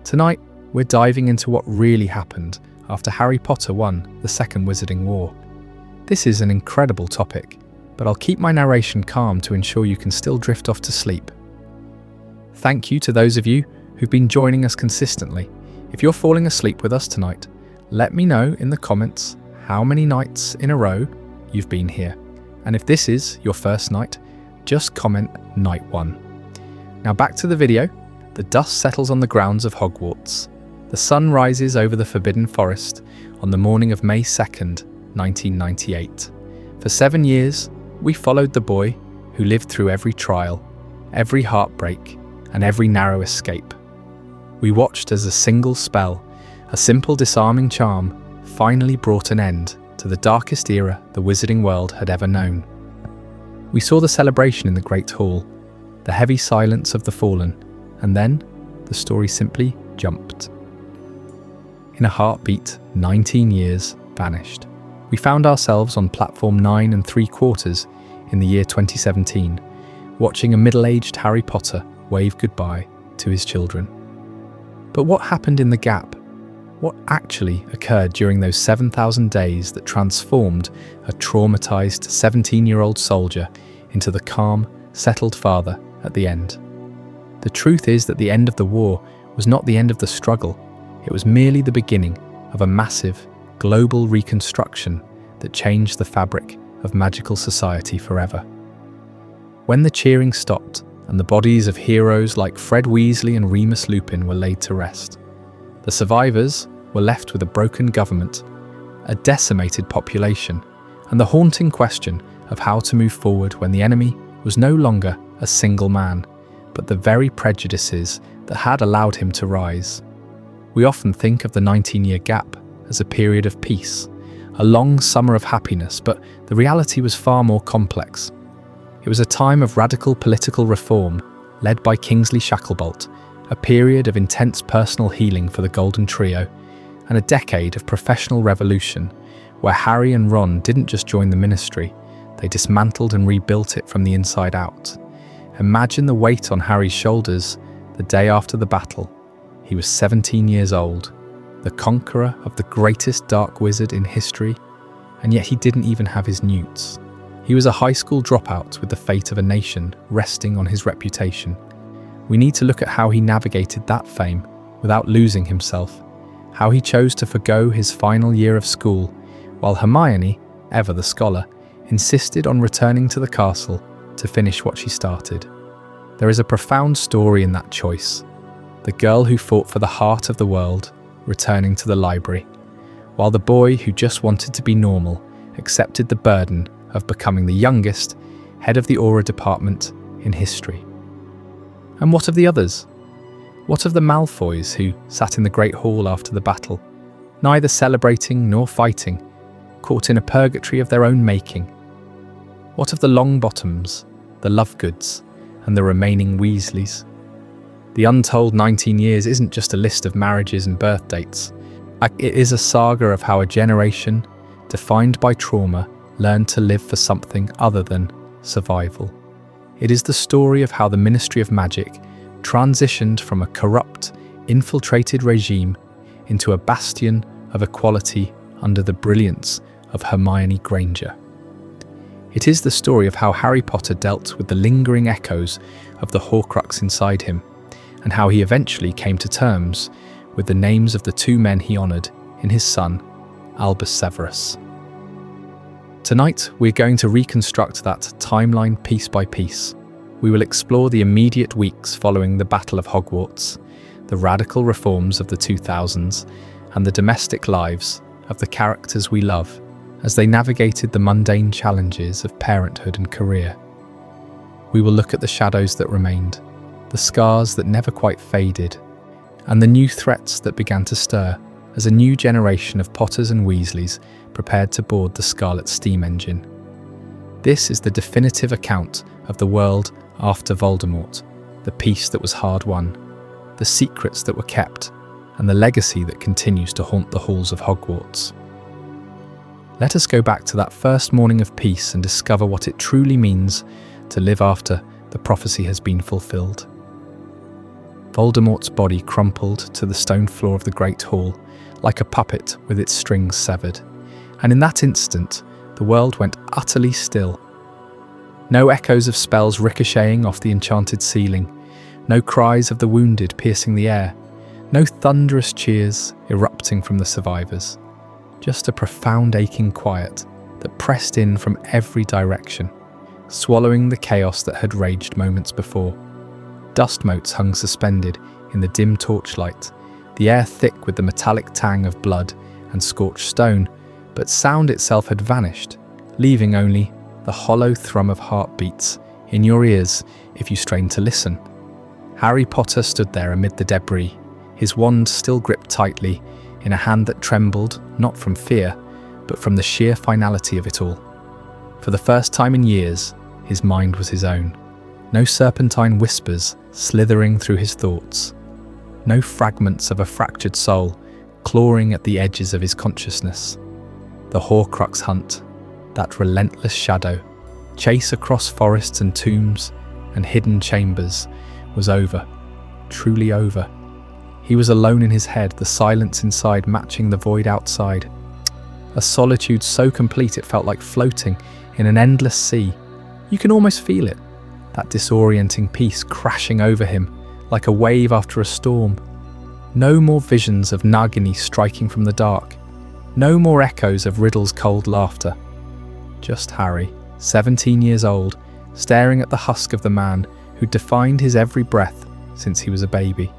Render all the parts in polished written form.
Tonight, we're diving into what really happened after Harry Potter won the Second Wizarding War. This is an incredible topic, but I'll keep my narration calm to ensure you can still drift off to sleep. Thank you to those of you who've been joining us consistently. If you're falling asleep with us tonight, let me know in the comments how many nights in a row you've been here. And if this is your first night, just comment night 1. Now back to the video. The dust settles on the grounds of Hogwarts. The sun rises over the Forbidden Forest on the morning of May 2nd, 1998. For 7 years, we followed the boy who lived through every trial, every heartbreak, and every narrow escape. We watched as a single spell, a simple disarming charm, finally brought an end to the darkest era the wizarding world had ever known. We saw the celebration in the Great Hall, the heavy silence of the fallen, and then the story simply jumped. In a heartbeat, 19 years vanished. We found ourselves on platform 9 3/4 in the year 2017, watching a middle-aged Harry Potter wave goodbye to his children. But what happened in the gap? What actually occurred during those 7,000 days that transformed a traumatized 17-year-old soldier into the calm, settled father at the end? The truth is that the end of the war was not the end of the struggle. It was merely the beginning of a massive, global reconstruction that changed the fabric of magical society forever. When the cheering stopped and the bodies of heroes like Fred Weasley and Remus Lupin were laid to rest, the survivors were left with a broken government, a decimated population, and the haunting question of how to move forward when the enemy was no longer a single man, but the very prejudices that had allowed him to rise. We often think of the 19-year gap as a period of peace, a long summer of happiness, but the reality was far more complex. It was a time of radical political reform, led by Kingsley Shacklebolt, a period of intense personal healing for the Golden Trio, and a decade of professional revolution, where Harry and Ron didn't just join the Ministry, they dismantled and rebuilt it from the inside out. Imagine the weight on Harry's shoulders the day after the battle. He was 17 years old, the conqueror of the greatest dark wizard in history, and yet he didn't even have his newts. He was a high school dropout with the fate of a nation resting on his reputation. We need to look at how he navigated that fame without losing himself, how he chose to forgo his final year of school, while Hermione, ever the scholar, insisted on returning to the castle to finish what she started. There is a profound story in that choice. The girl who fought for the heart of the world, returning to the library, while the boy who just wanted to be normal accepted the burden of becoming the youngest head of the Auror department in history. And what of the others? What of the Malfoys who sat in the Great Hall after the battle, neither celebrating nor fighting, caught in a purgatory of their own making? What of the Longbottoms, the Lovegoods, and the remaining Weasleys? The Untold 19 years isn't just a list of marriages and birth dates. It is a saga of how a generation, defined by trauma, learned to live for something other than survival. It is the story of how the Ministry of Magic transitioned from a corrupt, infiltrated regime into a bastion of equality under the brilliance of Hermione Granger. It is the story of how Harry Potter dealt with the lingering echoes of the Horcrux inside him, and how he eventually came to terms with the names of the 2 men he honoured in his son, Albus Severus. Tonight, we're going to reconstruct that timeline piece by piece. We will explore the immediate weeks following the Battle of Hogwarts, the radical reforms of the 2000s, and the domestic lives of the characters we love as they navigated the mundane challenges of parenthood and career. We will look at the shadows that remained, the scars that never quite faded, and the new threats that began to stir as a new generation of Potters and Weasleys prepared to board the Scarlet steam engine. This is the definitive account of the world after Voldemort, the peace that was hard won, the secrets that were kept, and the legacy that continues to haunt the halls of Hogwarts. Let us go back to that first morning of peace and discover what it truly means to live after the prophecy has been fulfilled. Voldemort's body crumpled to the stone floor of the Great Hall, like a puppet with its strings severed. And in that instant, the world went utterly still. No echoes of spells ricocheting off the enchanted ceiling, no cries of the wounded piercing the air, no thunderous cheers erupting from the survivors. Just a profound aching quiet that pressed in from every direction, swallowing the chaos that had raged moments before. Dust motes hung suspended in the dim torchlight, the air thick with the metallic tang of blood and scorched stone, but sound itself had vanished, leaving only the hollow thrum of heartbeats in your ears if you strained to listen. Harry Potter stood there amid the debris, his wand still gripped tightly in a hand that trembled not from fear, but from the sheer finality of it all. For the first time in years, his mind was his own. No serpentine whispers slithering through his thoughts. No fragments of a fractured soul clawing at the edges of his consciousness. The Horcrux hunt, that relentless shadow, chase across forests and tombs and hidden chambers, was over, truly over. He was alone in his head, the silence inside matching the void outside. A solitude so complete it felt like floating in an endless sea. You can almost feel it, that disorienting peace crashing over him like a wave after a storm. No more visions of Nagini striking from the dark. No more echoes of Riddle's cold laughter. Just Harry, 17 years old, staring at the husk of the man who'd defined his every breath since he was a baby.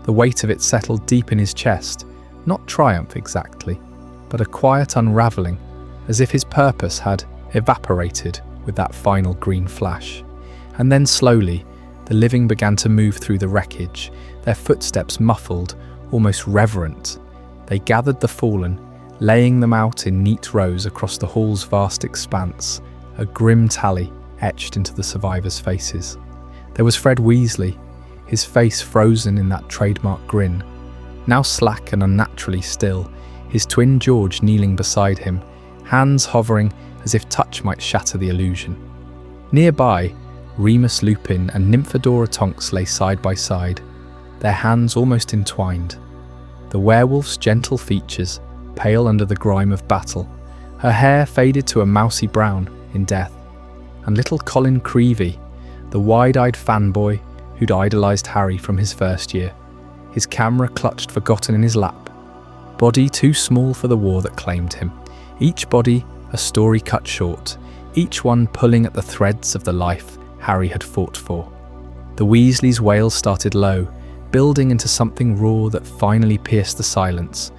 The weight of it settled deep in his chest, not triumph exactly, but a quiet unravelling, as if his purpose had evaporated with that final green flash. And then slowly, the living began to move through the wreckage, their footsteps muffled, almost reverent. They gathered the fallen, laying them out in neat rows across the hall's vast expanse, a grim tally etched into the survivors' faces. There was Fred Weasley, his face frozen in that trademark grin, now slack and unnaturally still, his twin George kneeling beside him, hands hovering as if touch might shatter the illusion. Nearby, Remus Lupin and Nymphadora Tonks lay side by side, their hands almost entwined. The werewolf's gentle features pale under the grime of battle, her hair faded to a mousy brown in death, and little Colin Creevey, the wide-eyed fanboy who'd idolised Harry from his first year, his camera clutched forgotten in his lap, body too small for the war that claimed him, each body a story cut short, each one pulling at the threads of the life Harry had fought for. The Weasleys' wails started low, building into something raw that finally pierced the silence,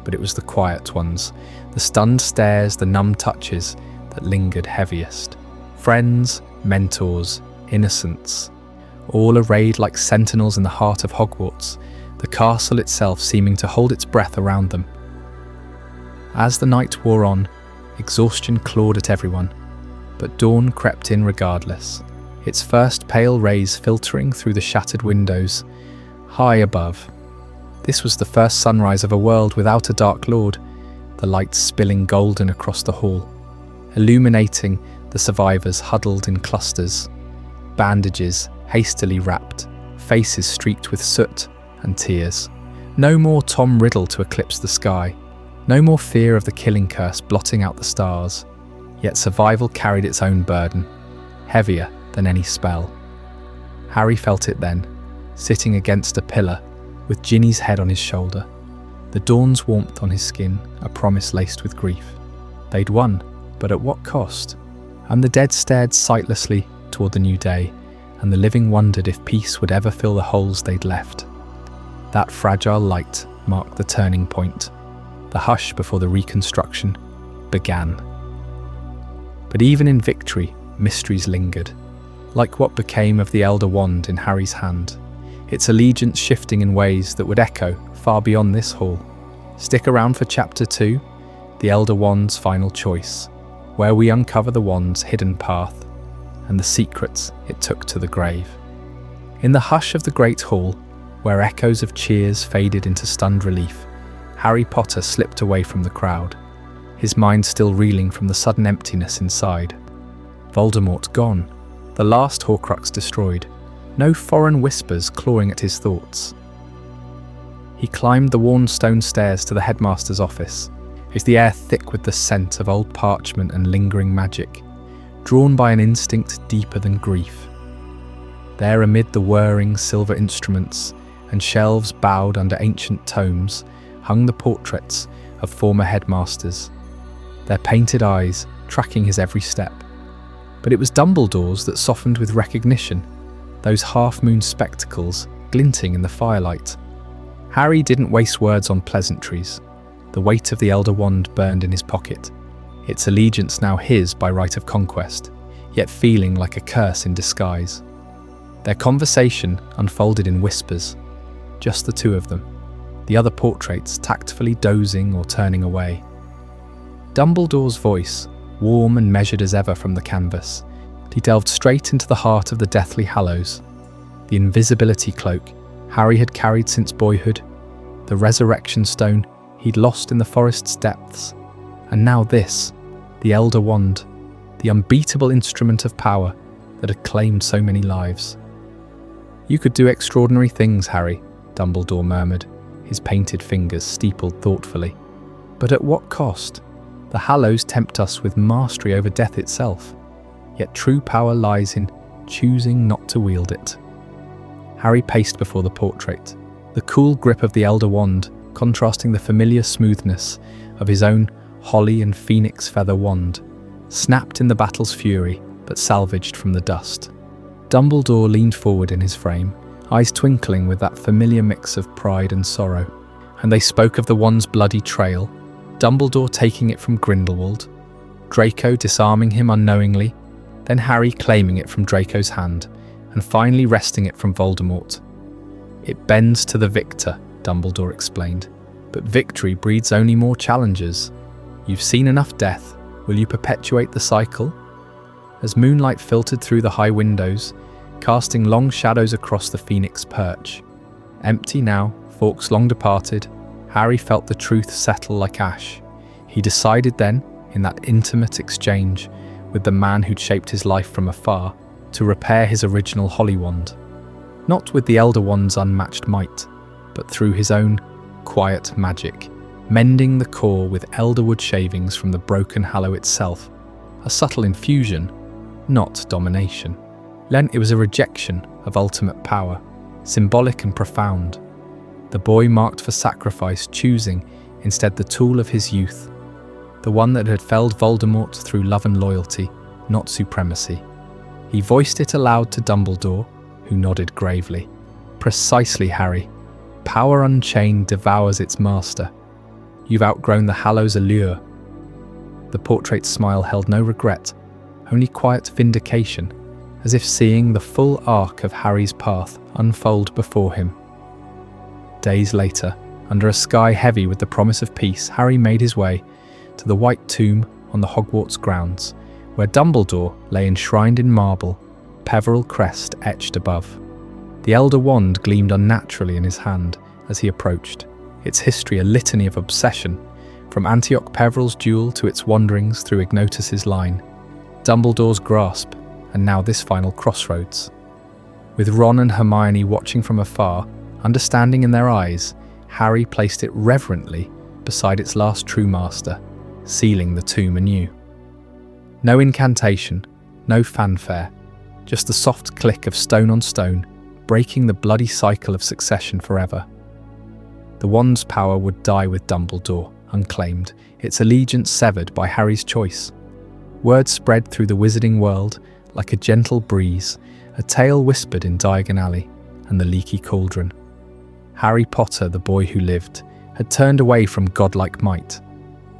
but it was the quiet ones, the stunned stares, the numb touches that lingered heaviest. Friends, mentors, innocents, all arrayed like sentinels in the heart of Hogwarts, the castle itself seeming to hold its breath around them. As the night wore on, exhaustion clawed at everyone, but dawn crept in regardless, its first pale rays filtering through the shattered windows, high above. This was the first sunrise of a world without a Dark Lord, the lights spilling golden across the hall, illuminating the survivors huddled in clusters, bandages hastily wrapped, faces streaked with soot and tears. No more Tom Riddle to eclipse the sky, no more fear of the killing curse blotting out the stars, yet survival carried its own burden, heavier than any spell. Harry felt it then, sitting against a pillar, with Ginny's head on his shoulder, the dawn's warmth on his skin, a promise laced with grief. They'd won, but at what cost? And the dead stared sightlessly toward the new day, and the living wondered if peace would ever fill the holes they'd left. That fragile light marked the turning point. The hush before the reconstruction began. But even in victory, mysteries lingered, like what became of the Elder Wand in Harry's hand, its allegiance shifting in ways that would echo far beyond this hall. Stick around for Chapter 2, The Elder Wand's Final Choice, where we uncover the wand's hidden path and the secrets it took to the grave. In the hush of the Great Hall, where echoes of cheers faded into stunned relief, Harry Potter slipped away from the crowd, his mind still reeling from the sudden emptiness inside. Voldemort gone, the last Horcrux destroyed, no foreign whispers clawing at his thoughts. He climbed the worn stone stairs to the headmaster's office, the air thick with the scent of old parchment and lingering magic, drawn by an instinct deeper than grief. There, amid the whirring silver instruments and shelves bowed under ancient tomes, hung the portraits of former headmasters, their painted eyes tracking his every step. But it was Dumbledore's that softened with recognition, those half-moon spectacles glinting in the firelight. Harry didn't waste words on pleasantries. The weight of the Elder Wand burned in his pocket, its allegiance now his by right of conquest, yet feeling like a curse in disguise. Their conversation unfolded in whispers, just the two of them, the other portraits tactfully dozing or turning away. Dumbledore's voice, warm and measured as ever from the canvas, he delved straight into the heart of the deathly Hallows. The invisibility cloak Harry had carried since boyhood, the resurrection stone he'd lost in the forest's depths, and now this, the Elder Wand, the unbeatable instrument of power that had claimed so many lives. "You could do extraordinary things, Harry," Dumbledore murmured, his painted fingers steepled thoughtfully. "But at what cost? The Hallows tempt us with mastery over death itself, yet true power lies in choosing not to wield it." Harry paced before the portrait, the cool grip of the Elder Wand contrasting the familiar smoothness of his own holly and phoenix feather wand, snapped in the battle's fury but salvaged from the dust. Dumbledore leaned forward in his frame, eyes twinkling with that familiar mix of pride and sorrow, and they spoke of the wand's bloody trail, Dumbledore taking it from Grindelwald, Draco disarming him unknowingly, then Harry claiming it from Draco's hand, and finally wresting it from Voldemort. "It bends to the victor," Dumbledore explained, "but victory breeds only more challengers. You've seen enough death. Will you perpetuate the cycle?" As moonlight filtered through the high windows, casting long shadows across the Phoenix perch. Empty now, forks long departed, Harry felt the truth settle like ash. He decided then, in that intimate exchange with the man who'd shaped his life from afar, to repair his original Holly Wand. Not with the Elder Wand's unmatched might, but through his own quiet magic, mending the core with elderwood shavings from the broken Hallow itself, a subtle infusion, not domination. It was a rejection of ultimate power, symbolic and profound. The boy marked for sacrifice, choosing instead the tool of his youth, the one that had felled Voldemort through love and loyalty, not supremacy. He voiced it aloud to Dumbledore, who nodded gravely. "Precisely, Harry. Power unchained devours its master. You've outgrown the Hallows' allure." The portrait's smile held no regret, only quiet vindication, as if seeing the full arc of Harry's path unfold before him. Days later, under a sky heavy with the promise of peace, Harry made his way to the white tomb on the Hogwarts grounds, where Dumbledore lay enshrined in marble, Peverell crest etched above. The Elder Wand gleamed unnaturally in his hand as he approached, its history a litany of obsession, from Antioch Peverell's duel to its wanderings through Ignotus's line, Dumbledore's grasp, and now this final crossroads. With Ron and Hermione watching from afar, understanding in their eyes, Harry placed it reverently beside its last true master, sealing the tomb anew. No incantation, no fanfare, just the soft click of stone on stone, breaking the bloody cycle of succession forever. The wand's power would die with Dumbledore, unclaimed, its allegiance severed by Harry's choice. Word spread through the wizarding world like a gentle breeze, a tale whispered in Diagon Alley and the leaky cauldron. Harry Potter, the boy who lived, had turned away from godlike might,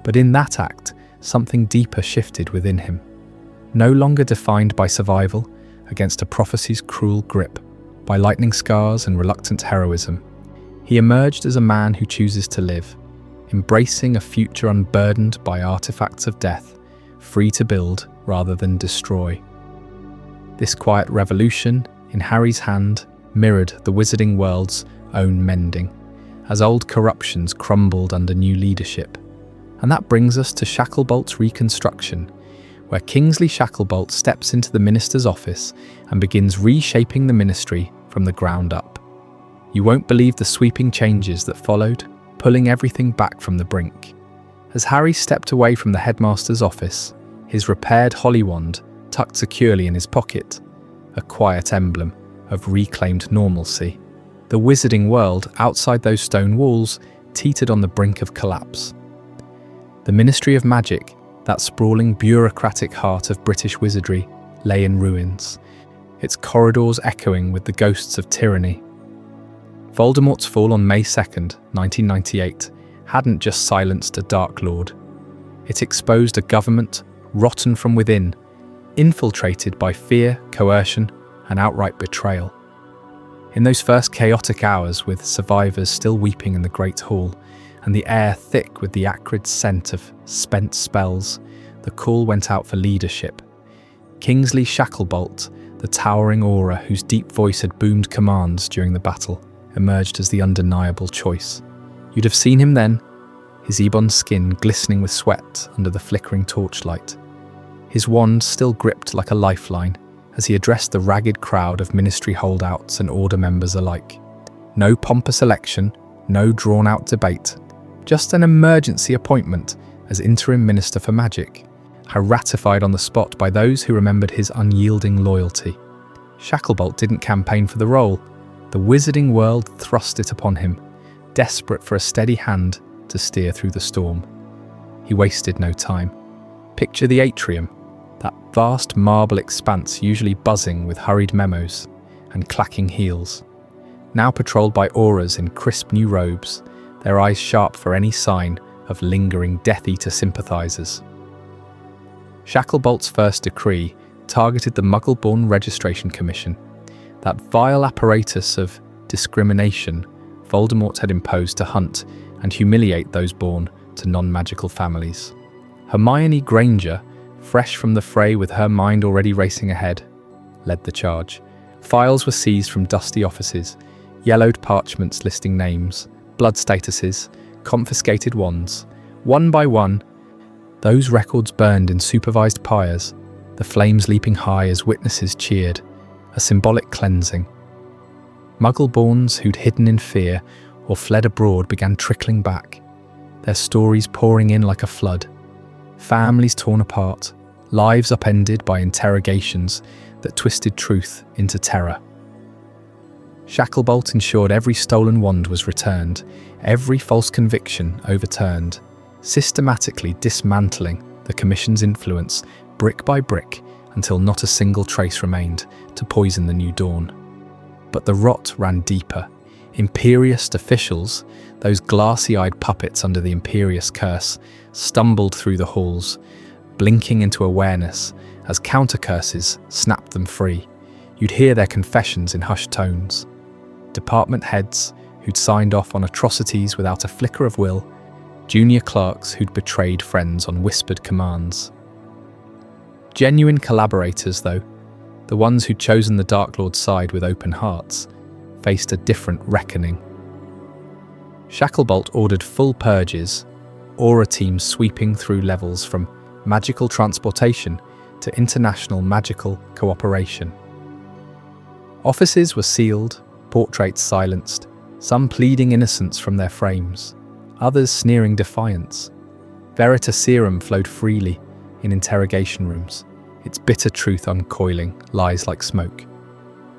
but in that act, something deeper shifted within him. No longer defined by survival against a prophecy's cruel grip, by lightning scars and reluctant heroism, he emerged as a man who chooses to live, embracing a future unburdened by artifacts of death, free to build rather than destroy. This quiet revolution in Harry's hand mirrored the wizarding world's own mending, as old corruptions crumbled under new leadership. And that brings us to Shacklebolt's reconstruction, where Kingsley Shacklebolt steps into the minister's office and begins reshaping the ministry from the ground up. You won't believe the sweeping changes that followed, pulling everything back from the brink. As Harry stepped away from the headmaster's office, his repaired holly wand tucked securely in his pocket, a quiet emblem of reclaimed normalcy. The wizarding world outside those stone walls teetered on the brink of collapse. The Ministry of Magic, that sprawling bureaucratic heart of British wizardry, lay in ruins, its corridors echoing with the ghosts of tyranny. Voldemort's fall on May 2nd, 1998, hadn't just silenced a Dark Lord. It exposed a government rotten from within, infiltrated by fear, coercion, and outright betrayal. In those first chaotic hours, with survivors still weeping in the Great Hall, and the air thick with the acrid scent of spent spells, the call went out for leadership. Kingsley Shacklebolt, the towering Auror whose deep voice had boomed commands during the battle, emerged as the undeniable choice. You'd have seen him then, his ebon skin glistening with sweat under the flickering torchlight, his wand still gripped like a lifeline as he addressed the ragged crowd of ministry holdouts and order members alike. No pompous election, no drawn-out debate, just an emergency appointment as interim Minister for Magic, ratified on the spot by those who remembered his unyielding loyalty. Shacklebolt didn't campaign for the role. The wizarding world thrust it upon him, desperate for a steady hand to steer through the storm. He wasted no time. Picture the atrium, that vast marble expanse usually buzzing with hurried memos and clacking heels, now patrolled by Aurors in crisp new robes, their eyes sharp for any sign of lingering Death Eater sympathisers. Shacklebolt's first decree targeted the Muggle-born Registration Commission, that vile apparatus of discrimination Voldemort had imposed to hunt and humiliate those born to non-magical families. Hermione Granger, fresh from the fray with her mind already racing ahead, led the charge. Files were seized from dusty offices, yellowed parchments listing names, blood statuses, confiscated wands. One by one, those records burned in supervised pyres, the flames leaping high as witnesses cheered, a symbolic cleansing. Muggle-borns who'd hidden in fear or fled abroad began trickling back, their stories pouring in like a flood. Families torn apart, lives upended by interrogations that twisted truth into terror. Shacklebolt ensured every stolen wand was returned, every false conviction overturned, systematically dismantling the Commission's influence brick by brick until not a single trace remained to poison the new dawn. But the rot ran deeper. Imperious officials, those glassy-eyed puppets under the Imperious curse, stumbled through the halls, blinking into awareness as counter-curses snapped them free. You'd hear their confessions in hushed tones. Department heads who'd signed off on atrocities without a flicker of will, junior clerks who'd betrayed friends on whispered commands. Genuine collaborators, though, the ones who'd chosen the Dark Lord's side with open hearts, faced a different reckoning. Shacklebolt ordered full purges, Auror teams sweeping through levels from magical transportation to international magical cooperation. Offices were sealed, portraits silenced, some pleading innocence from their frames, others sneering defiance. Veritaserum flowed freely in interrogation rooms, its bitter truth uncoiling lies like smoke.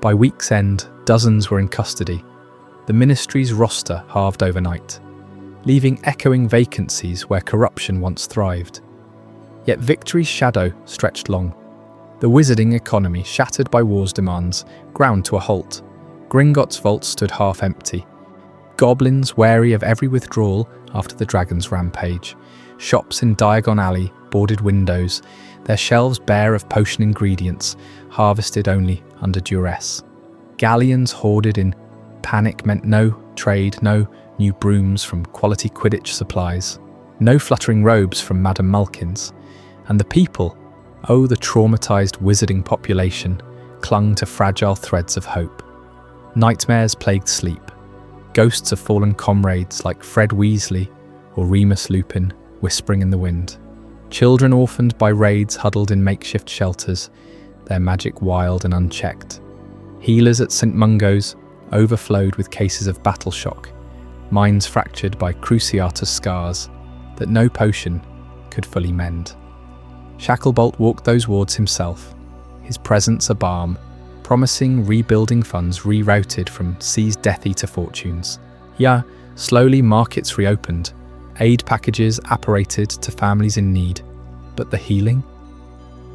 By week's end, dozens were in custody, the ministry's roster halved overnight, leaving echoing vacancies where corruption once thrived. Yet victory's shadow stretched long. The wizarding economy, shattered by war's demands, ground to a halt. Gringotts' vault stood half empty. Goblins wary of every withdrawal after the dragon's rampage. Shops in Diagon Alley boarded windows, their shelves bare of potion ingredients, harvested only under duress. Galleons hoarded in panic meant no trade, no new brooms from quality Quidditch supplies, no fluttering robes from Madame Mulkins. And the people, oh the traumatized wizarding population, clung to fragile threads of hope. Nightmares plagued sleep, ghosts of fallen comrades like Fred Weasley or Remus Lupin whispering in the wind. Children orphaned by raids huddled in makeshift shelters, their magic wild and unchecked. Healers at St. Mungo's overflowed with cases of battle shock, minds fractured by Cruciatus scars that no potion could fully mend. Shacklebolt walked those wards himself, his presence a balm, promising rebuilding funds rerouted from seized Death Eater fortunes. Yeah, slowly markets reopened, aid packages apparated to families in need. But the healing?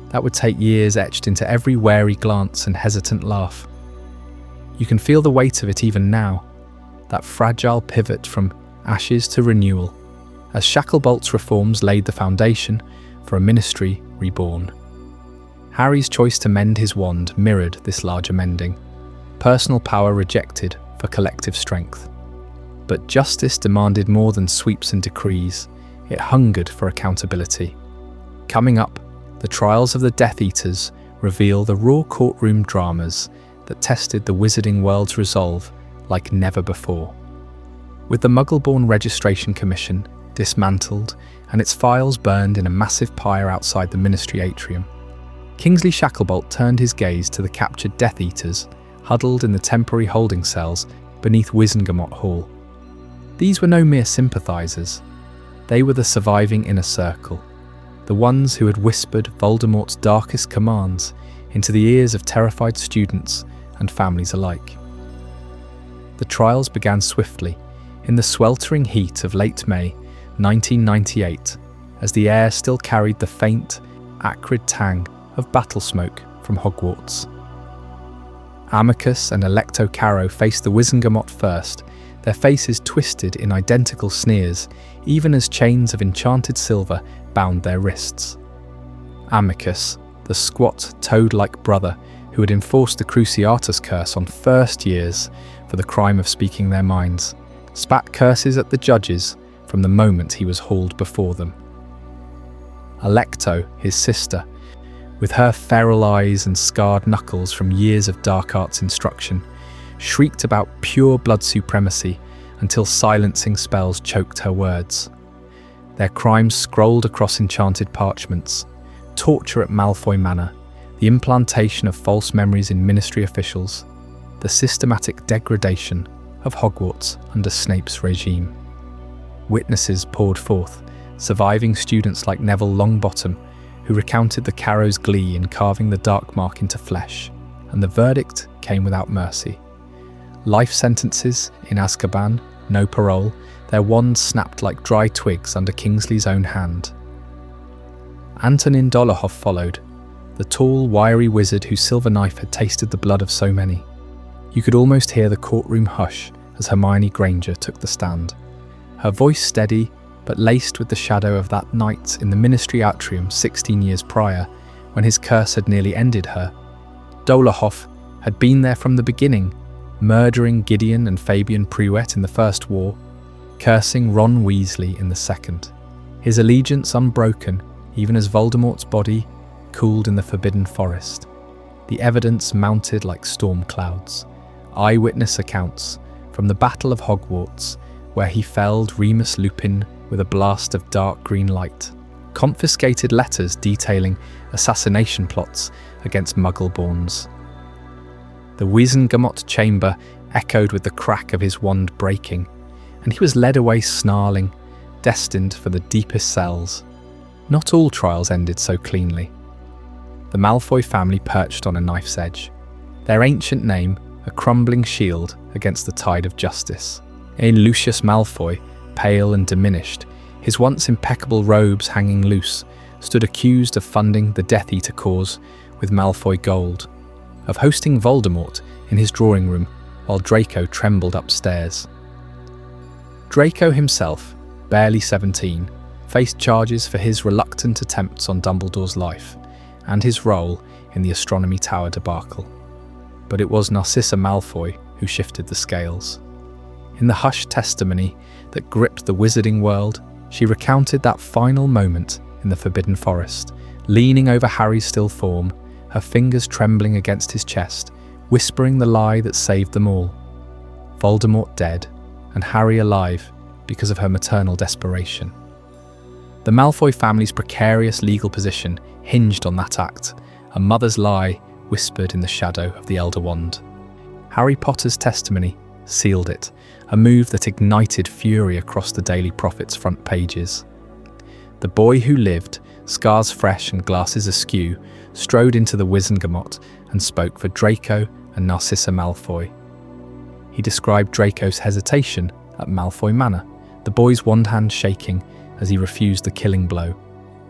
That would take years etched into every wary glance and hesitant laugh. You can feel the weight of it even now, that fragile pivot from ashes to renewal, as Shacklebolt's reforms laid the foundation for a ministry reborn. Harry's choice to mend his wand mirrored this larger mending, personal power rejected for collective strength. But justice demanded more than sweeps and decrees. It hungered for accountability. Coming up, the trials of the Death Eaters reveal the raw courtroom dramas that tested the wizarding world's resolve like never before. With the Muggle-born Registration Commission dismantled and its files burned in a massive pyre outside the Ministry atrium, Kingsley Shacklebolt turned his gaze to the captured Death Eaters huddled in the temporary holding cells beneath Wizengamot Hall. These were no mere sympathisers. They were the surviving inner circle, the ones who had whispered Voldemort's darkest commands into the ears of terrified students and families alike. The trials began swiftly, in the sweltering heat of late May 1998, as the air still carried the faint, acrid tang of battle smoke from Hogwarts. Amicus and Electo Caro faced the Wizengamot first, their faces twisted in identical sneers, even as chains of enchanted silver bound their wrists. Amicus, the squat, toad-like brother who had enforced the Cruciatus curse on first years for the crime of speaking their minds, spat curses at the judges from the moment he was hauled before them. Electo, his sister, with her feral eyes and scarred knuckles from years of dark arts instruction, shrieked about pure blood supremacy until silencing spells choked her words. Their crimes scrolled across enchanted parchments, torture at Malfoy Manor, the implantation of false memories in ministry officials, the systematic degradation of Hogwarts under Snape's regime. Witnesses poured forth, surviving students like Neville Longbottom, who recounted the Caro's glee in carving the dark mark into flesh, and the verdict came without mercy. Life sentences in Azkaban, no parole, their wands snapped like dry twigs under Kingsley's own hand. Antonin Dolohov followed, the tall, wiry wizard whose silver knife had tasted the blood of so many. You could almost hear the courtroom hush as Hermione Granger took the stand, her voice steady but laced with the shadow of that night in the Ministry atrium 16 years prior, when his curse had nearly ended her. Dolohov had been there from the beginning, murdering Gideon and Fabian Prewett in the First War, cursing Ron Weasley in the Second. His allegiance unbroken, even as Voldemort's body cooled in the Forbidden Forest. The evidence mounted like storm clouds. Eyewitness accounts from the Battle of Hogwarts, where he felled Remus Lupin with a blast of dark green light. Confiscated letters detailing assassination plots against Muggle-borns. The Wizengamot chamber echoed with the crack of his wand breaking, and he was led away snarling, destined for the deepest cells. Not all trials ended so cleanly. The Malfoy family perched on a knife's edge, their ancient name a crumbling shield against the tide of justice. Lucius Malfoy, pale and diminished, his once impeccable robes hanging loose, stood accused of funding the Death Eater cause with Malfoy gold, of hosting Voldemort in his drawing room while Draco trembled upstairs. Draco himself, barely 17, faced charges for his reluctant attempts on Dumbledore's life and his role in the Astronomy Tower debacle. But it was Narcissa Malfoy who shifted the scales. In the hushed testimony that gripped the wizarding world, she recounted that final moment in the Forbidden Forest, leaning over Harry's still form, her fingers trembling against his chest, whispering the lie that saved them all. Voldemort dead, and Harry alive because of her maternal desperation. The Malfoy family's precarious legal position hinged on that act, a mother's lie whispered in the shadow of the Elder Wand. Harry Potter's testimony sealed it, a move that ignited fury across the Daily Prophet's front pages. The boy who lived, scars fresh and glasses askew, strode into the Wizengamot and spoke for Draco and Narcissa Malfoy. He described Draco's hesitation at Malfoy Manor, the boy's wand hand shaking as he refused the killing blow.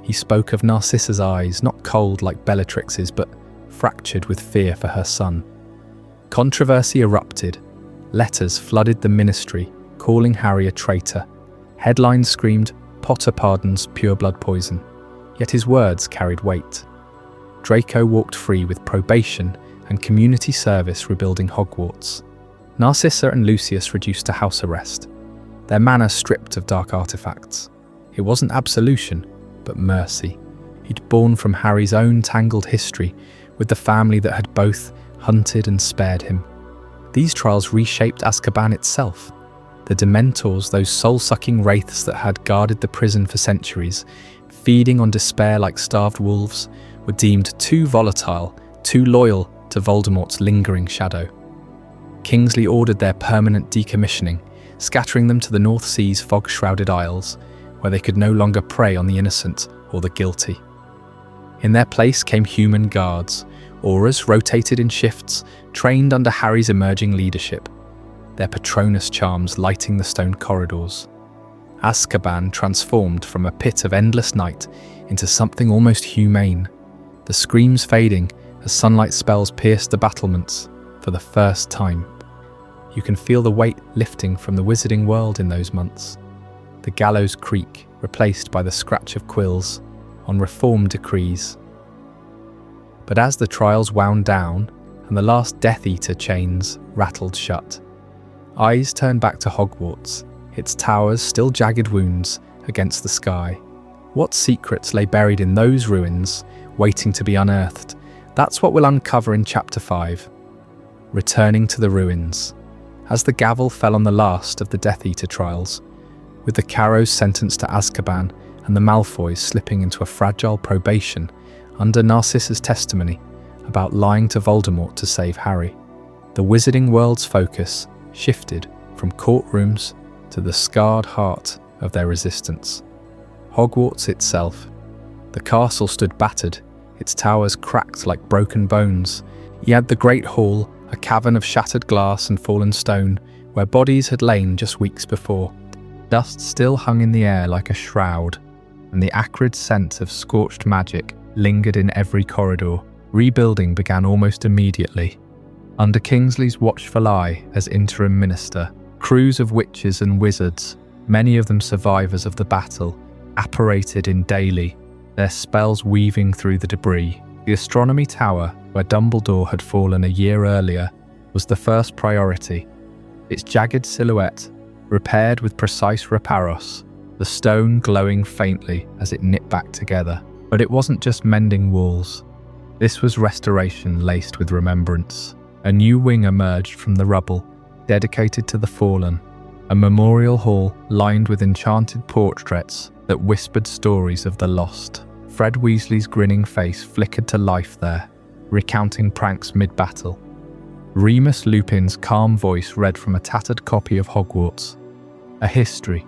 He spoke of Narcissa's eyes, not cold like Bellatrix's, but fractured with fear for her son. Controversy erupted. Letters flooded the ministry, calling Harry a traitor. Headlines screamed, "Potter pardons pureblood poison." Yet his words carried weight. Draco walked free with probation and community service rebuilding Hogwarts. Narcissa and Lucius reduced to house arrest, their manor stripped of dark artifacts. It wasn't absolution, but mercy. He'd borne from Harry's own tangled history with the family that had both hunted and spared him. These trials reshaped Azkaban itself. The Dementors, those soul-sucking wraiths that had guarded the prison for centuries, feeding on despair like starved wolves, were deemed too volatile, too loyal to Voldemort's lingering shadow. Kingsley ordered their permanent decommissioning, scattering them to the North Sea's fog-shrouded isles, where they could no longer prey on the innocent or the guilty. In their place came human guards, auras rotated in shifts, trained under Harry's emerging leadership, their Patronus charms lighting the stone corridors. Azkaban transformed from a pit of endless night into something almost humane, the screams fading as sunlight spells pierced the battlements for the first time. You can feel the weight lifting from the wizarding world in those months. The gallows creak, replaced by the scratch of quills on reform decrees. But as the trials wound down and the last Death Eater chains rattled shut, eyes turned back to Hogwarts, its towers still jagged wounds against the sky. What secrets lay buried in those ruins, waiting to be unearthed? That's what we'll uncover in Chapter 5. Returning to the ruins. As the gavel fell on the last of the Death Eater trials, with the Carrows sentenced to Azkaban and the Malfoys slipping into a fragile probation under Narcissa's testimony about lying to Voldemort to save Harry, the wizarding world's focus shifted from courtrooms to the scarred heart of their resistance. Hogwarts itself. The castle stood battered, its towers cracked like broken bones. You had the Great Hall, a cavern of shattered glass and fallen stone, where bodies had lain just weeks before. Dust still hung in the air like a shroud, and the acrid scent of scorched magic lingered in every corridor. Rebuilding began almost immediately. Under Kingsley's watchful eye as interim minister, crews of witches and wizards, many of them survivors of the battle, apparated in daily, their spells weaving through the debris. The astronomy tower, where Dumbledore had fallen a year earlier, was the first priority. Its jagged silhouette, repaired with precise reparos, the stone glowing faintly as it knit back together. But it wasn't just mending walls. This was restoration laced with remembrance. A new wing emerged from the rubble, dedicated to the fallen, a memorial hall lined with enchanted portraits that whispered stories of the lost. Fred Weasley's grinning face flickered to life there, recounting pranks mid-battle. Remus Lupin's calm voice read from a tattered copy of Hogwarts, a history.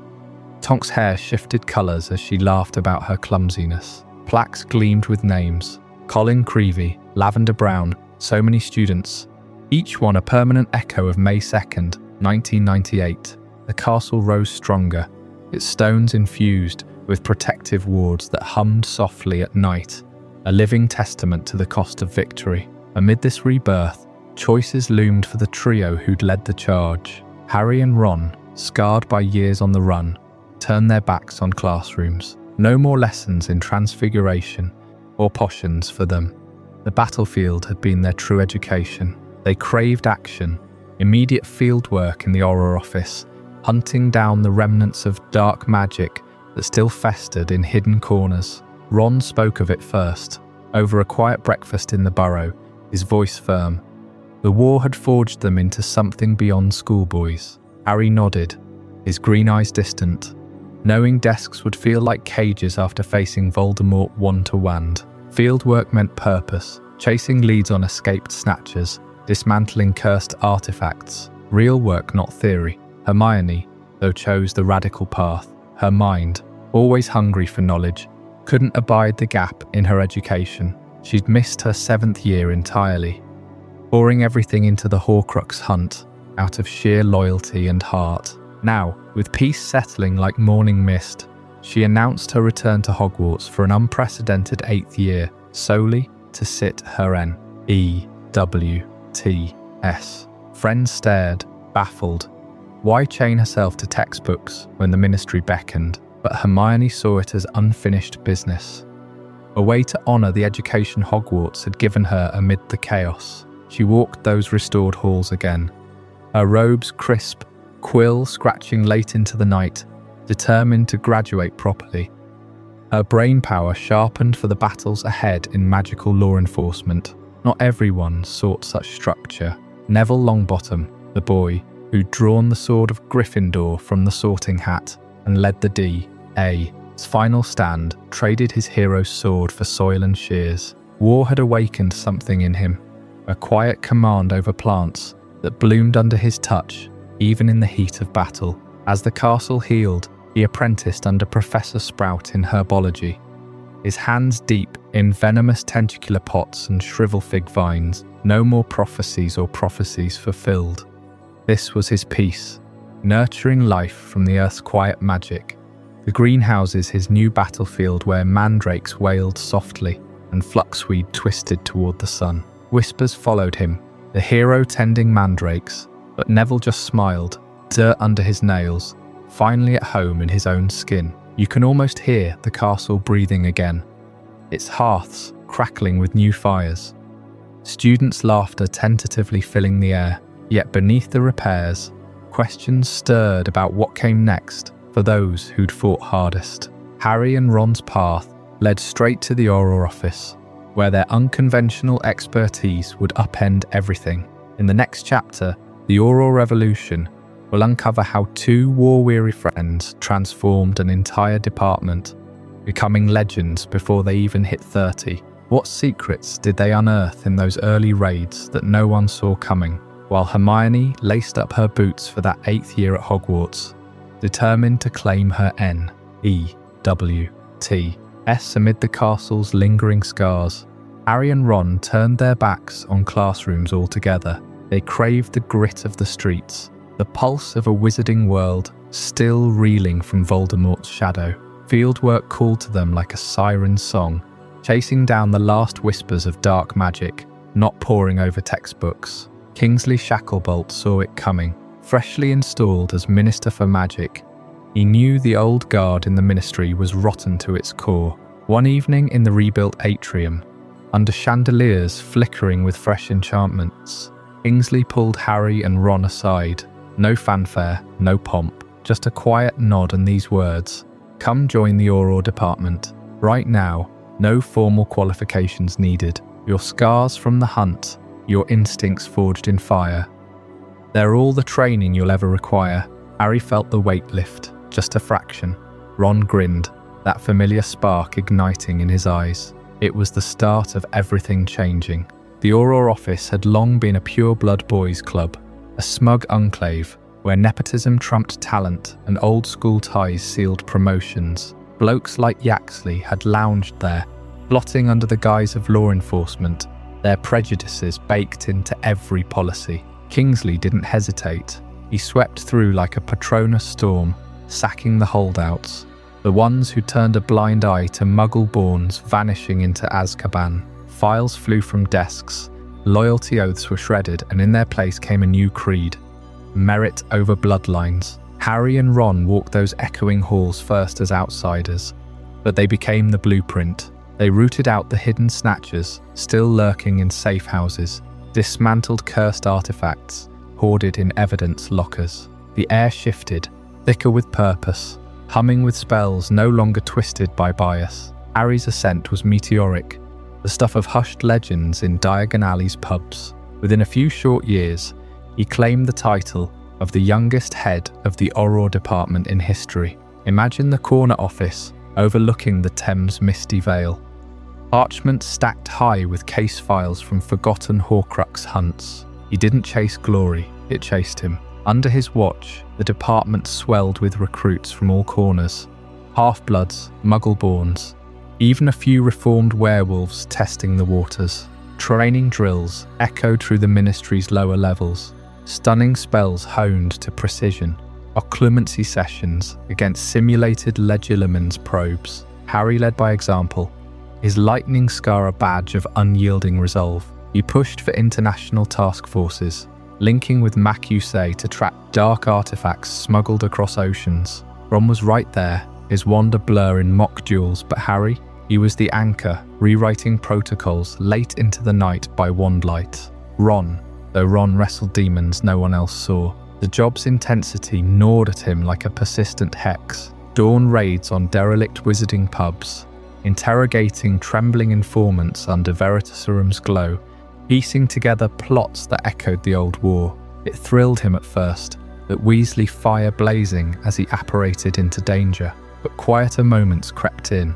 Tonk's hair shifted colours as she laughed about her clumsiness. Plaques gleamed with names. Colin Creevey, Lavender Brown, so many students, each one a permanent echo of May 2nd, 1998. The castle rose stronger, its stones infused with protective wards that hummed softly at night, a living testament to the cost of victory. Amid this rebirth, choices loomed for the trio who'd led the charge. Harry and Ron, scarred by years on the run, turned their backs on classrooms. No more lessons in transfiguration or potions for them. The battlefield had been their true education. They craved action, immediate field work in the Auror office, hunting down the remnants of dark magic that still festered in hidden corners. Ron spoke of it first, over a quiet breakfast in the burrow, his voice firm. The war had forged them into something beyond schoolboys. Harry nodded, his green eyes distant. knowing desks would feel like cages after facing Voldemort one-to-one. Fieldwork meant purpose, chasing leads on escaped snatchers, dismantling cursed artifacts. Real work, not theory. Hermione, though, chose the radical path. Her mind, always hungry for knowledge, couldn't abide the gap in her education. She'd missed her 7th year entirely, pouring everything into the Horcrux hunt out of sheer loyalty and heart. Now, with peace settling like morning mist, she announced her return to Hogwarts for an unprecedented 8th year, solely to sit her N.E.W.T.S. Friends stared, baffled. Why chain herself to textbooks when the Ministry beckoned? But Hermione saw it as unfinished business, a way to honour the education Hogwarts had given her amid the chaos. She walked those restored halls again, her robes crisp, quill scratching late into the night, determined to graduate properly. Her brain power sharpened for the battles ahead in magical law enforcement. Not everyone sought such structure. Neville Longbottom, the boy who'd drawn the sword of Gryffindor from the sorting hat and led the D.A.'s final stand, traded his hero's sword for soil and shears. War had awakened something in him, a quiet command over plants that bloomed under his touch, even in the heat of battle. As the castle healed, he apprenticed under Professor Sprout in herbology, his hands deep in venomous tentacular pots and shrivel fig vines. No more prophecies or prophecies fulfilled. This was his peace, nurturing life from the earth's quiet magic. The greenhouses, his new battlefield where mandrakes wailed softly and fluxweed twisted toward the sun. Whispers followed him, the hero tending mandrakes, but Neville just smiled, dirt under his nails, finally at home in his own skin. You can almost hear the castle breathing again, its hearths crackling with new fires. Students' laughter tentatively filling the air, yet beneath the repairs, questions stirred about what came next for those who'd fought hardest. Harry and Ron's path led straight to the Auror office, where their unconventional expertise would upend everything. In the next chapter, the Auror Revolution will uncover how 2 war-weary friends transformed an entire department, becoming legends before they even hit 30. What secrets did they unearth in those early raids that no one saw coming? While Hermione laced up her boots for that 8th year at Hogwarts, determined to claim her N.E.W.T.S. amid the castle's lingering scars, Harry and Ron turned their backs on classrooms altogether. They craved the grit of the streets, the pulse of a wizarding world still reeling from Voldemort's shadow. Fieldwork called to them like a siren song, chasing down the last whispers of dark magic, not poring over textbooks. Kingsley Shacklebolt saw it coming. Freshly installed as Minister for Magic, he knew the old guard in the Ministry was rotten to its core. One evening in the rebuilt atrium, under chandeliers flickering with fresh enchantments, Kingsley pulled Harry and Ron aside. No fanfare, no pomp, just a quiet nod and these words: "Come join the Auror department. Right now, no formal qualifications needed. Your scars from the hunt, your instincts forged in fire. They're all the training you'll ever require." Harry felt the weight lift, just a fraction. Ron grinned, that familiar spark igniting in his eyes. It was the start of everything changing. The Auror office had long been a pure-blood boys' club, a smug enclave where nepotism trumped talent and old-school ties sealed promotions. Blokes like Yaxley had lounged there, blotting under the guise of law enforcement, their prejudices baked into every policy. Kingsley didn't hesitate. He swept through like a Patronus storm, sacking the holdouts, the ones who turned a blind eye to Muggle-borns vanishing into Azkaban. Files flew from desks, loyalty oaths were shredded, and in their place came a new creed: merit over bloodlines. Harry and Ron walked those echoing halls first as outsiders, but they became the blueprint. They rooted out the hidden snatchers, still lurking in safe houses, dismantled cursed artifacts, hoarded in evidence lockers. The air shifted, thicker with purpose, humming with spells no longer twisted by bias. Harry's ascent was meteoric, the stuff of hushed legends in Diagon Alley's pubs. Within a few short years, he claimed the title of the youngest head of the Auror department in history. Imagine the corner office overlooking the Thames misty vale. Parchment stacked high with case files from forgotten Horcrux hunts. He didn't chase glory, it chased him. Under his watch, the department swelled with recruits from all corners. Half-bloods, muggle-borns, even a few reformed werewolves testing the waters. Training drills echoed through the ministry's lower levels. Stunning spells honed to precision. Occlumency sessions against simulated Legilimens probes. Harry led by example, his lightning scar a badge of unyielding resolve. He pushed for international task forces, linking with Macusay to track dark artifacts smuggled across oceans. Ron was right there, his wand a blur in mock duels, but Harry, he was the anchor, rewriting protocols late into the night by wandlight. Ron, though Ron wrestled demons no one else saw, the job's intensity gnawed at him like a persistent hex. Dawn raids on derelict wizarding pubs, interrogating trembling informants under Veritasarum's glow, piecing together plots that echoed the old war. It thrilled him at first, that Weasley fire blazing as he apparated into danger, but quieter moments crept in.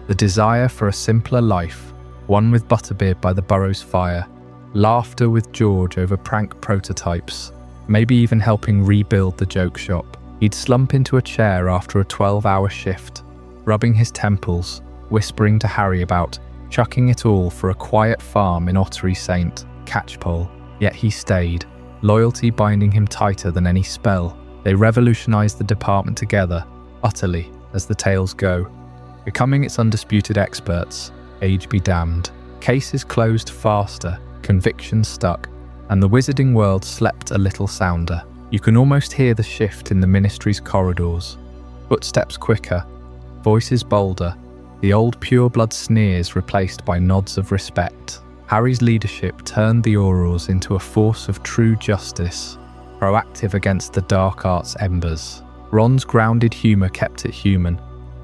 The desire for a simpler life, one with Butterbeard by the burrow's fire, laughter with George over prank prototypes, maybe even helping rebuild the joke shop. He'd slump into a chair after a 12-hour shift, rubbing his temples, whispering to Harry about chucking it all for a quiet farm in Ottery St. Catchpole. Yet he stayed, loyalty binding him tighter than any spell. They revolutionized the department together, utterly, as the tales go, becoming its undisputed experts, age be damned. Cases closed faster, convictions stuck, and the wizarding world slept a little sounder. You can almost hear the shift in the ministry's corridors. Footsteps quicker, voices bolder, the old pureblood sneers replaced by nods of respect. Harry's leadership turned the Aurors into a force of true justice, proactive against the dark arts embers. Ron's grounded humour kept it human,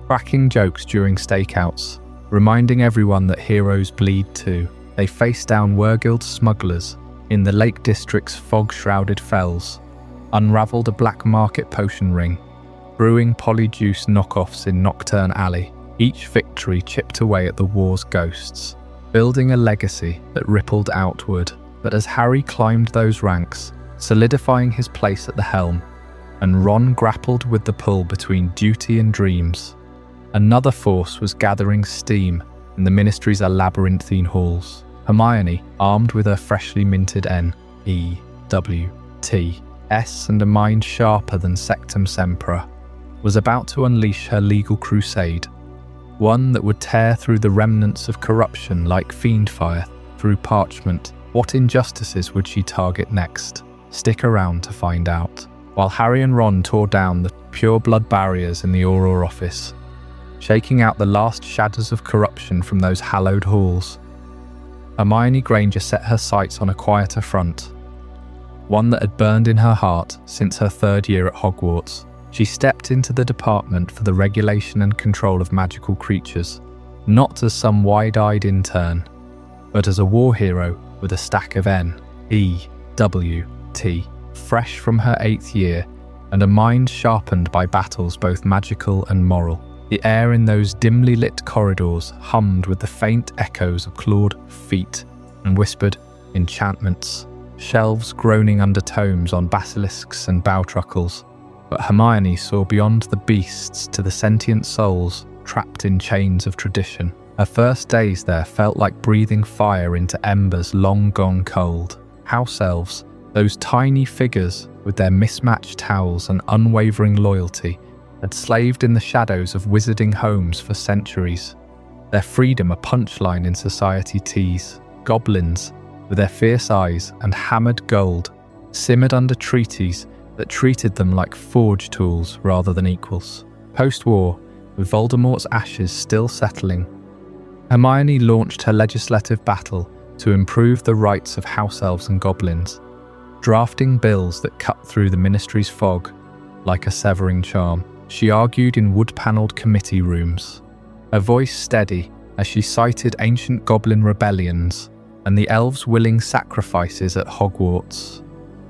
cracking jokes during stakeouts, reminding everyone that heroes bleed too. They faced down Wergild smugglers in the Lake District's fog-shrouded fells, unravelled a black market potion ring, brewing polyjuice knockoffs in Nocturne Alley. Each victory chipped away at the war's ghosts, building a legacy that rippled outward. But as Harry climbed those ranks, solidifying his place at the helm, and Ron grappled with the pull between duty and dreams, another force was gathering steam in the ministry's labyrinthine halls. Hermione, armed with her freshly minted N.E.W.T.S. and a mind sharper than Sectum Sempra, was about to unleash her legal crusade, one that would tear through the remnants of corruption like fiendfire through parchment. What injustices would she target next? Stick around to find out. While Harry and Ron tore down the pureblood barriers in the Auror office, shaking out the last shadows of corruption from those hallowed halls, Hermione Granger set her sights on a quieter front, one that had burned in her heart since her third year at Hogwarts. She stepped into the department for the regulation and control of magical creatures, not as some wide-eyed intern, but as a war hero with a stack of N.E.W.T. fresh from her 8th year and a mind sharpened by battles both magical and moral. The air in those dimly lit corridors hummed with the faint echoes of clawed feet and whispered enchantments, shelves groaning under tomes on basilisks and bowtruckles. But Hermione saw beyond the beasts to the sentient souls trapped in chains of tradition. Her first days there felt like breathing fire into embers long gone cold. House elves, those tiny figures with their mismatched towels and unwavering loyalty, had slaved in the shadows of wizarding homes for centuries, their freedom a punchline in society tease. Goblins, with their fierce eyes and hammered gold, simmered under treaties that treated them like forge tools rather than equals. Post-war, with Voldemort's ashes still settling, Hermione launched her legislative battle to improve the rights of house elves and goblins, drafting bills that cut through the ministry's fog like a severing charm. She argued in wood-panelled committee rooms, her voice steady as she cited ancient goblin rebellions and the elves' willing sacrifices at Hogwarts,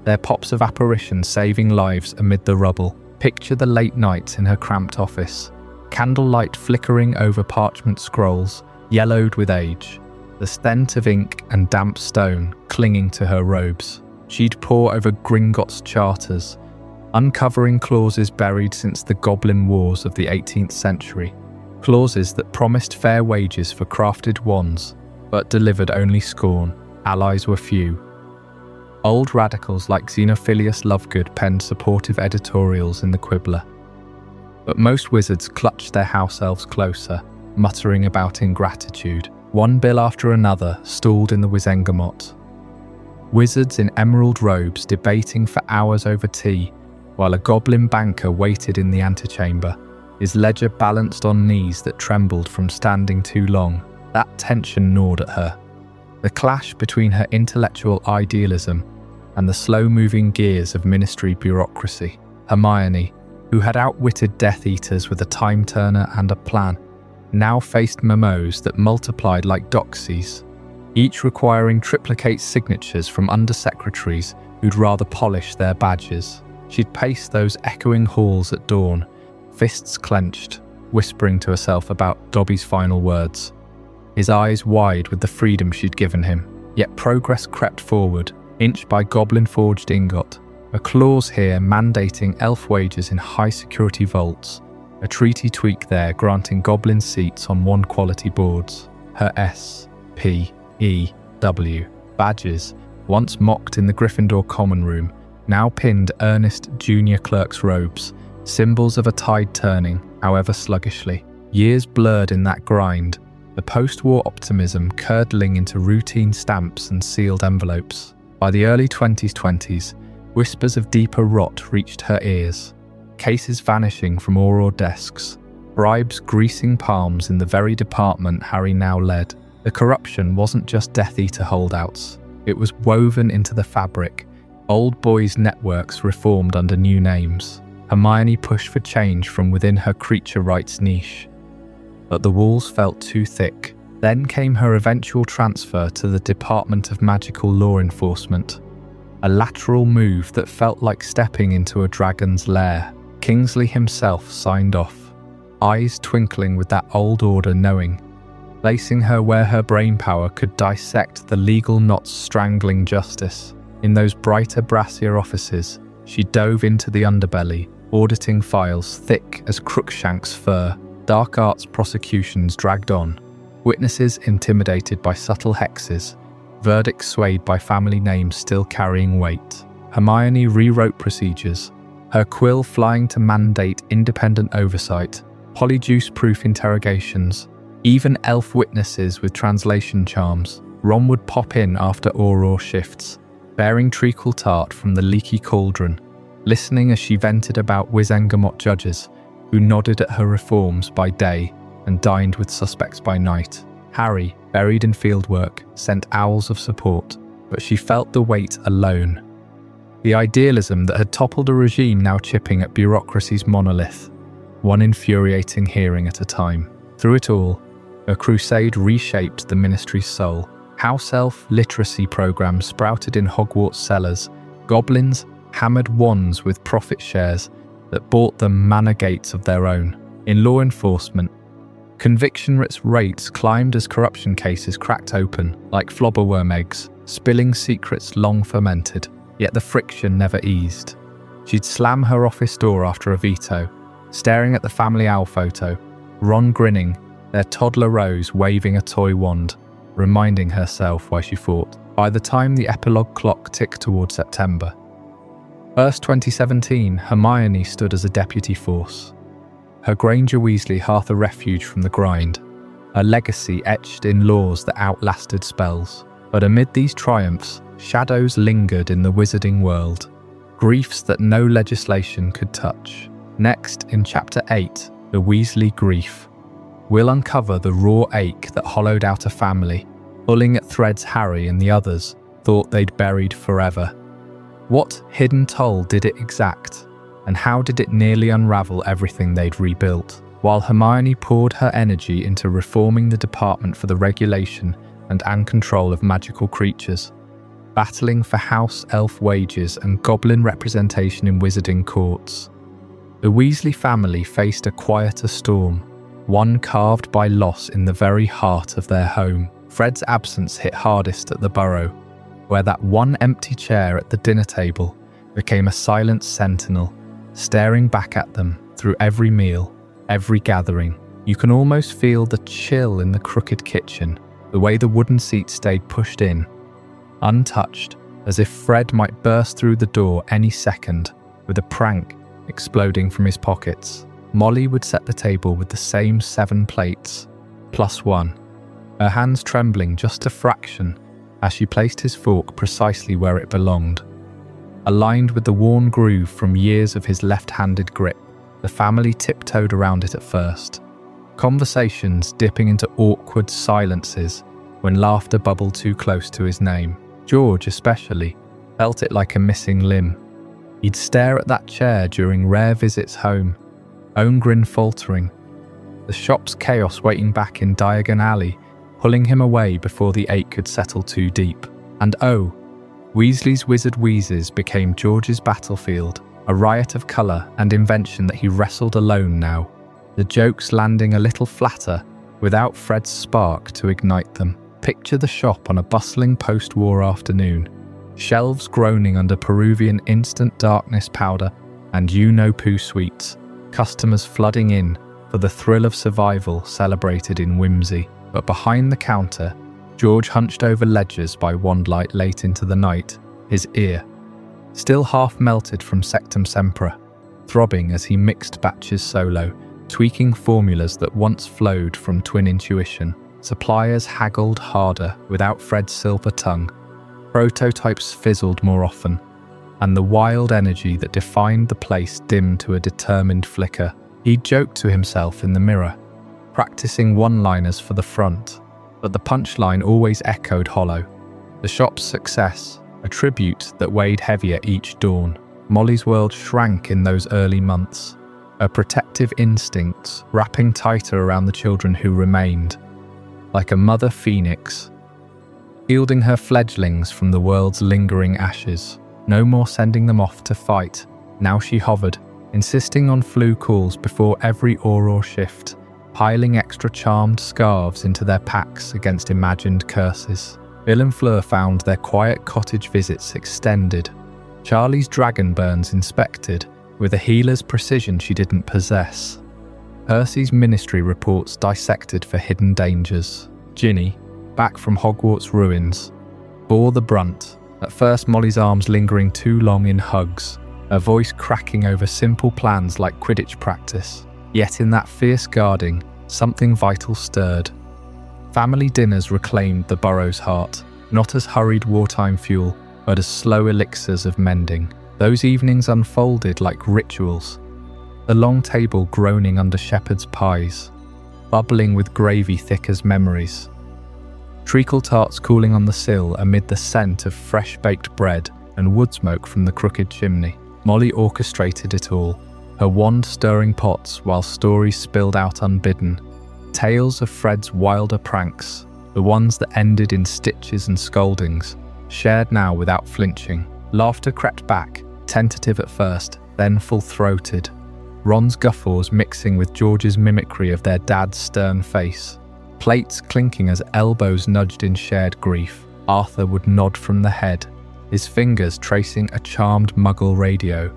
their pops of apparition saving lives amid the rubble. Picture the late nights in her cramped office, candlelight flickering over parchment scrolls, yellowed with age, the scent of ink and damp stone clinging to her robes. She'd pore over Gringotts charters, uncovering clauses buried since the Goblin Wars of the 18th century, clauses that promised fair wages for crafted wands, but delivered only scorn. Allies were few. Old radicals like Xenophilius Lovegood penned supportive editorials in the Quibbler. But most wizards clutched their house elves closer, muttering about ingratitude. One bill after another stalled in the Wizengamot. Wizards in emerald robes debating for hours over tea, while a goblin banker waited in the antechamber, his ledger balanced on knees that trembled from standing too long. That tension gnawed at her. The clash between her intellectual idealism and the slow-moving gears of ministry bureaucracy. Hermione, who had outwitted Death Eaters with a time-turner and a plan, now faced memos that multiplied like doxies, each requiring triplicate signatures from undersecretaries who'd rather polish their badges. She'd pace those echoing halls at dawn, fists clenched, whispering to herself about Dobby's final words. His eyes wide with the freedom she'd given him. Yet progress crept forward, inch by goblin-forged ingot. A clause here mandating elf wages in high-security vaults. A treaty tweak there granting goblin seats on one-quality boards. Her S, P, E, W badges, once mocked in the Gryffindor common room, now pinned earnest junior clerk's robes, symbols of a tide turning, however sluggishly. Years blurred in that grind, the post-war optimism curdling into routine stamps and sealed envelopes. By the early 2020s, whispers of deeper rot reached her ears. Cases vanishing from Auror desks, bribes greasing palms in the very department Harry now led. The corruption wasn't just Death Eater holdouts, it was woven into the fabric. Old boys' networks reformed under new names. Hermione pushed for change from within her creature rights niche. But the walls felt too thick. Then came her eventual transfer to the Department of Magical Law Enforcement, a lateral move that felt like stepping into a dragon's lair. Kingsley himself signed off, eyes twinkling with that old order knowing, placing her where her brainpower could dissect the legal knots strangling justice. In those brighter, brassier offices, she dove into the underbelly, auditing files thick as Crookshank's fur. Dark arts prosecutions dragged on, witnesses intimidated by subtle hexes, verdicts swayed by family names still carrying weight. Hermione rewrote procedures, her quill flying to mandate independent oversight, polyjuice-proof interrogations, even elf witnesses with translation charms. Ron would pop in after Auror shifts, bearing treacle tart from the leaky cauldron, listening as she vented about Wizengamot judges who nodded at her reforms by day and dined with suspects by night. Harry, buried in fieldwork, sent owls of support, but she felt the weight alone. The idealism that had toppled a regime now chipping at bureaucracy's monolith, one infuriating hearing at a time. Through it all, her crusade reshaped the ministry's soul. House elf literacy programs sprouted in Hogwarts cellars, goblins hammered wands with profit shares that bought them manor gates of their own. In law enforcement, conviction rates climbed as corruption cases cracked open like flobberworm eggs, spilling secrets long fermented. Yet the friction never eased. She'd slam her office door after a veto, staring at the family owl photo, Ron grinning, their toddler Rose waving a toy wand, reminding herself why she fought. By the time the epilogue clock ticked toward September, 1st 2017, Hermione stood as a deputy force. Her Granger Weasley hearth a refuge from the grind, a legacy etched in laws that outlasted spells. But amid these triumphs, shadows lingered in the wizarding world, griefs that no legislation could touch. Next, in Chapter 8, The Weasley Grief, we'll uncover the raw ache that hollowed out a family, pulling at threads Harry and the others thought they'd buried forever. What hidden toll did it exact, and how did it nearly unravel everything they'd rebuilt? While Hermione poured her energy into reforming the department for the regulation and control of magical creatures, battling for house elf wages and goblin representation in wizarding courts, The Weasley family faced a quieter storm, one carved by loss in the very heart of their home. Fred's absence hit hardest at the Burrow, where that one empty chair at the dinner table became a silent sentinel, staring back at them through every meal, every gathering. You can almost feel the chill in the crooked kitchen, the way the wooden seat stayed pushed in, untouched, as if Fred might burst through the door any second, with a prank exploding from his pockets. Molly would set the table with the same 7 plates, plus 1, her hands trembling just a fraction as she placed his fork precisely where it belonged. Aligned with the worn groove from years of his left-handed grip, the family tiptoed around it at first, conversations dipping into awkward silences when laughter bubbled too close to his name. George, especially, felt it like a missing limb. He'd stare at that chair during rare visits home, own grin faltering, the shop's chaos waiting back in Diagon Alley, pulling him away before the ache could settle too deep. And oh, Weasley's Wizard Wheezes became George's battlefield, a riot of colour and invention that he wrestled alone now, the jokes landing a little flatter without Fred's spark to ignite them. Picture the shop on a bustling post-war afternoon, shelves groaning under Peruvian instant darkness powder and you-know-poo sweets, customers flooding in for the thrill of survival celebrated in whimsy. But behind the counter, George hunched over ledgers by wandlight late into the night, his ear, still half melted from Sectum Sempra, throbbing as he mixed batches solo, tweaking formulas that once flowed from twin intuition. Suppliers haggled harder without Fred's silver tongue, prototypes fizzled more often, and the wild energy that defined the place dimmed to a determined flicker. He joked to himself in the mirror, practicing one-liners for the front, but the punchline always echoed hollow. The shop's success, a tribute that weighed heavier each dawn. Molly's world shrank in those early months, her protective instincts wrapping tighter around the children who remained, like a mother phoenix, shielding her fledglings from the world's lingering ashes. No more sending them off to fight. Now she hovered, insisting on flu calls before every Auror shift, piling extra charmed scarves into their packs against imagined curses. Bill and Fleur found their quiet cottage visits extended, Charlie's dragon burns inspected with a healer's precision she didn't possess, Percy's ministry reports dissected for hidden dangers. Ginny, back from Hogwarts ruins, bore the brunt, at first Molly's arms lingering too long in hugs, her voice cracking over simple plans like Quidditch practice. Yet in that fierce guarding, something vital stirred. Family dinners reclaimed the Burrow's heart, not as hurried wartime fuel, but as slow elixirs of mending. Those evenings unfolded like rituals, the long table groaning under shepherd's pies, bubbling with gravy thick as memories. Treacle tarts cooling on the sill amid the scent of fresh-baked bread and wood smoke from the crooked chimney. Molly orchestrated it all, her wand stirring pots while stories spilled out unbidden. Tales of Fred's wilder pranks, the ones that ended in stitches and scoldings, shared now without flinching. Laughter crept back, tentative at first, then full-throated. Ron's guffaws mixing with George's mimicry of their dad's stern face. Plates clinking as elbows nudged in shared grief. Arthur would nod from the head, his fingers tracing a charmed Muggle radio,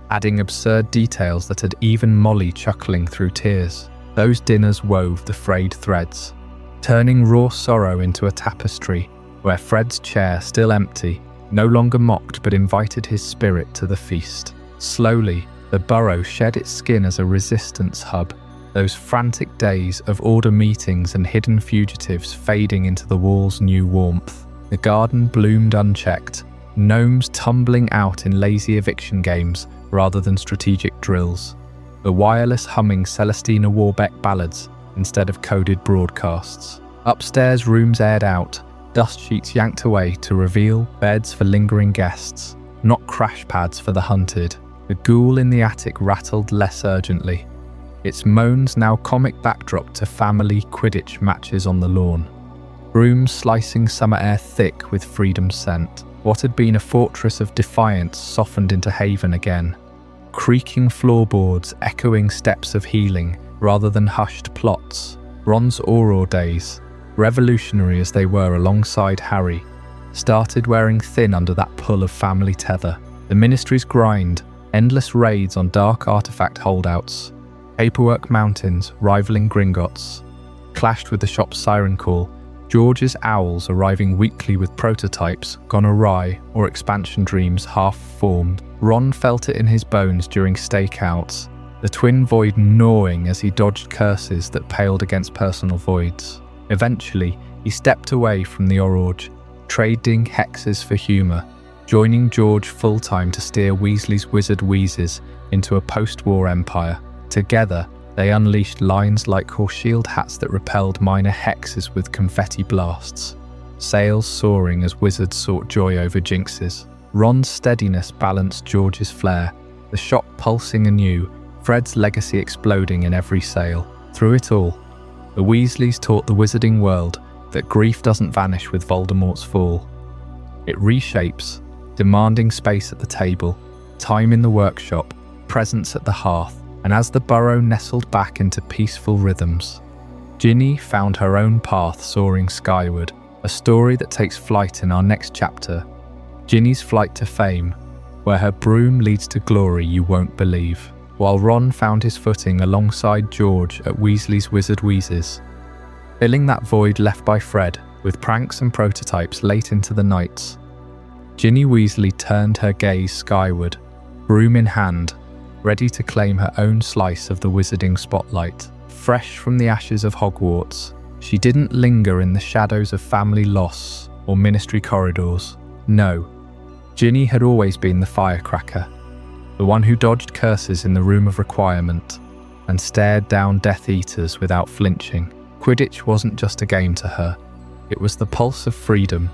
adding absurd details that had even Molly chuckling through tears. Those dinners wove the frayed threads, turning raw sorrow into a tapestry where Fred's chair, still empty, no longer mocked but invited his spirit to the feast. Slowly, the Burrow shed its skin as a resistance hub, those frantic days of order meetings and hidden fugitives fading into the wall's new warmth. The garden bloomed unchecked, gnomes tumbling out in lazy eviction games rather than strategic drills, the wireless humming Celestina Warbeck ballads instead of coded broadcasts. Upstairs rooms aired out, dust sheets yanked away to reveal beds for lingering guests, not crash pads for the hunted. The ghoul in the attic rattled less urgently, its moans now comic backdrop to family Quidditch matches on the lawn. Brooms slicing summer air thick with freedom scent. What had been a fortress of defiance softened into haven again. creaking floorboards echoing steps of healing rather than hushed plots. Ron's Auror days, revolutionary as they were alongside Harry, started wearing thin under that pull of family tether. The Ministry's grind, endless raids on dark artifact holdouts, paperwork mountains rivaling Gringotts, clashed with the shop's siren call, George's owls arriving weekly with prototypes gone awry or expansion dreams half-formed. Ron felt it in his bones during stakeouts, the twin void gnawing as he dodged curses that paled against personal voids. Eventually, he stepped away from the Auror, trading hexes for humour, joining George full-time to steer Weasley's wizard wheezes into a post-war empire. Together, they unleashed lines like horseshield hats that repelled minor hexes with confetti blasts, sales soaring as wizards sought joy over jinxes. Ron's steadiness balanced George's flair, the shop pulsing anew, Fred's legacy exploding in every sale. Through it all, the Weasleys taught the wizarding world that grief doesn't vanish with Voldemort's fall. It reshapes, demanding space at the table, time in the workshop, presence at the hearth, and as the burrow nestled back into peaceful rhythms, Ginny found her own path soaring skyward, a story that takes flight in our next chapter, Ginny's flight to fame, where her broom leads to glory you won't believe, while Ron found his footing alongside George at Weasley's Wizard Wheezes, filling that void left by Fred with pranks and prototypes late into the nights. Ginny Weasley turned her gaze skyward, broom in hand, ready to claim her own slice of the wizarding spotlight. Fresh from the ashes of Hogwarts, she didn't linger in the shadows of family loss or ministry corridors. No, Ginny had always been the firecracker, the one who dodged curses in the room of requirement and stared down Death Eaters without flinching. Quidditch wasn't just a game to her, it was the pulse of freedom,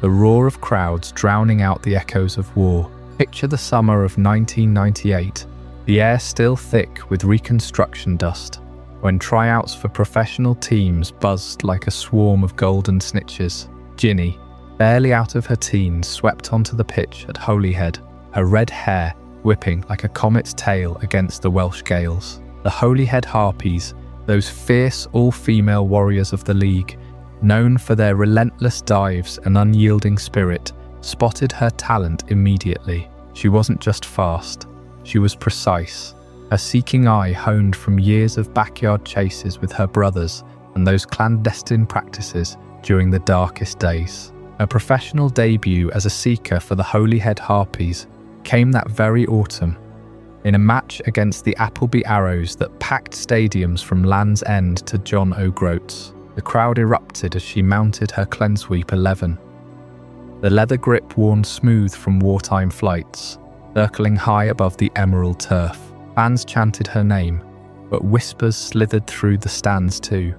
the roar of crowds drowning out the echoes of war. Picture the summer of 1998, the air still thick with reconstruction dust, when tryouts for professional teams buzzed like a swarm of golden snitches. Ginny, barely out of her teens, swept onto the pitch at Holyhead, her red hair whipping like a comet's tail against the Welsh gales. The Holyhead Harpies, those fierce all-female warriors of the league, known for their relentless dives and unyielding spirit, spotted her talent immediately. She wasn't just fast, she was precise, her seeking eye honed from years of backyard chases with her brothers and those clandestine practices during the darkest days. Her professional debut as a seeker for the Holyhead Harpies came that very autumn, in a match against the Appleby Arrows that packed stadiums from Land's End to John O'Groats. The crowd erupted as she mounted her Cleansweep 11, the leather grip worn smooth from wartime flights, circling high above the emerald turf. Fans chanted her name, but whispers slithered through the stands too.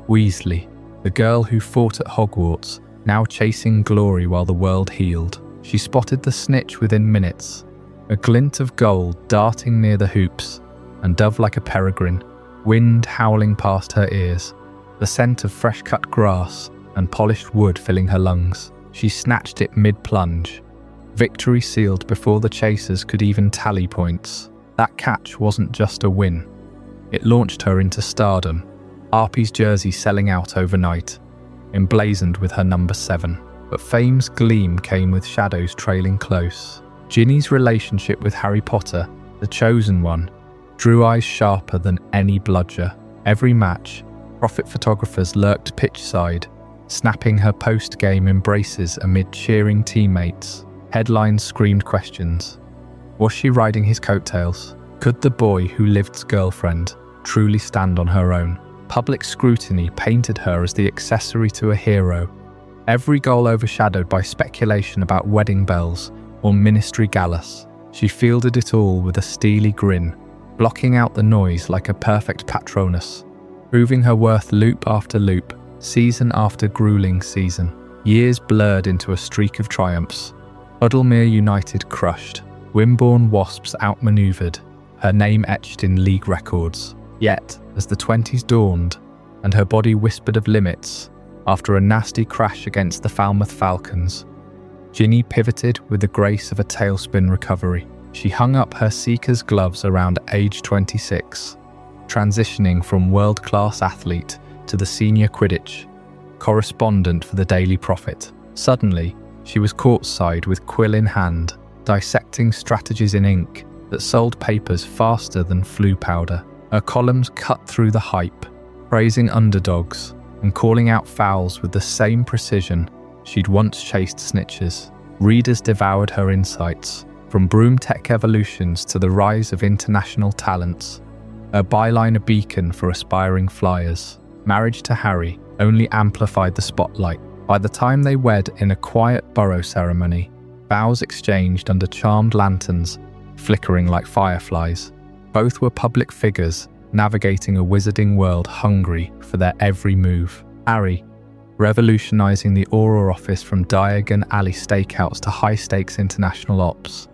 Weasley, the girl who fought at Hogwarts, now chasing glory while the world healed. She spotted the snitch within minutes, a glint of gold darting near the hoops, and dove like a peregrine, wind howling past her ears, the scent of fresh-cut grass and polished wood filling her lungs. She snatched it mid-plunge, victory sealed before the chasers could even tally points. That catch wasn't just a win. It launched her into stardom, Harpy's jersey selling out overnight, emblazoned with her number 7. But fame's gleam came with shadows trailing close. Ginny's relationship with Harry Potter, the Chosen One, drew eyes sharper than any bludger. Every match, profit photographers lurked pitchside, snapping her post-game embraces amid cheering teammates. Headlines screamed questions. Was she riding his coattails? Could the boy who lived's girlfriend truly stand on her own? Public scrutiny painted her as the accessory to a hero, every goal overshadowed by speculation about wedding bells or ministry galas. She fielded it all with a steely grin, blocking out the noise like a perfect Patronus, proving her worth loop after loop, season after grueling season. Years blurred into a streak of triumphs. Puddlemere United crushed, Wimborne Wasps outmaneuvered, her name etched in league records. Yet, as the 20s dawned and her body whispered of limits after a nasty crash against the Falmouth Falcons, Ginny pivoted with the grace of a tailspin recovery. She hung up her Seeker's gloves around age 26, transitioning from world-class athlete to the senior Quidditch correspondent for the Daily Prophet. Suddenly, she was courtside with quill in hand, dissecting strategies in ink that sold papers faster than flu powder. Her columns cut through the hype, praising underdogs and calling out fouls with the same precision she'd once chased snitches. Readers devoured her insights, from broom tech evolutions to the rise of international talents. Her byline a beacon for aspiring flyers. Marriage to Harry only amplified the spotlight. By the time they wed in a quiet borough ceremony, vows exchanged under charmed lanterns, flickering like fireflies, both were public figures navigating a wizarding world hungry for their every move. Harry, revolutionizing the Auror office from Diagon Alley stakeouts to high-stakes international ops,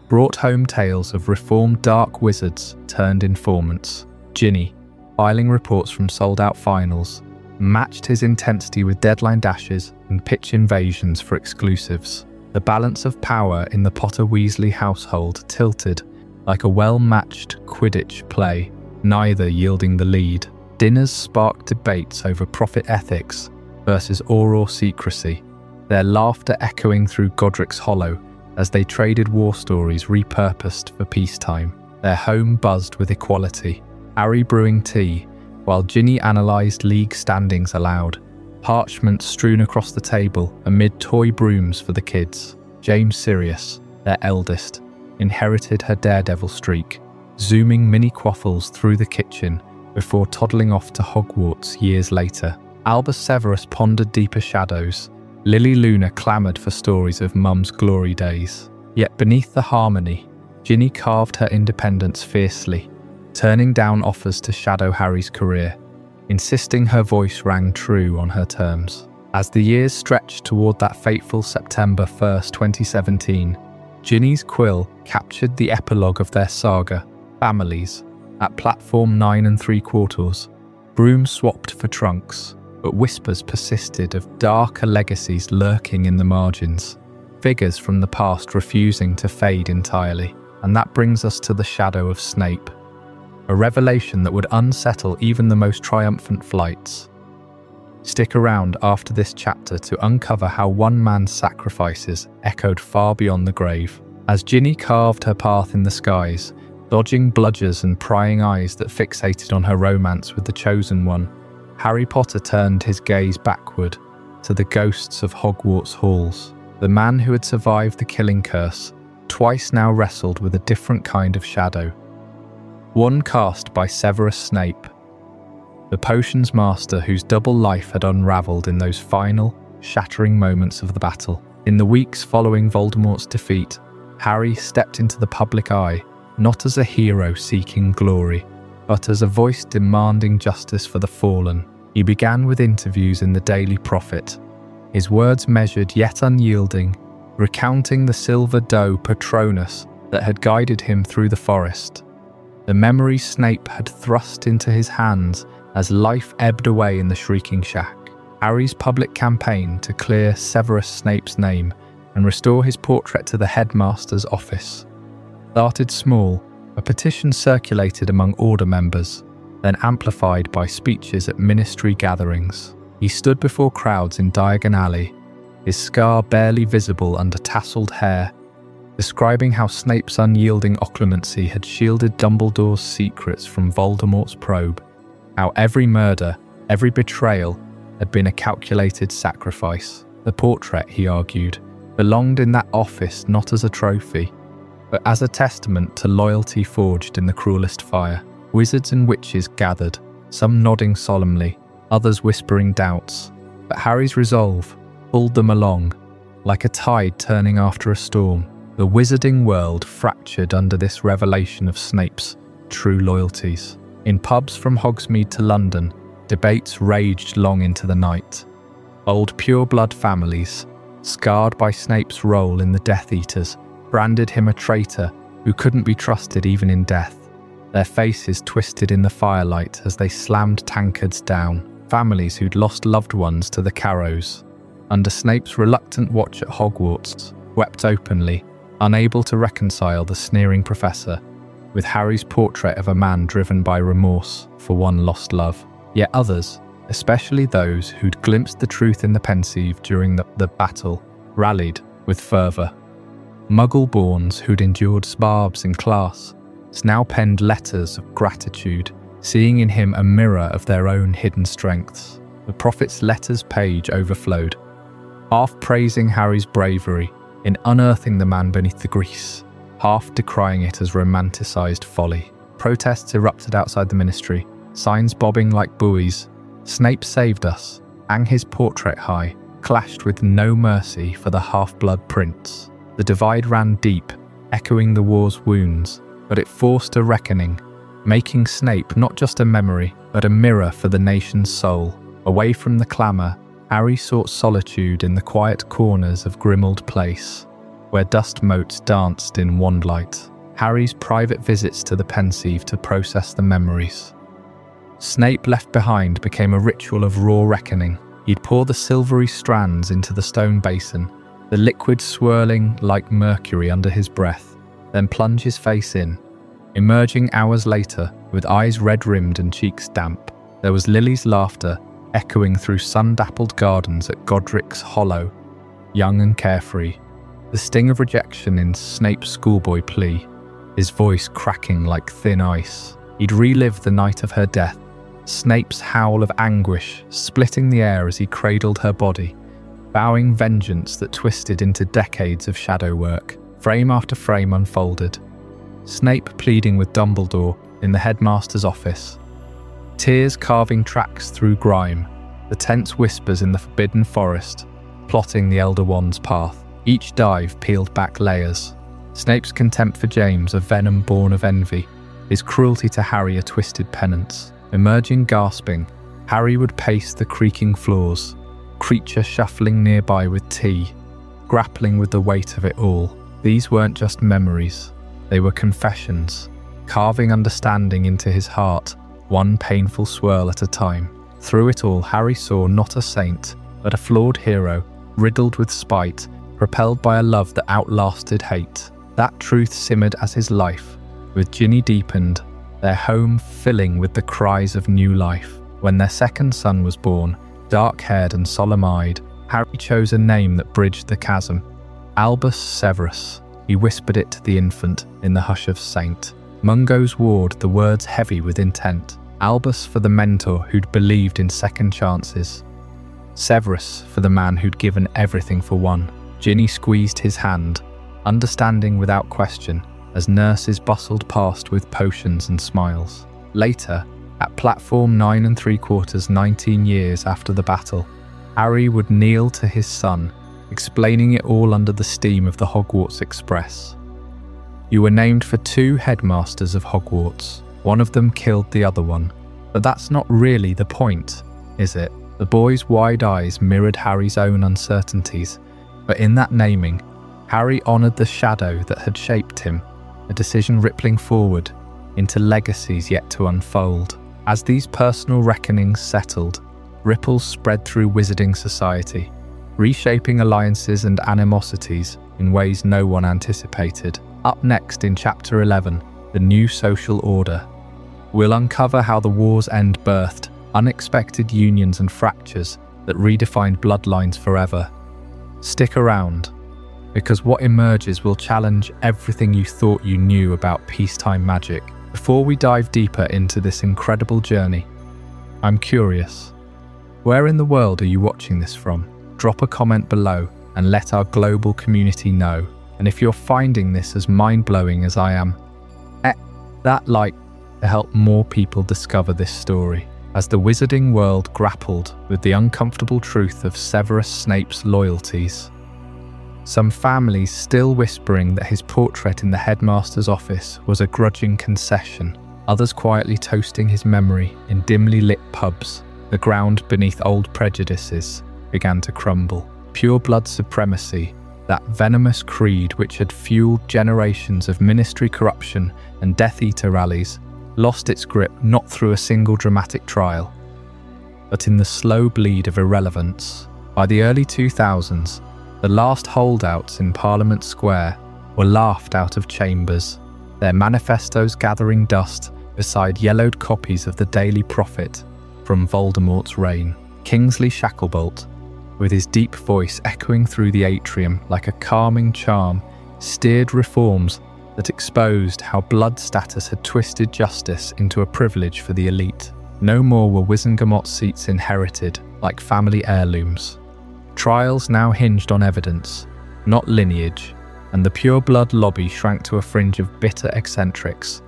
brought home tales of reformed dark wizards turned informants. Ginny, filing reports from sold-out finals, matched his intensity with deadline dashes and pitch invasions for exclusives. The balance of power in the Potter-Weasley household tilted like a well-matched Quidditch play, neither yielding the lead. Dinners sparked debates over profit ethics versus Auror secrecy, their laughter echoing through Godric's Hollow as they traded war stories repurposed for peacetime. Their home buzzed with equality, Harry brewing tea, while Ginny analysed league standings aloud, parchment strewn across the table amid toy brooms for the kids. James Sirius, their eldest, inherited her daredevil streak, zooming mini quaffles through the kitchen before toddling off to Hogwarts years later. Albus Severus pondered deeper shadows. Lily Luna clamoured for stories of Mum's glory days. Yet beneath the harmony, Ginny carved her independence fiercely, turning down offers to shadow Harry's career, insisting her voice rang true on her terms. As the years stretched toward that fateful September 1st, 2017, Ginny's quill captured the epilogue of their saga, Families, at platform 9 3/4. Brooms swapped for trunks, but whispers persisted of darker legacies lurking in the margins, figures from the past refusing to fade entirely. And that brings us to the shadow of Snape, a revelation that would unsettle even the most triumphant flights. Stick around after this chapter to uncover how one man's sacrifices echoed far beyond the grave. As Ginny carved her path in the skies, dodging bludgers and prying eyes that fixated on her romance with the Chosen One, Harry Potter turned his gaze backward to the ghosts of Hogwarts halls. The man who had survived the killing curse twice now wrestled with a different kind of shadow. One cast by Severus Snape, the potions master whose double life had unravelled in those final, shattering moments of the battle. In the weeks following Voldemort's defeat, Harry stepped into the public eye, not as a hero seeking glory, but as a voice demanding justice for the fallen. He began with interviews in the Daily Prophet, his words measured yet unyielding, recounting the silver doe Patronus that had guided him through the forest, the memory Snape had thrust into his hands as life ebbed away in the Shrieking Shack. Harry's public campaign to clear Severus Snape's name and restore his portrait to the headmaster's office started small. A petition circulated among order members, then amplified by speeches at ministry gatherings. He stood before crowds in Diagon Alley, his scar barely visible under tasselled hair, describing how Snape's unyielding occlumency had shielded Dumbledore's secrets from Voldemort's probe, how every murder, every betrayal had been a calculated sacrifice. The portrait, he argued, belonged in that office not as a trophy, but as a testament to loyalty forged in the cruelest fire. Wizards and witches gathered, some nodding solemnly, others whispering doubts, but Harry's resolve pulled them along, like a tide turning after a storm. The wizarding world fractured under this revelation of Snape's true loyalties. In pubs from Hogsmeade to London, debates raged long into the night. Old pureblood families, scarred by Snape's role in the Death Eaters, branded him a traitor who couldn't be trusted even in death. Their faces twisted in the firelight as they slammed tankards down. Families who'd lost loved ones to the Carrows, under Snape's reluctant watch at Hogwarts, wept openly, unable to reconcile the sneering professor with Harry's portrait of a man driven by remorse for one lost love. Yet others, especially those who'd glimpsed the truth in the Pensieve during the battle, rallied with fervour. Muggle-borns who'd endured barbs in class now penned letters of gratitude, seeing in him a mirror of their own hidden strengths. The prophet's letters page overflowed, half praising Harry's bravery in unearthing the man beneath the grease, half decrying it as romanticised folly. Protests erupted outside the ministry, signs bobbing like buoys. Snape saved us, hang his portrait high, clashed with no mercy for the half-blood prince. The divide ran deep, echoing the war's wounds, but it forced a reckoning, making Snape not just a memory, but a mirror for the nation's soul. Away from the clamour, Harry sought solitude in the quiet corners of Grimmauld Place, where dust motes danced in wandlight. Harry's private visits to the Pensieve to process the memories. Snape left behind became a ritual of raw reckoning. He'd pour the silvery strands into the stone basin, the liquid swirling like mercury under his breath, then plunge his face in. Emerging hours later, with eyes red-rimmed and cheeks damp, there was Lily's laughter echoing through sun-dappled gardens at Godric's Hollow, young and carefree. The sting of rejection in Snape's schoolboy plea, his voice cracking like thin ice. He'd relived the night of her death, Snape's howl of anguish splitting the air as he cradled her body, vowing vengeance that twisted into decades of shadow work. Frame after frame unfolded. Snape pleading with Dumbledore in the headmaster's office. Tears carving tracks through grime, the tense whispers in the forbidden forest, plotting the Elder Wand's path. Each dive peeled back layers. Snape's contempt for James a venom born of envy, his cruelty to Harry a twisted penance. Emerging gasping, Harry would pace the creaking floors, creature shuffling nearby with tea, grappling with the weight of it all. These weren't just memories, they were confessions, carving understanding into his heart, one painful swirl at a time. Through it all, Harry saw not a saint, but a flawed hero, riddled with spite, propelled by a love that outlasted hate. That truth simmered as his life, with Ginny deepened, their home filling with the cries of new life. When their second son was born, dark-haired and solemn-eyed, Harry chose a name that bridged the chasm. Albus Severus. He whispered it to the infant in the hush of saint. Mungo's ward, the words heavy with intent. Albus for the mentor who'd believed in second chances. Severus for the man who'd given everything for one. Ginny squeezed his hand, understanding without question, as nurses bustled past with potions and smiles. Later, at platform 9 3/4, 19 years after the battle, Harry would kneel to his son, explaining it all under the steam of the Hogwarts Express. You were named for 2 headmasters of Hogwarts. One of them killed the other one. But that's not really the point, is it? The boy's wide eyes mirrored Harry's own uncertainties, but in that naming, Harry honoured the shadow that had shaped him, a decision rippling forward into legacies yet to unfold. As these personal reckonings settled, ripples spread through wizarding society, reshaping alliances and animosities in ways no one anticipated. Up next in Chapter 11, The New Social Order, we'll uncover how the war's end birthed unexpected unions and fractures that redefined bloodlines forever. Stick around, because what emerges will challenge everything you thought you knew about peacetime magic. Before we dive deeper into this incredible journey, I'm curious, where in the world are you watching this from? Drop a comment below and let our global community know. And if you're finding this as mind-blowing as I am, that like to help more people discover this story. As the wizarding world grappled with the uncomfortable truth of Severus Snape's loyalties, some families still whispering that his portrait in the headmaster's office was a grudging concession, others quietly toasting his memory in dimly lit pubs. The ground beneath old prejudices began to crumble. Pureblood supremacy, that venomous creed which had fueled generations of ministry corruption and Death Eater rallies, lost its grip not through a single dramatic trial, but in the slow bleed of irrelevance. By the early 2000s, the last holdouts in Parliament Square were laughed out of chambers, their manifestos gathering dust beside yellowed copies of the Daily Prophet from Voldemort's reign. Kingsley Shacklebolt, with his deep voice echoing through the atrium like a calming charm, steered reforms that exposed how blood status had twisted justice into a privilege for the elite. No more were Wizengamot seats inherited like family heirlooms. Trials now hinged on evidence, not lineage, and the Pureblood lobby shrank to a fringe of bitter eccentrics,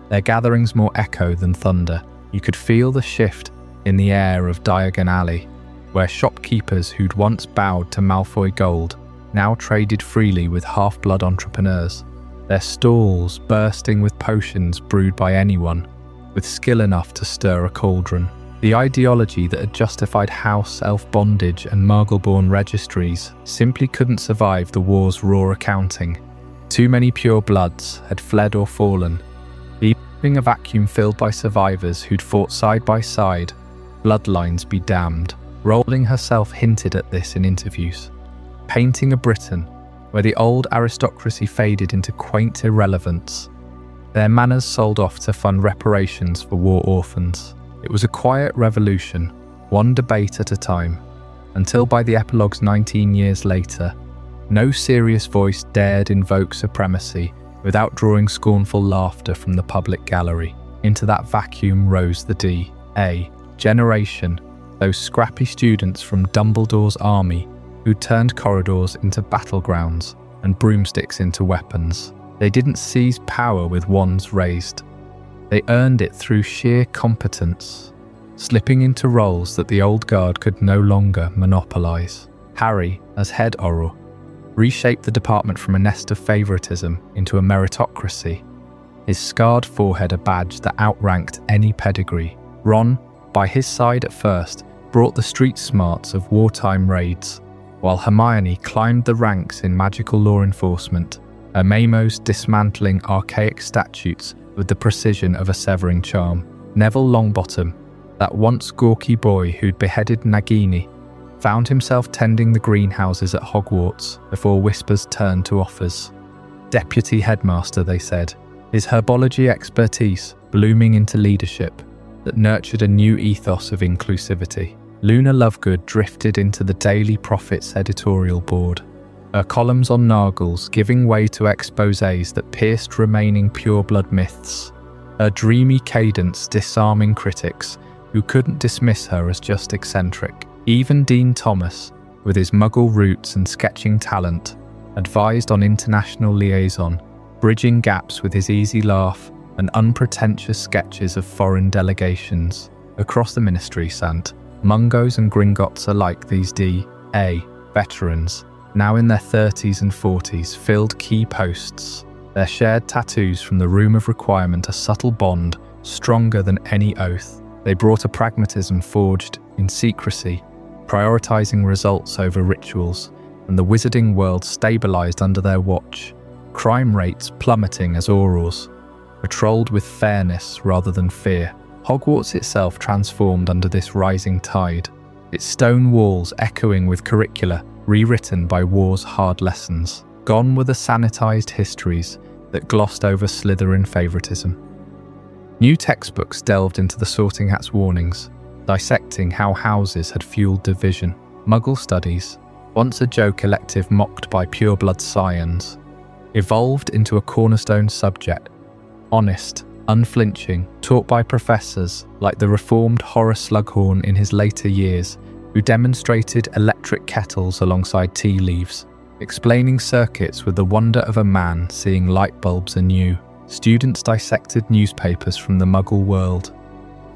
their gatherings more echo than thunder. You could feel the shift in the air of Diagon Alley, where shopkeepers who'd once bowed to Malfoy gold now traded freely with half-blood entrepreneurs, their stalls bursting with potions brewed by anyone with skill enough to stir a cauldron. The ideology that had justified house elf bondage and Muggle-born registries simply couldn't survive the war's raw accounting. Too many purebloods had fled or fallen, leaving a vacuum filled by survivors who'd fought side by side. Bloodlines be damned. Rowling herself hinted at this in interviews, painting a Britain where the old aristocracy faded into quaint irrelevance, their manors sold off to fund reparations for war orphans. It was a quiet revolution, one debate at a time, until by the epilogues 19 years later, no serious voice dared invoke supremacy without drawing scornful laughter from the public gallery. Into that vacuum rose the D.A. generation, those scrappy students from Dumbledore's army who turned corridors into battlegrounds and broomsticks into weapons. They didn't seize power with wands raised. They earned it through sheer competence, slipping into roles that the old guard could no longer monopolize. Harry, as head Auror, reshaped the department from a nest of favoritism into a meritocracy, his scarred forehead a badge that outranked any pedigree. Ron, by his side at first, brought the street smarts of wartime raids, while Hermione climbed the ranks in magical law enforcement, her memos dismantling archaic statutes with the precision of a severing charm. Neville Longbottom, that once gawky boy who'd beheaded Nagini, found himself tending the greenhouses at Hogwarts before whispers turned to offers. Deputy headmaster, they said, his herbology expertise blooming into leadership that nurtured a new ethos of inclusivity. Luna Lovegood drifted into the Daily Prophet's editorial board, her columns on Nargles giving way to exposés that pierced remaining pureblood myths, her dreamy cadence disarming critics who couldn't dismiss her as just eccentric. Even Dean Thomas, with his Muggle roots and sketching talent, advised on international liaison, bridging gaps with his easy laugh and unpretentious sketches of foreign delegations. Across the ministry, Mungos and Gringotts alike, these D.A. veterans, now in their 30s and 40s, filled key posts, their shared tattoos from the Room of Requirement a subtle bond stronger than any oath. They brought a pragmatism forged in secrecy, prioritizing results over rituals, and the wizarding world stabilized under their watch, crime rates plummeting as Aurors patrolled with fairness rather than fear. Hogwarts itself transformed under this rising tide, its stone walls echoing with curricula rewritten by war's hard lessons. Gone were the sanitized histories that glossed over Slytherin favoritism. New textbooks delved into the Sorting Hat's warnings, dissecting how houses had fueled division. Muggle studies, once a joke elective mocked by pureblood scions, evolved into a cornerstone subject, honest, unflinching, taught by professors like the reformed Horace Slughorn in his later years, who demonstrated electric kettles alongside tea leaves, explaining circuits with the wonder of a man seeing light bulbs anew. Students dissected newspapers from the Muggle world,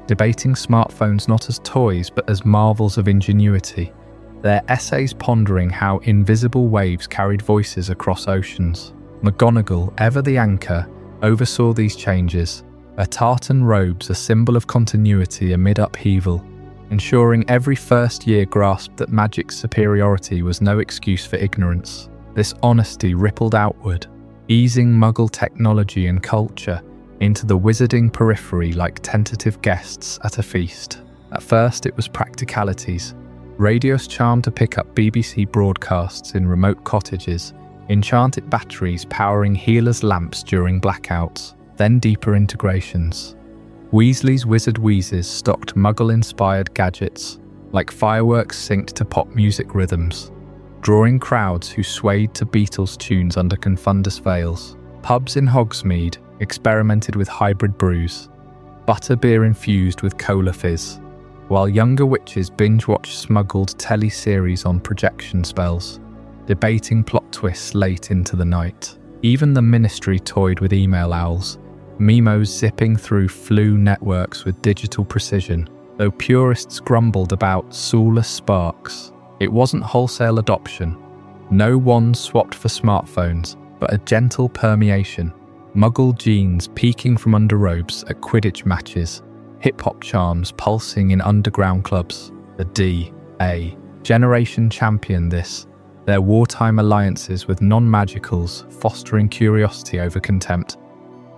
debating smartphones not as toys but as marvels of ingenuity, their essays pondering how invisible waves carried voices across oceans. McGonagall, ever the anchor, oversaw these changes, her tartan robes a symbol of continuity amid upheaval, ensuring every first year grasped that magic's superiority was no excuse for ignorance. This honesty rippled outward, easing Muggle technology and culture into the wizarding periphery like tentative guests at a feast. At first it was practicalities, radios charmed to pick up BBC broadcasts in remote cottages, enchanted batteries powering healers' lamps during blackouts, then deeper integrations. Weasley's wizard wheezes stocked Muggle-inspired gadgets, like fireworks synced to pop music rhythms, drawing crowds who swayed to Beatles tunes under Confundus veils. Pubs in Hogsmeade experimented with hybrid brews, butterbeer infused with cola fizz, while younger witches binge-watched smuggled telly-series on projection spells, debating plot twists late into the night. Even the Ministry toyed with email owls, memos zipping through flu networks with digital precision, though purists grumbled about soulless sparks. It wasn't wholesale adoption. No wands swapped for smartphones, but a gentle permeation. Muggle genes peeking from underrobes at Quidditch matches, hip-hop charms pulsing in underground clubs. The D.A. generation championed this, their wartime alliances with non-magicals fostering curiosity over contempt,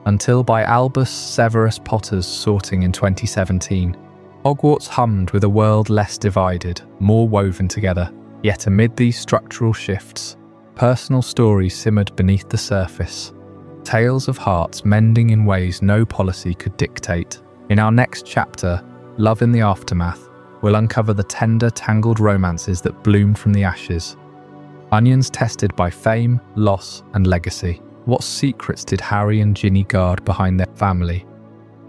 until by Albus Severus Potter's sorting in 2017, Hogwarts hummed with a world less divided, more woven together. Yet amid these structural shifts, personal stories simmered beneath the surface, tales of hearts mending in ways no policy could dictate. In our next chapter, Love in the Aftermath, we'll uncover the tender, tangled romances that bloomed from the ashes. Onions tested by fame, loss, and legacy. What secrets did Harry and Ginny guard behind their family?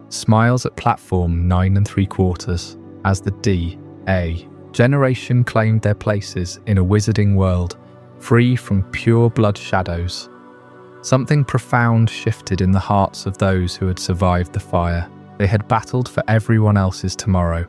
Smiles at platform 9 3/4 as the D.A. generation claimed their places in a wizarding world, free from pure blood shadows. Something profound shifted in the hearts of those who had survived the fire. They had battled for everyone else's tomorrow.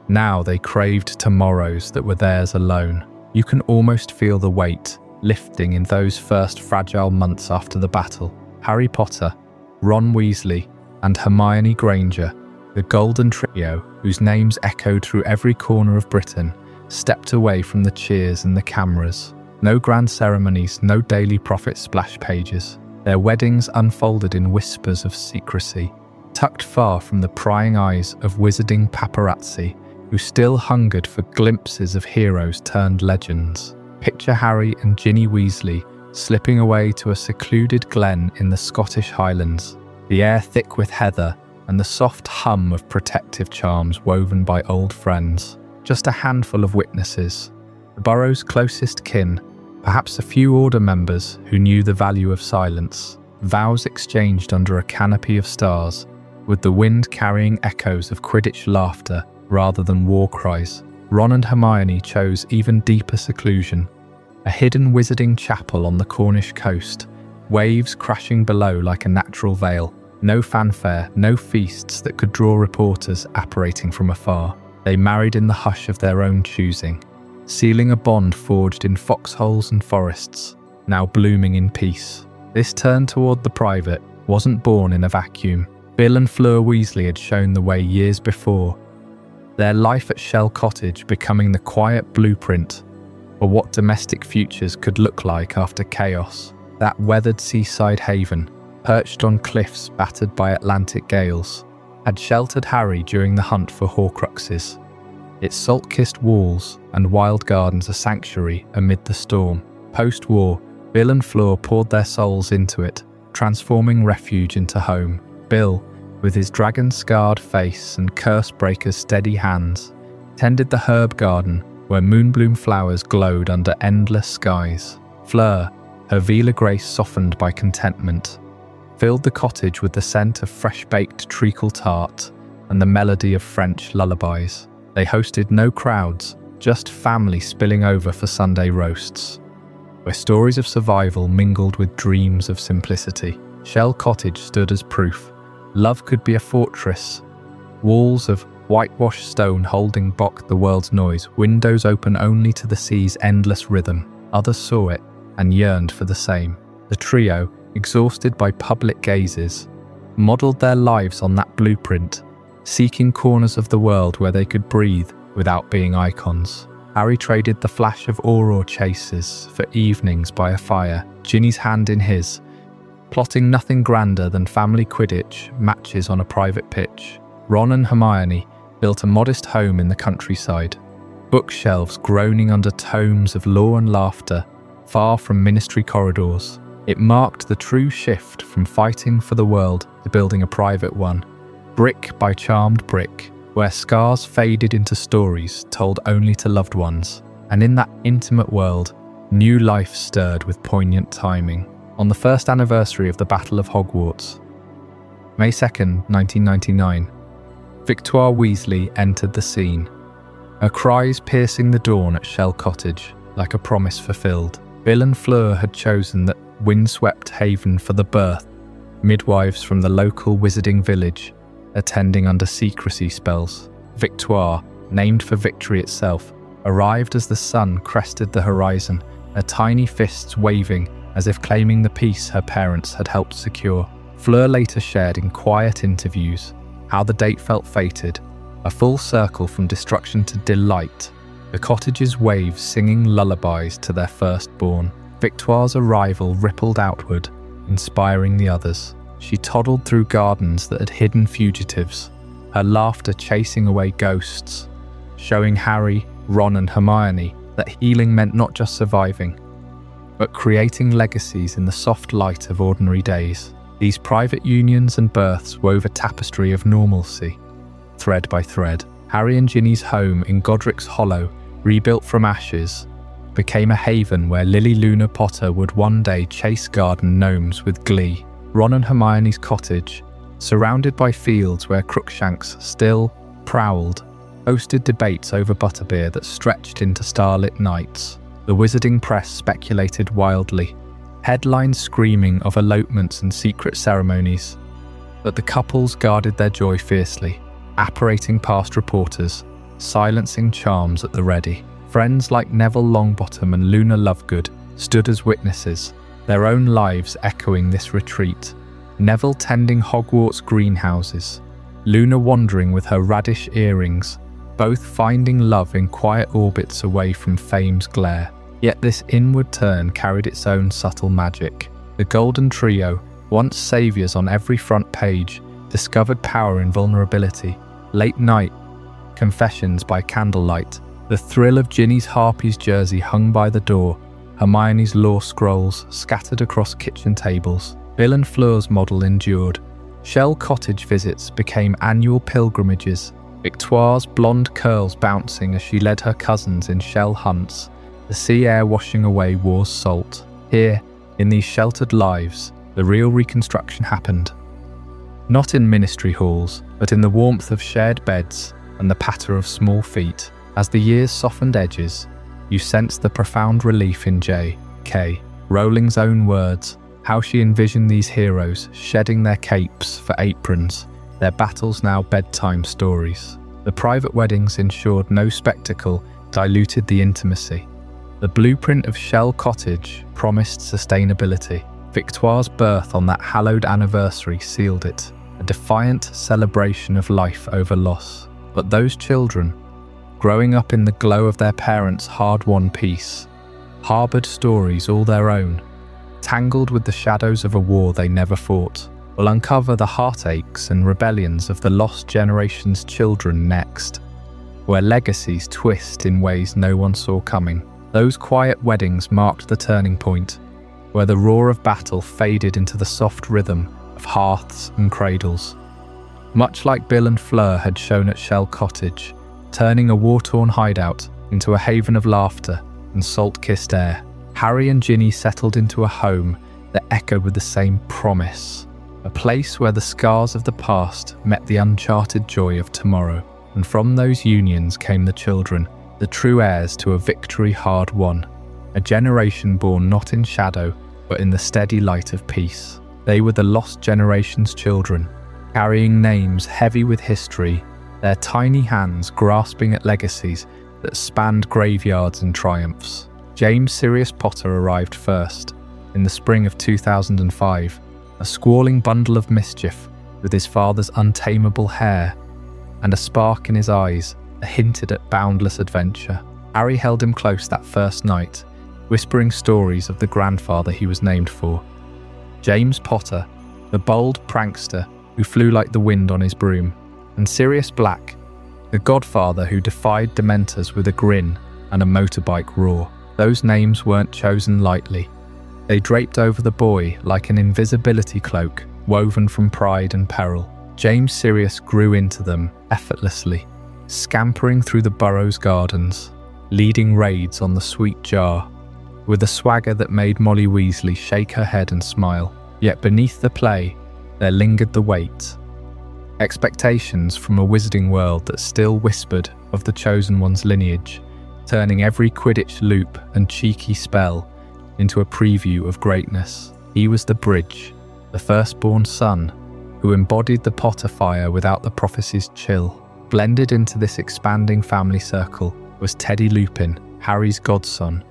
Now they craved tomorrows that were theirs alone. You can almost feel the weight lifting in those first fragile months after the battle. Harry Potter, Ron Weasley, and Hermione Granger, the golden trio whose names echoed through every corner of Britain, stepped away from the cheers and the cameras. No grand ceremonies, no Daily Prophet splash pages. Their weddings unfolded in whispers of secrecy, tucked far from the prying eyes of wizarding paparazzi who still hungered for glimpses of heroes turned legends. Picture Harry and Ginny Weasley slipping away to a secluded glen in the Scottish Highlands, the air thick with heather and the soft hum of protective charms woven by old friends. Just a handful of witnesses, the borough's closest kin, perhaps a few order members who knew the value of silence, vows exchanged under a canopy of stars, with the wind carrying echoes of Quidditch laughter rather than war cries. Ron and Hermione chose even deeper seclusion, a hidden wizarding chapel on the Cornish coast, waves crashing below like a natural veil. No fanfare, no feasts that could draw reporters apparating from afar. They married in the hush of their own choosing, sealing a bond forged in foxholes and forests, now blooming in peace. This turn toward the private wasn't born in a vacuum. Bill and Fleur Weasley had shown the way years before, their life at Shell Cottage becoming the quiet blueprint for what domestic futures could look like after chaos. That weathered seaside haven, perched on cliffs battered by Atlantic gales, had sheltered Harry during the hunt for Horcruxes, its salt-kissed walls and wild gardens a sanctuary amid the storm. Post-war, Bill and Fleur poured their souls into it, transforming refuge into home. Bill, with his dragon-scarred face and curse-breaker's steady hands, tended the herb garden where moonbloom flowers glowed under endless skies. Fleur, her Vela grace softened by contentment, filled the cottage with the scent of fresh-baked treacle tart and the melody of French lullabies. They hosted no crowds, just family spilling over for Sunday roasts, where stories of survival mingled with dreams of simplicity. Shell Cottage stood as proof. Love could be a fortress, walls of whitewashed stone holding back the world's noise, windows open only to the sea's endless rhythm. Others saw it and yearned for the same. The trio, exhausted by public gazes, modelled their lives on that blueprint, seeking corners of the world where they could breathe without being icons. Harry traded the flash of Auror chases for evenings by a fire, Ginny's hand in his, plotting nothing grander than family Quidditch matches on a private pitch. Ron and Hermione built a modest home in the countryside, bookshelves groaning under tomes of lore and laughter, far from ministry corridors. It marked the true shift from fighting for the world to building a private one, brick by charmed brick, where scars faded into stories told only to loved ones. And in that intimate world, new life stirred with poignant timing. On the first anniversary of the Battle of Hogwarts, May 2nd, 1999, Victoire Weasley entered the scene, her cries piercing the dawn at Shell Cottage like a promise fulfilled. Bill and Fleur had chosen that windswept haven for the birth, midwives from the local wizarding village, attending under secrecy spells. Victoire, named for victory itself, arrived as the sun crested the horizon, her tiny fists waving as if claiming the peace her parents had helped secure. Fleur later shared in quiet interviews how the date felt fated, a full circle from destruction to delight, the cottage's waves singing lullabies to their firstborn. Victoire's arrival rippled outward, inspiring the others. She toddled through gardens that had hidden fugitives, her laughter chasing away ghosts, showing Harry, Ron and Hermione that healing meant not just surviving, but creating legacies in the soft light of ordinary days. These private unions and births wove a tapestry of normalcy, thread by thread. Harry and Ginny's home in Godric's Hollow, rebuilt from ashes, became a haven where Lily Luna Potter would one day chase garden gnomes with glee. Ron and Hermione's cottage, surrounded by fields where Crookshanks still prowled, hosted debates over butterbeer that stretched into starlit nights. The wizarding press speculated wildly, headlines screaming of elopements and secret ceremonies, but the couples guarded their joy fiercely, apparating past reporters, silencing charms at the ready. Friends like Neville Longbottom and Luna Lovegood stood as witnesses, their own lives echoing this retreat. Neville tending Hogwarts greenhouses, Luna wandering with her radish earrings, both finding love in quiet orbits away from fame's glare. Yet this inward turn carried its own subtle magic. The Golden Trio, once saviours on every front page, discovered power in vulnerability. Late night, confessions by candlelight, the thrill of Ginny's Harpies jersey hung by the door, Hermione's law scrolls scattered across kitchen tables. Bill and Fleur's model endured. Shell Cottage visits became annual pilgrimages, Victoire's blonde curls bouncing as she led her cousins in shell hunts, the sea air washing away war's salt. Here, in these sheltered lives, the real reconstruction happened. Not in ministry halls, but in the warmth of shared beds and the patter of small feet. As the years softened edges, you sensed the profound relief in J.K. Rowling's own words, how she envisioned these heroes shedding their capes for aprons, their battles now bedtime stories. The private weddings ensured no spectacle diluted the intimacy. The blueprint of Shell Cottage promised sustainability. Victoire's birth on that hallowed anniversary sealed it, a defiant celebration of life over loss. But those children, growing up in the glow of their parents' hard-won peace, harboured stories all their own, tangled with the shadows of a war they never fought, will uncover the heartaches and rebellions of the lost generation's children next, where legacies twist in ways no one saw coming. Those quiet weddings marked the turning point, where the roar of battle faded into the soft rhythm of hearths and cradles. Much like Bill and Fleur had shown at Shell Cottage, turning a war-torn hideout into a haven of laughter and salt-kissed air, Harry and Ginny settled into a home that echoed with the same promise, a place where the scars of the past met the uncharted joy of tomorrow. And from those unions came the children, the true heirs to a victory hard won, a generation born not in shadow, but in the steady light of peace. They were the lost generation's children, carrying names heavy with history, their tiny hands grasping at legacies that spanned graveyards and triumphs. James Sirius Potter arrived first, in the spring of 2005, a squalling bundle of mischief with his father's untamable hair, and a spark in his eyes that hinted at boundless adventure. Harry held him close that first night, whispering stories of the grandfather he was named for. James Potter, the bold prankster who flew like the wind on his broom, and Sirius Black, the godfather who defied Dementors with a grin and a motorbike roar. Those names weren't chosen lightly. They draped over the boy like an invisibility cloak woven from pride and peril. James Sirius grew into them effortlessly, scampering through the Burrow's gardens, leading raids on the Sweet Jar, with a swagger that made Molly Weasley shake her head and smile. Yet beneath the play, there lingered the weight. Expectations from a wizarding world that still whispered of the Chosen One's lineage, turning every Quidditch loop and cheeky spell into a preview of greatness. He was the bridge, the firstborn son, who embodied the Potter fire without the prophecy's chill. Blended into this expanding family circle was Teddy Lupin, Harry's godson,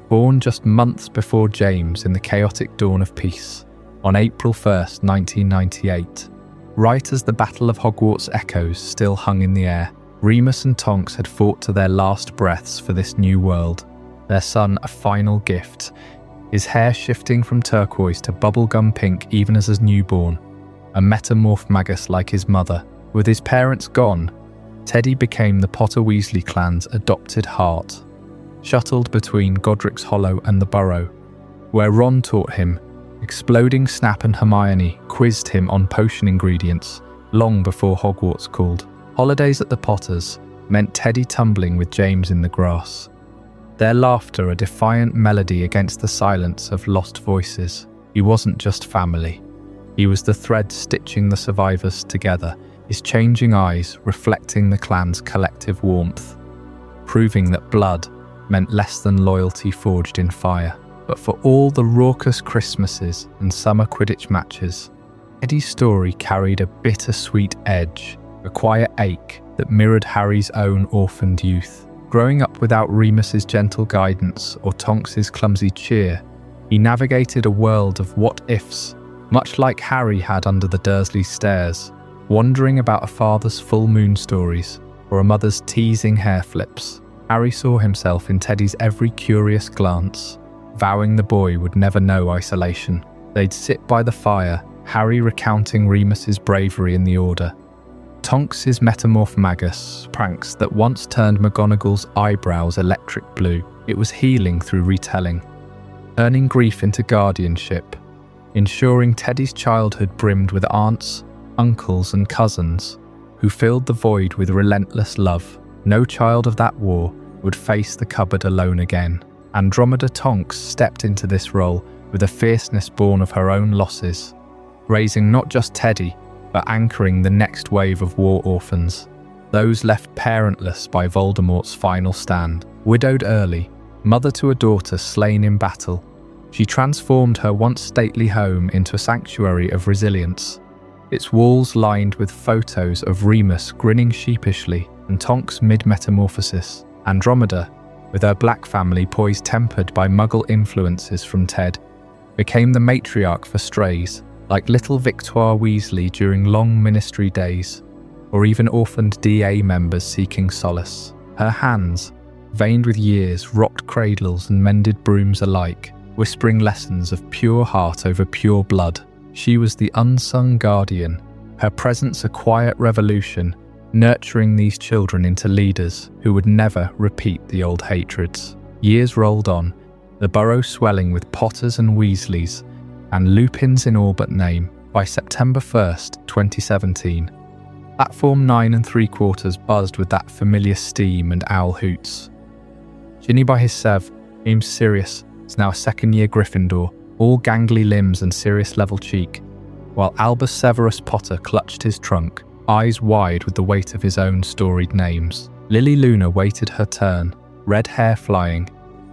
born just months before James in the chaotic dawn of peace, on April 1st, 1998. Right as the Battle of Hogwarts echoes still hung in the air, Remus and Tonks had fought to their last breaths for this new world, their son a final gift, his hair shifting from turquoise to bubblegum pink even as his newborn, a metamorph magus like his mother. With his parents gone, Teddy became the Potter Weasley clan's adopted heart, shuttled between Godric's Hollow and the Burrow, where Ron taught him, exploding Snap and Hermione quizzed him on potion ingredients long before Hogwarts called. Holidays at the Potters meant Teddy tumbling with James in the grass, their laughter a defiant melody against the silence of lost voices. He wasn't just family. He was the thread stitching the survivors together, his changing eyes reflecting the clan's collective warmth, proving that blood meant less than loyalty forged in fire. But for all the raucous Christmases and summer Quidditch matches, Teddy's story carried a bittersweet edge, a quiet ache that mirrored Harry's own orphaned youth. Growing up without Remus's gentle guidance or Tonks's clumsy cheer, he navigated a world of what-ifs, much like Harry had under the Dursley stairs, wondering about a father's full moon stories or a mother's teasing hair flips. Harry saw himself in Teddy's every curious glance, vowing the boy would never know isolation. They'd sit by the fire, Harry recounting Remus's bravery in the Order, Tonks's metamorph magus pranks that once turned McGonagall's eyebrows electric blue. It was healing through retelling, turning grief into guardianship, ensuring Teddy's childhood brimmed with aunts, uncles and cousins who filled the void with relentless love. No child of that war would face the cupboard alone again. Andromeda Tonks stepped into this role with a fierceness born of her own losses, raising not just Teddy, but anchoring the next wave of war orphans, those left parentless by Voldemort's final stand. Widowed early, mother to a daughter slain in battle, she transformed her once stately home into a sanctuary of resilience, its walls lined with photos of Remus grinning sheepishly and Tonks mid-metamorphosis. Andromeda, with her black family poised tempered by Muggle influences from Ted, became the matriarch for strays, like little Victoire Weasley during long ministry days, or even orphaned DA members seeking solace. Her hands, veined with years, rocked cradles and mended brooms alike, whispering lessons of pure heart over pure blood. She was the unsung guardian, her presence a quiet revolution, nurturing these children into leaders who would never repeat the old hatreds. Years rolled on, the Burrow swelling with Potters and Weasleys, and Lupins in all but name. By September 1st, 2017, Platform 9 3/4 buzzed with that familiar steam and owl hoots. Ginny by his Sev, James Sirius, is now a second-year Gryffindor, all gangly limbs and Sirius-level cheek, while Albus Severus Potter clutched his trunk, eyes wide with the weight of his own storied names. Lily Luna waited her turn, red hair flying,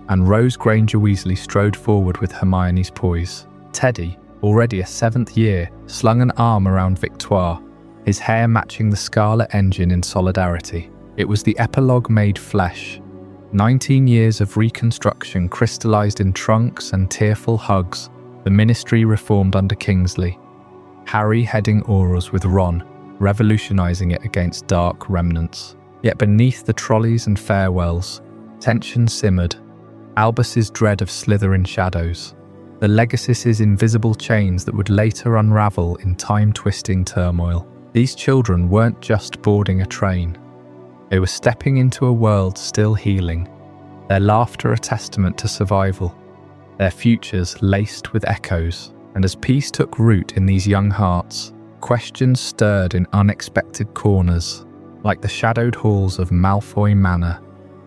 and Rose Granger Weasley strode forward with Hermione's poise. Teddy, already a 7th year, slung an arm around Victoire, his hair matching the Scarlet Engine in solidarity. It was the epilogue made flesh. 19 years of reconstruction crystallized in trunks and tearful hugs, the ministry reformed under Kingsley. Harry heading Aurors with Ron, revolutionizing it against dark remnants. Yet beneath the trolleys and farewells, tension simmered, Albus's dread of Slytherin shadows, the Legacies' invisible chains that would later unravel in time-twisting turmoil. These children weren't just boarding a train. They were stepping into a world still healing, their laughter a testament to survival, their futures laced with echoes. And as peace took root in these young hearts, questions stirred in unexpected corners, like the shadowed halls of Malfoy Manor,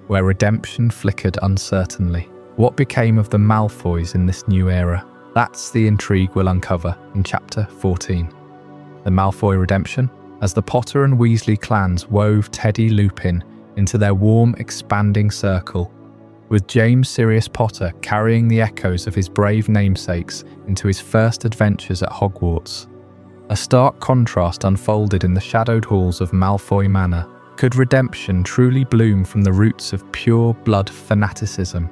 where redemption flickered uncertainly. What became of the Malfoys in this new era? That's the intrigue we'll uncover in Chapter 14. The Malfoy redemption? As the Potter and Weasley clans wove Teddy Lupin into their warm, expanding circle, with James Sirius Potter carrying the echoes of his brave namesakes into his first adventures at Hogwarts. A stark contrast unfolded in the shadowed halls of Malfoy Manor. Could redemption truly bloom from the roots of pure blood fanaticism?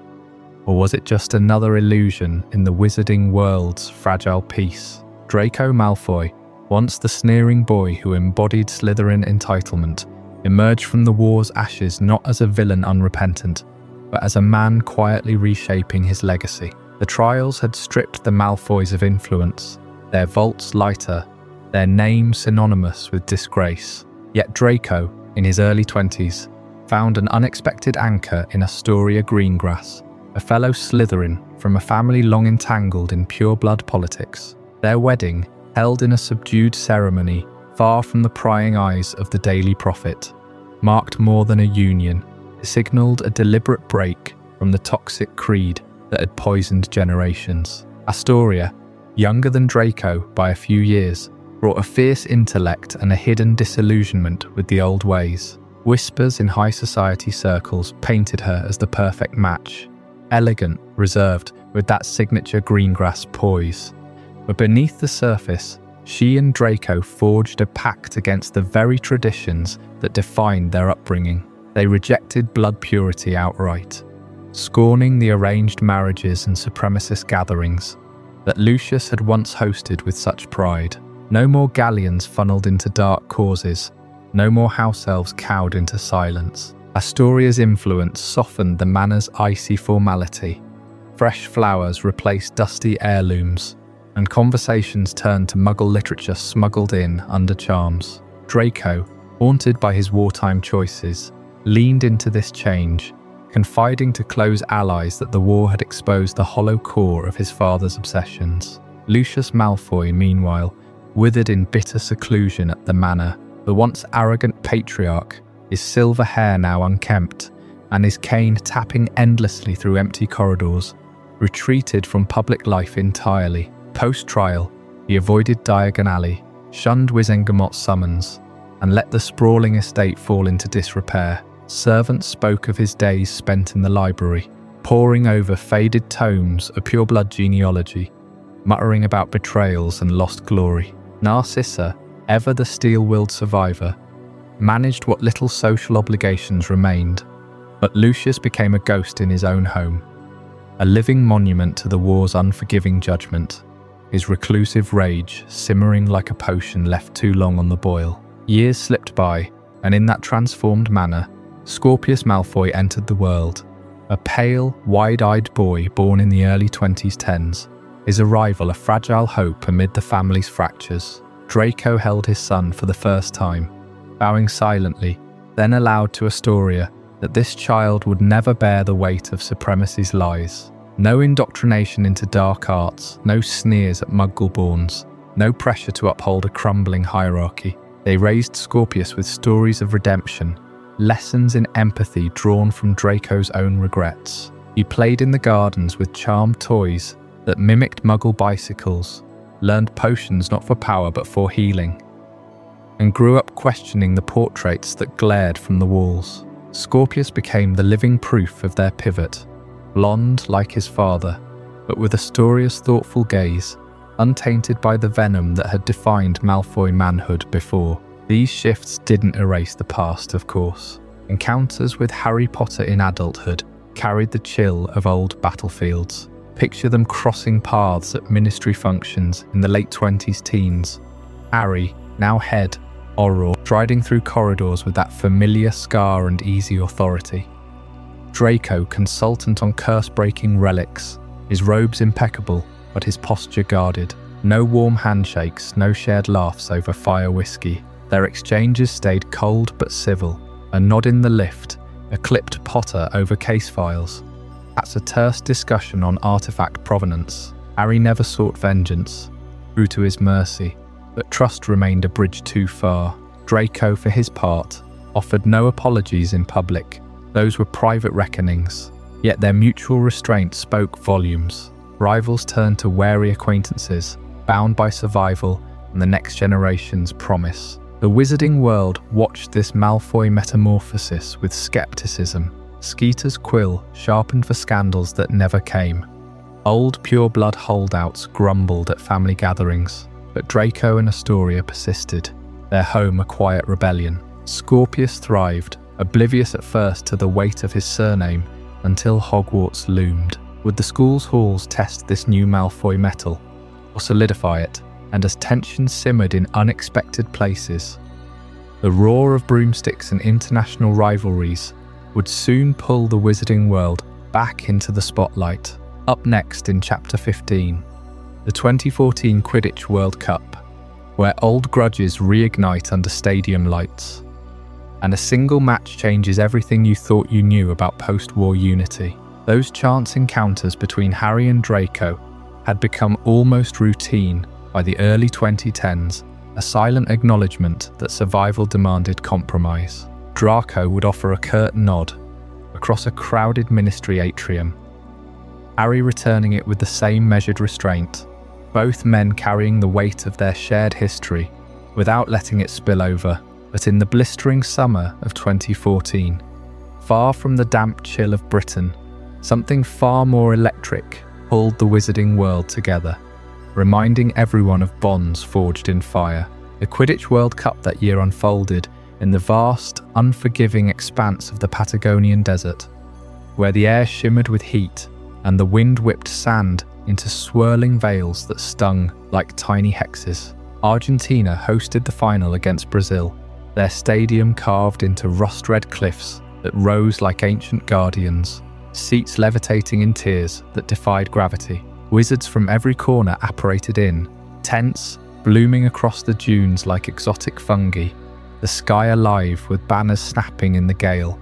Or was it just another illusion in the wizarding world's fragile peace? Draco Malfoy, once the sneering boy who embodied Slytherin entitlement, emerged from the war's ashes not as a villain unrepentant, but as a man quietly reshaping his legacy. The trials had stripped the Malfoys of influence, their vaults lighter, their name synonymous with disgrace. Yet Draco, in his early 20s, found an unexpected anchor in Astoria Greengrass, a fellow Slytherin from a family long entangled in pure-blood politics. Their wedding, held in a subdued ceremony far from the prying eyes of the Daily Prophet, marked more than a union. It signalled a deliberate break from the toxic creed that had poisoned generations. Astoria, younger than Draco by a few years, brought a fierce intellect and a hidden disillusionment with the old ways. Whispers in high society circles painted her as the perfect match. Elegant, reserved, with that signature Greengrass poise. But beneath the surface, she and Draco forged a pact against the very traditions that defined their upbringing. They rejected blood purity outright, scorning the arranged marriages and supremacist gatherings that Lucius had once hosted with such pride. No more galleons funneled into dark causes, no more house elves cowed into silence. Astoria's influence softened the manor's icy formality. Fresh flowers replaced dusty heirlooms, and conversations turned to Muggle literature smuggled in under charms. Draco, haunted by his wartime choices, leaned into this change, confiding to close allies that the war had exposed the hollow core of his father's obsessions. Lucius Malfoy, meanwhile, withered in bitter seclusion at the manor. The once arrogant patriarch, his silver hair now unkempt, and his cane tapping endlessly through empty corridors, retreated from public life entirely. Post-trial, he avoided Diagon Alley, shunned Wizengamot's summons, and let the sprawling estate fall into disrepair. Servants spoke of his days spent in the library, poring over faded tomes of pure-blood genealogy, muttering about betrayals and lost glory. Narcissa, ever the steel-willed survivor, managed what little social obligations remained, but Lucius became a ghost in his own home, a living monument to the war's unforgiving judgment, his reclusive rage simmering like a potion left too long on the boil. Years slipped by, and in that transformed manner, Scorpius Malfoy entered the world, a pale, wide-eyed boy born in the early 2010s, his arrival a fragile hope amid the family's fractures. Draco held his son for the first time, bowing silently, then aloud to Astoria that this child would never bear the weight of Supremacy's lies. No indoctrination into dark arts, no sneers at Muggle-borns, no pressure to uphold a crumbling hierarchy. They raised Scorpius with stories of redemption, lessons in empathy drawn from Draco's own regrets. He played in the gardens with charmed toys that mimicked Muggle bicycles, learned potions not for power but for healing, and grew up questioning the portraits that glared from the walls. Scorpius became the living proof of their pivot, blonde like his father, but with Astoria's thoughtful gaze, untainted by the venom that had defined Malfoy manhood before. These shifts didn't erase the past, of course. Encounters with Harry Potter in adulthood carried the chill of old battlefields. Picture them crossing paths at ministry functions in the late 20s teens. Harry, now head, Auror, striding through corridors with that familiar scar and easy authority. Draco, consultant on curse-breaking relics, his robes impeccable, but his posture guarded. No warm handshakes, no shared laughs over fire whiskey. Their exchanges stayed cold but civil, a nod in the lift, a clipped Potter over case files. That's a terse discussion on artifact provenance. Harry never sought vengeance, true to his mercy, but trust remained a bridge too far. Draco, for his part, offered no apologies in public. Those were private reckonings, yet their mutual restraint spoke volumes. Rivals turned to wary acquaintances, bound by survival and the next generation's promise. The wizarding world watched this Malfoy metamorphosis with skepticism. Skeeter's quill sharpened for scandals that never came. Old pureblood holdouts grumbled at family gatherings, but Draco and Astoria persisted, their home a quiet rebellion. Scorpius thrived, oblivious at first to the weight of his surname, until Hogwarts loomed. Would the school's halls test this new Malfoy metal, or solidify it? And as tension simmered in unexpected places, the roar of broomsticks and international rivalries would soon pull the wizarding world back into the spotlight. Up next in Chapter 15, the 2014 Quidditch World Cup, where old grudges reignite under stadium lights, and a single match changes everything you thought you knew about post-war unity. Those chance encounters between Harry and Draco had become almost routine by the early 2010s, a silent acknowledgement that survival demanded compromise. Draco would offer a curt nod across a crowded ministry atrium, Harry returning it with the same measured restraint, both men carrying the weight of their shared history without letting it spill over. But in the blistering summer of 2014, far from the damp chill of Britain, something far more electric pulled the wizarding world together, reminding everyone of bonds forged in fire. The Quidditch World Cup that year unfolded in the vast, unforgiving expanse of the Patagonian desert, where the air shimmered with heat and the wind whipped sand into swirling veils that stung like tiny hexes. Argentina hosted the final against Brazil, their stadium carved into rust-red cliffs that rose like ancient guardians, seats levitating in tiers that defied gravity. Wizards from every corner apparated in, tents blooming across the dunes like exotic fungi, the sky alive with banners snapping in the gale.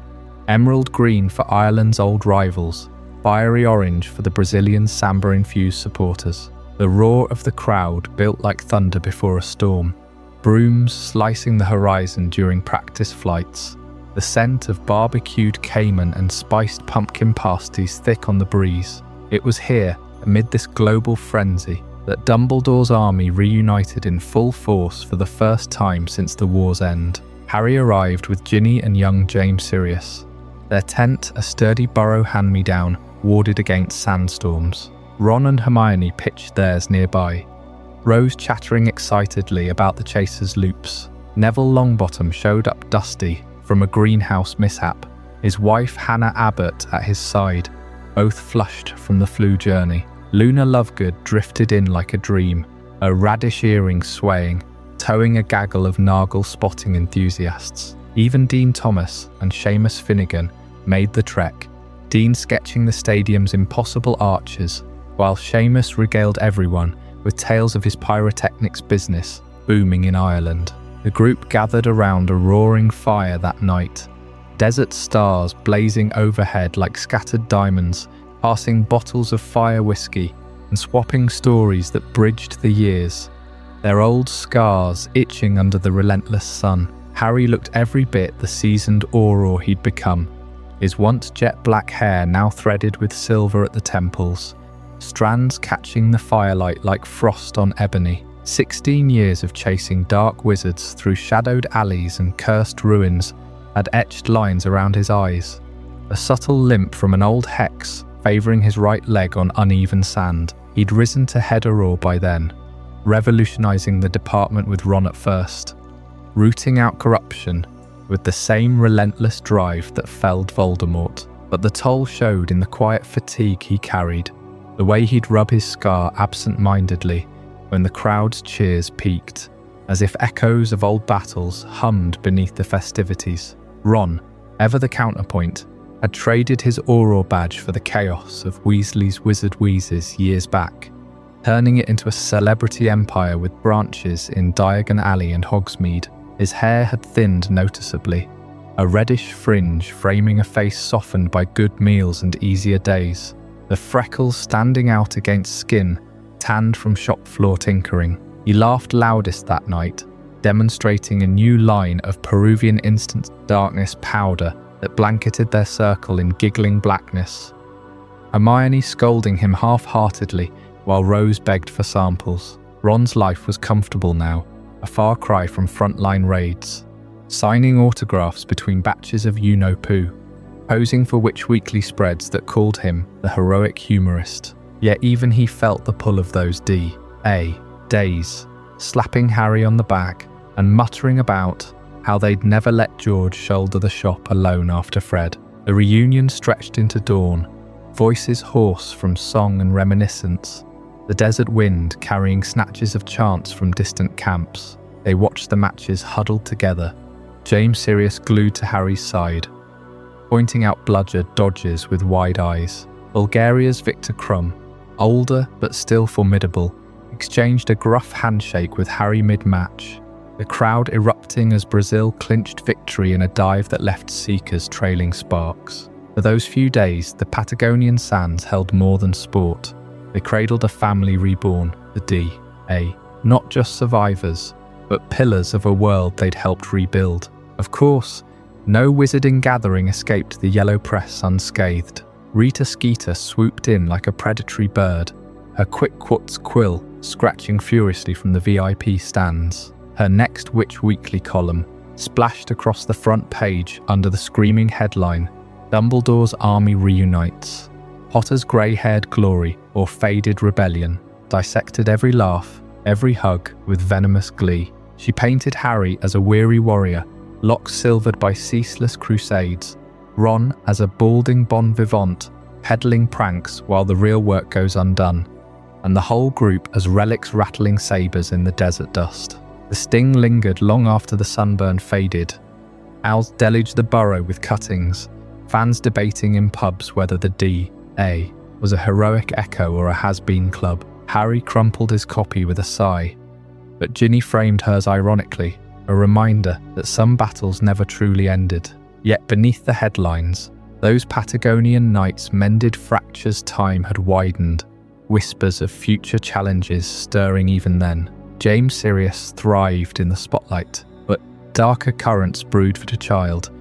Emerald green for Ireland's old rivals, fiery orange for the Brazilian samba-infused supporters. The roar of the crowd built like thunder before a storm, brooms slicing the horizon during practice flights, the scent of barbecued cayman and spiced pumpkin pasties thick on the breeze. It was here, amid this global frenzy, that Dumbledore's army reunited in full force for the first time since the war's end. Harry arrived with Ginny and young James Sirius, their tent a sturdy burrow hand-me-down warded against sandstorms. Ron and Hermione pitched theirs nearby, Rose chattering excitedly about the chaser's loops. Neville Longbottom showed up dusty from a greenhouse mishap, his wife Hannah Abbott at his side, both flushed from the flu journey. Luna Lovegood drifted in like a dream, her radish earrings swaying, towing a gaggle of Nargle spotting enthusiasts. Even Dean Thomas and Seamus Finnegan made the trek, Dean sketching the stadium's impossible arches, while Seamus regaled everyone with tales of his pyrotechnics business booming in Ireland. The group gathered around a roaring fire that night, desert stars blazing overhead like scattered diamonds, passing bottles of fire whiskey and swapping stories that bridged the years, their old scars itching under the relentless sun. Harry looked every bit the seasoned Auror he'd become, his once jet-black hair now threaded with silver at the temples, strands catching the firelight like frost on ebony. 16 years of chasing dark wizards through shadowed alleys and cursed ruins had etched lines around his eyes, a subtle limp from an old hex favouring his right leg on uneven sand. He'd risen to head Auror by then, revolutionising the department with Ron at first, rooting out corruption with the same relentless drive that felled Voldemort. But the toll showed in the quiet fatigue he carried, the way he'd rub his scar absent-mindedly when the crowd's cheers peaked, as if echoes of old battles hummed beneath the festivities. Ron, ever the counterpoint, had traded his Auror badge for the chaos of Weasley's Wizard Wheezes years back, turning it into a celebrity empire with branches in Diagon Alley and Hogsmeade. His hair had thinned noticeably, a reddish fringe framing a face softened by good meals and easier days, the freckles standing out against skin tanned from shop floor tinkering. He laughed loudest that night, demonstrating a new line of Peruvian instant darkness powder that blanketed their circle in giggling blackness. Hermione scolding him half-heartedly while Rose begged for samples. Ron's life was comfortable now, a far cry from frontline raids, signing autographs between batches of you-know-poo, posing for witch weekly spreads that called him the heroic humorist. Yet even he felt the pull of those days, slapping Harry on the back and muttering about how they'd never let George shoulder the shop alone after Fred. The reunion stretched into dawn, voices hoarse from song and reminiscence, the desert wind carrying snatches of chants from distant camps. They watched the matches huddled together, James Sirius glued to Harry's side, pointing out bludgered dodges with wide eyes. Bulgaria's Victor Crumb, older but still formidable, exchanged a gruff handshake with Harry mid-match, the crowd erupting as Brazil clinched victory in a dive that left seekers trailing sparks. For those few days, the Patagonian sands held more than sport. They cradled a family reborn, the D.A. Not just survivors, but pillars of a world they'd helped rebuild. Of course, no wizarding gathering escaped the yellow press unscathed. Rita Skeeter swooped in like a predatory bird, her quick quartz quill scratching furiously from the VIP stands. Her next Witch Weekly column splashed across the front page under the screaming headline, Dumbledore's Army Reunites. Potter's grey-haired glory or faded rebellion dissected every laugh, every hug with venomous glee. She painted Harry as a weary warrior, locks silvered by ceaseless crusades, Ron as a balding bon vivant, peddling pranks while the real work goes undone, and the whole group as relics rattling sabres in the desert dust. The sting lingered long after the sunburn faded. Owls deluged the borough with cuttings, fans debating in pubs whether the D.A. was a heroic echo or a has-been club. Harry crumpled his copy with a sigh, but Ginny framed hers ironically, a reminder that some battles never truly ended. Yet beneath the headlines, those Patagonian nights mended fractures time had widened, whispers of future challenges stirring even then. James Sirius thrived in the spotlight, but darker currents brewed for the child,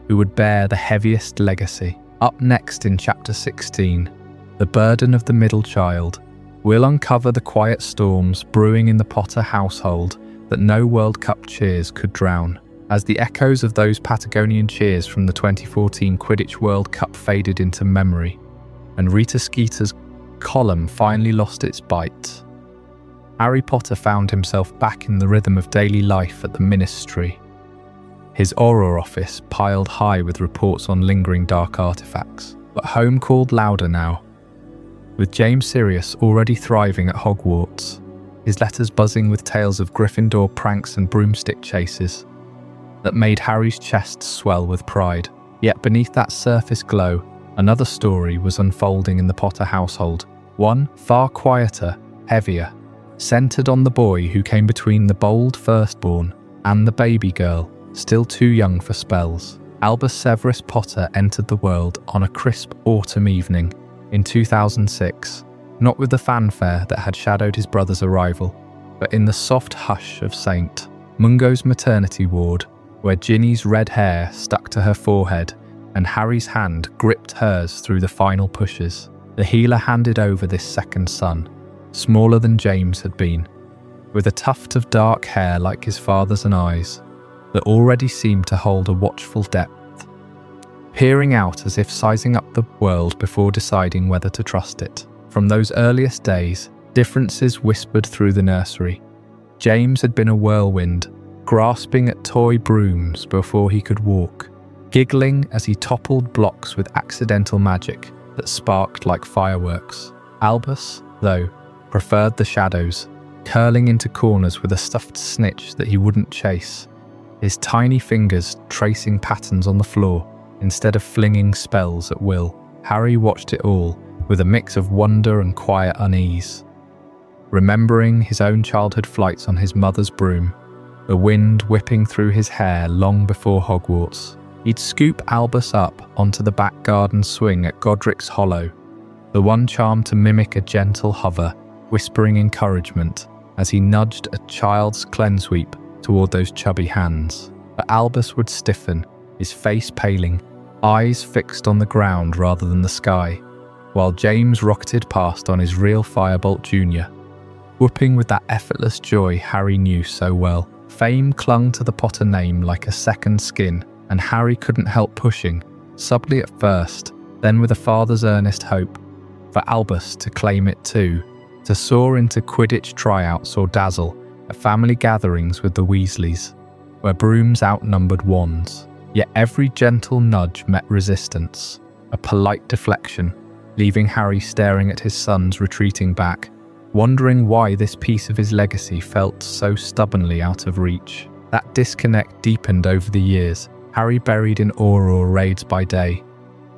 who would bear the heaviest legacy. Up next in Chapter 16, The Burden of the Middle Child, we'll uncover the quiet storms brewing in the Potter household that no World Cup cheers could drown. As the echoes of those Patagonian cheers from the 2014 Quidditch World Cup faded into memory, and Rita Skeeter's column finally lost its bite, Harry Potter found himself back in the rhythm of daily life at the Ministry. His Auror office piled high with reports on lingering dark artifacts, but home called louder now. With James Sirius already thriving at Hogwarts, his letters buzzing with tales of Gryffindor pranks and broomstick chases that made Harry's chest swell with pride. Yet beneath that surface glow, another story was unfolding in the Potter household, one far quieter, heavier, centered on the boy who came between the bold firstborn and the baby girl, still too young for spells. Albus Severus Potter entered the world on a crisp autumn evening in 2006, not with the fanfare that had shadowed his brother's arrival, but in the soft hush of St. Mungo's maternity ward, where Ginny's red hair stuck to her forehead and Harry's hand gripped hers through the final pushes. The healer handed over this second son, smaller than James had been, with a tuft of dark hair like his father's and eyes that already seemed to hold a watchful depth, peering out as if sizing up the world before deciding whether to trust it. From those earliest days, differences whispered through the nursery. James had been a whirlwind, grasping at toy brooms before he could walk, giggling as he toppled blocks with accidental magic that sparked like fireworks. Albus, though, preferred the shadows, curling into corners with a stuffed snitch that he wouldn't chase, his tiny fingers tracing patterns on the floor instead of flinging spells at will. Harry watched it all with a mix of wonder and quiet unease, remembering his own childhood flights on his mother's broom, the wind whipping through his hair long before Hogwarts, He'd scoop Albus up onto the back garden swing at Godric's Hollow, the one charm to mimic a gentle hover, whispering encouragement as he nudged a child's cleanse sweep toward those chubby hands. But Albus would stiffen, his face paling, eyes fixed on the ground rather than the sky, while James rocketed past on his real Firebolt Jr., whooping with that effortless joy Harry knew so well. Fame clung to the Potter name like a second skin, and Harry couldn't help pushing, subtly at first, then with a father's earnest hope, for Albus to claim it too, to soar into Quidditch tryouts or dazzle at family gatherings with the Weasleys, where brooms outnumbered wands. Yet every gentle nudge met resistance, a polite deflection, leaving Harry staring at his son's retreating back, wondering why this piece of his legacy felt so stubbornly out of reach. That disconnect deepened over the years, Harry buried in Auror raids by day,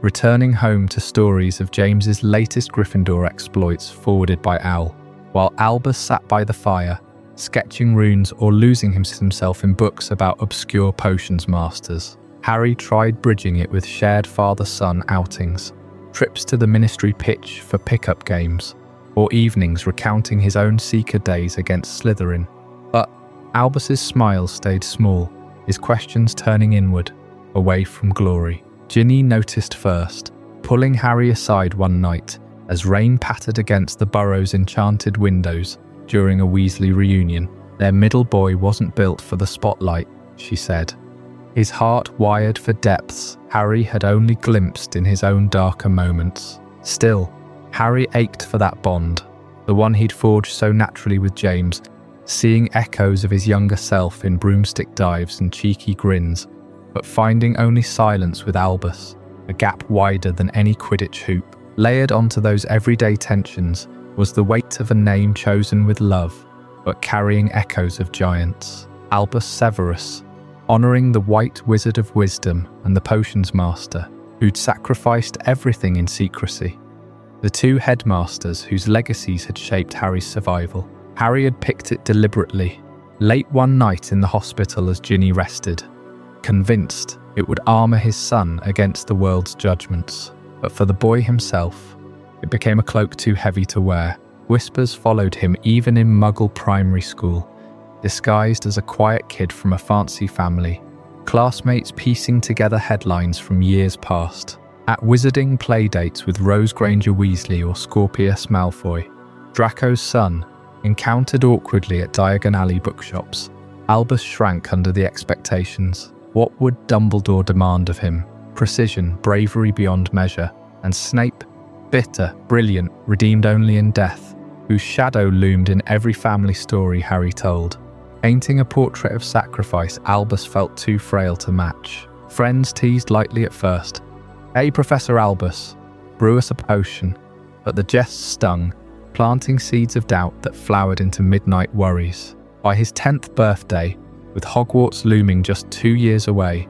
returning home to stories of James's latest Gryffindor exploits forwarded by Al, while Albus sat by the fire, sketching runes or losing himself in books about obscure potions masters. Harry tried bridging it with shared father-son outings, trips to the Ministry pitch for pickup games, or evenings recounting his own Seeker days against Slytherin. But Albus's smile stayed small, his questions turning inward, away from glory. Ginny noticed first, pulling Harry aside one night as rain pattered against the burrow's enchanted windows during a Weasley reunion. Their middle boy wasn't built for the spotlight, she said. His heart wired for depths Harry had only glimpsed in his own darker moments. Still, Harry ached for that bond, the one he'd forged so naturally with James, seeing echoes of his younger self in broomstick dives and cheeky grins, but finding only silence with Albus, a gap wider than any Quidditch hoop. Layered onto those everyday tensions was the weight of a name chosen with love, but carrying echoes of giants. Albus Severus, honouring the White Wizard of Wisdom and the Potions Master, who'd sacrificed everything in secrecy. The two headmasters whose legacies had shaped Harry's survival. Harry had picked it deliberately, late one night in the hospital as Ginny rested, convinced it would armour his son against the world's judgments. But for the boy himself, it became a cloak too heavy to wear. Whispers followed him even in Muggle primary school, disguised as a quiet kid from a fancy family, classmates piecing together headlines from years past. At wizarding playdates with Rose Granger Weasley or Scorpius Malfoy, Draco's son, encountered awkwardly at Diagon Alley bookshops, Albus shrank under the expectations. What would Dumbledore demand of him? Precision, bravery beyond measure, and Snape, bitter, brilliant, redeemed only in death, whose shadow loomed in every family story Harry told. Painting a portrait of sacrifice Albus felt too frail to match. Friends teased lightly at first. "Hey, Professor Albus, brew us a potion," but the jest stung, planting seeds of doubt that flowered into midnight worries. By his 10th birthday, with Hogwarts looming just 2 years away,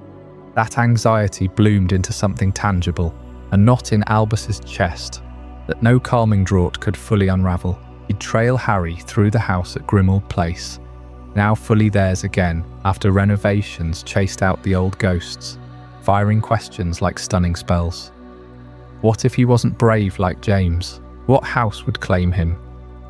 that anxiety bloomed into something tangible, a knot in Albus's chest that no calming draught could fully unravel. He'd trail Harry through the house at Grimmauld Place, now fully theirs again after renovations chased out the old ghosts, firing questions like stunning spells. What if he wasn't brave like James? What house would claim him?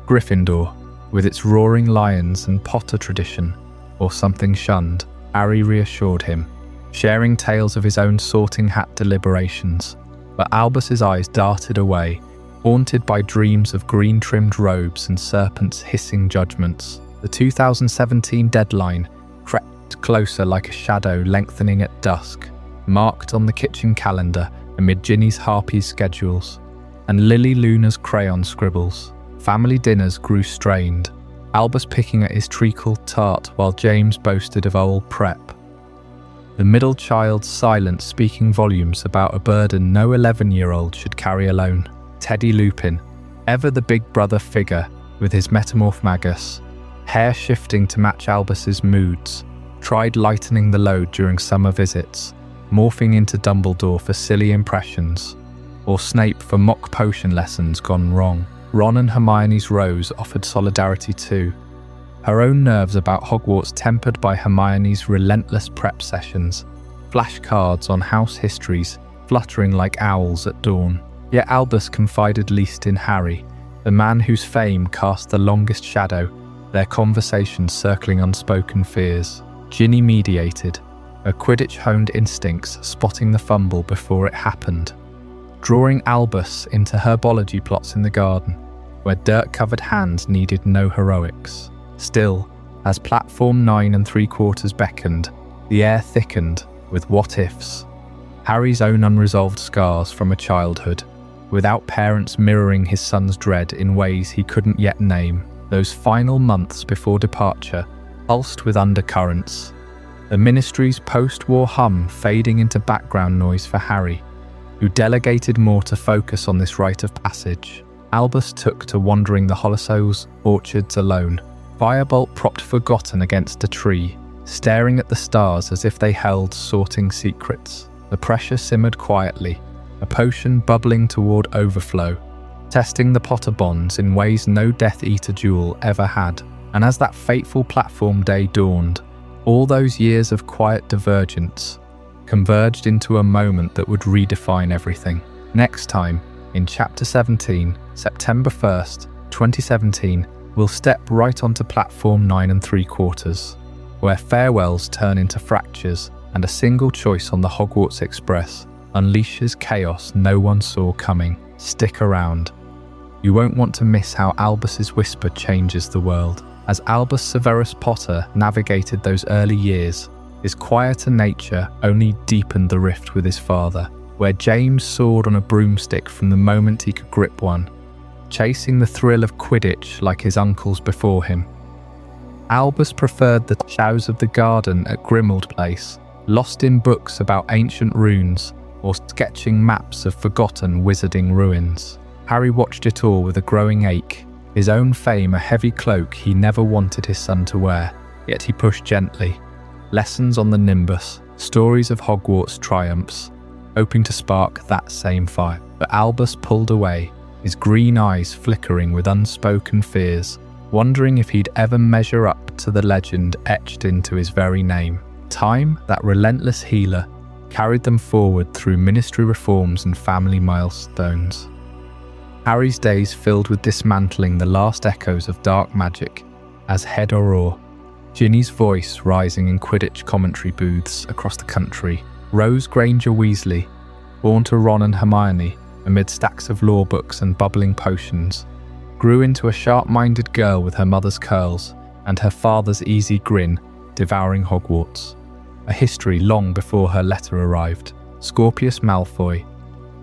Gryffindor, with its roaring lions and Potter tradition, or something shunned? Harry reassured him, sharing tales of his own sorting hat deliberations. But Albus's eyes darted away, haunted by dreams of green-trimmed robes and serpents hissing judgments. The 2017 deadline crept closer like a shadow lengthening at dusk, marked on the kitchen calendar amid Ginny's Harpies schedules and Lily Luna's crayon scribbles. Family dinners grew strained, Albus picking at his treacle tart while James boasted of old prep. The middle child's silence speaking volumes about a burden no 11-year-old should carry alone. Teddy Lupin, ever the big brother figure with his metamorph magus, hair shifting to match Albus's moods, tried lightening the load during summer visits, morphing into Dumbledore for silly impressions, or Snape for mock potion lessons gone wrong. Ron and Hermione's Rose offered solidarity too, her own nerves about Hogwarts tempered by Hermione's relentless prep sessions, flashcards on house histories fluttering like owls at dawn. Yet Albus confided least in Harry, the man whose fame cast the longest shadow, their conversations circling unspoken fears. Ginny mediated, her Quidditch-honed instincts spotting the fumble before it happened, drawing Albus into herbology plots in the garden, where dirt-covered hands needed no heroics. Still, as platform 9 3/4 beckoned, the air thickened with what-ifs. Harry's own unresolved scars from a childhood, without parents mirroring his son's dread in ways he couldn't yet name. Those final months before departure, pulsed with undercurrents, the Ministry's post-war hum fading into background noise for Harry, who delegated more to focus on this rite of passage. Albus took to wandering the Hallows orchards alone, Firebolt propped forgotten against a tree, staring at the stars as if they held sorting secrets. The pressure simmered quietly, a potion bubbling toward overflow, testing the Potter bonds in ways no Death Eater duel ever had. And as that fateful platform day dawned, all those years of quiet divergence converged into a moment that would redefine everything. Next time, in Chapter 17, September 1st, 2017, we'll step right onto platform 9 3/4, where farewells turn into fractures and a single choice on the Hogwarts Express unleashes chaos no one saw coming. Stick around. You won't want to miss how Albus's whisper changes the world. As Albus Severus Potter navigated those early years, his quieter nature only deepened the rift with his father, where James soared on a broomstick from the moment he could grip one, chasing the thrill of Quidditch like his uncles before him. Albus preferred the shadows of the garden at Grimmauld Place, lost in books about ancient runes or sketching maps of forgotten wizarding ruins. Harry watched it all with a growing ache, his own fame a heavy cloak he never wanted his son to wear, yet he pushed gently. Lessons on the Nimbus, stories of Hogwarts triumphs, hoping to spark that same fire. But Albus pulled away, his green eyes flickering with unspoken fears, wondering if he'd ever measure up to the legend etched into his very name. Time, that relentless healer, carried them forward through ministry reforms and family milestones. Harry's days filled with dismantling the last echoes of dark magic as head Auror, Ginny's voice rising in Quidditch commentary booths across the country, Rose Granger Weasley, born to Ron and Hermione amid stacks of law books and bubbling potions, grew into a sharp-minded girl with her mother's curls and her father's easy grin, devouring Hogwarts. A history long before her letter arrived. Scorpius Malfoy,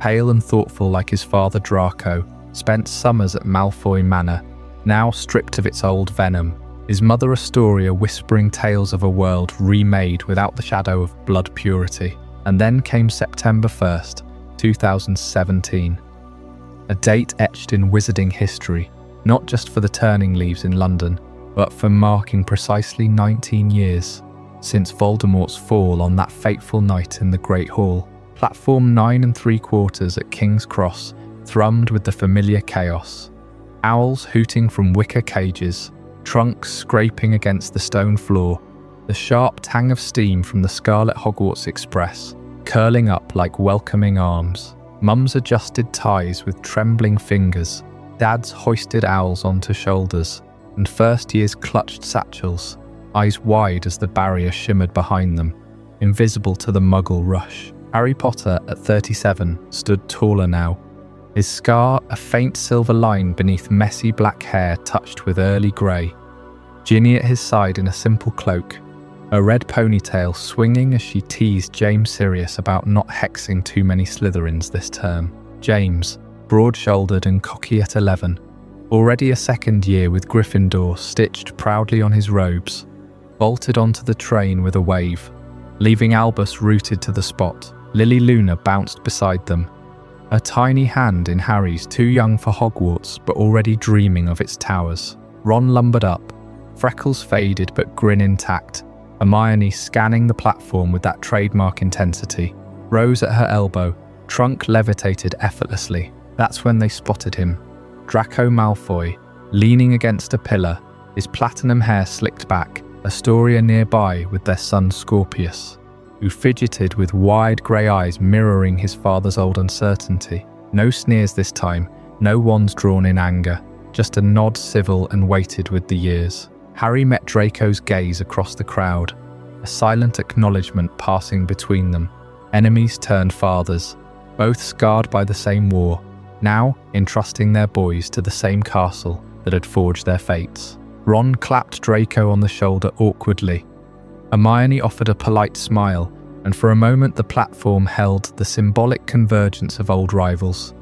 pale and thoughtful like his father Draco, spent summers at Malfoy Manor, now stripped of its old venom, his mother Astoria whispering tales of a world remade without the shadow of blood purity. And then came September 1st, 2017. A date etched in wizarding history, not just for the turning leaves in London, but for marking precisely 19 years since Voldemort's fall on that fateful night in the Great Hall. Platform 9 3/4 at King's Cross thrummed with the familiar chaos. Owls hooting from wicker cages, trunks scraping against the stone floor, the sharp tang of steam from the Scarlet Hogwarts Express curling up like welcoming arms. Mums adjusted ties with trembling fingers, dads hoisted owls onto shoulders, and first years clutched satchels, eyes wide as the barrier shimmered behind them, invisible to the muggle rush. Harry Potter, at 37, stood taller now, his scar a faint silver line beneath messy black hair touched with early grey. Ginny at his side in a simple cloak, a red ponytail swinging as she teased James Sirius about not hexing too many Slytherins this term. James, broad-shouldered and cocky at 11, already a second year with Gryffindor stitched proudly on his robes, bolted onto the train with a wave, leaving Albus rooted to the spot. Lily Luna bounced beside them, a tiny hand in Harry's, too young for Hogwarts but already dreaming of its towers. Ron lumbered up, freckles faded but grin intact, Hermione scanning the platform with that trademark intensity. Rose at her elbow, trunk levitated effortlessly. That's when they spotted him. Draco Malfoy, leaning against a pillar, his platinum hair slicked back, Astoria nearby with their son Scorpius. who fidgeted with wide grey eyes mirroring his father's old uncertainty. No sneers this time, no wands drawn in anger, just a nod civil and weighted with the years. Harry met Draco's gaze across the crowd, a silent acknowledgement passing between them. Enemies turned fathers, both scarred by the same war, now entrusting their boys to the same castle that had forged their fates. Ron clapped Draco on the shoulder awkwardly. Hermione offered a polite smile, and for a moment the platform held the symbolic convergence of old rivals,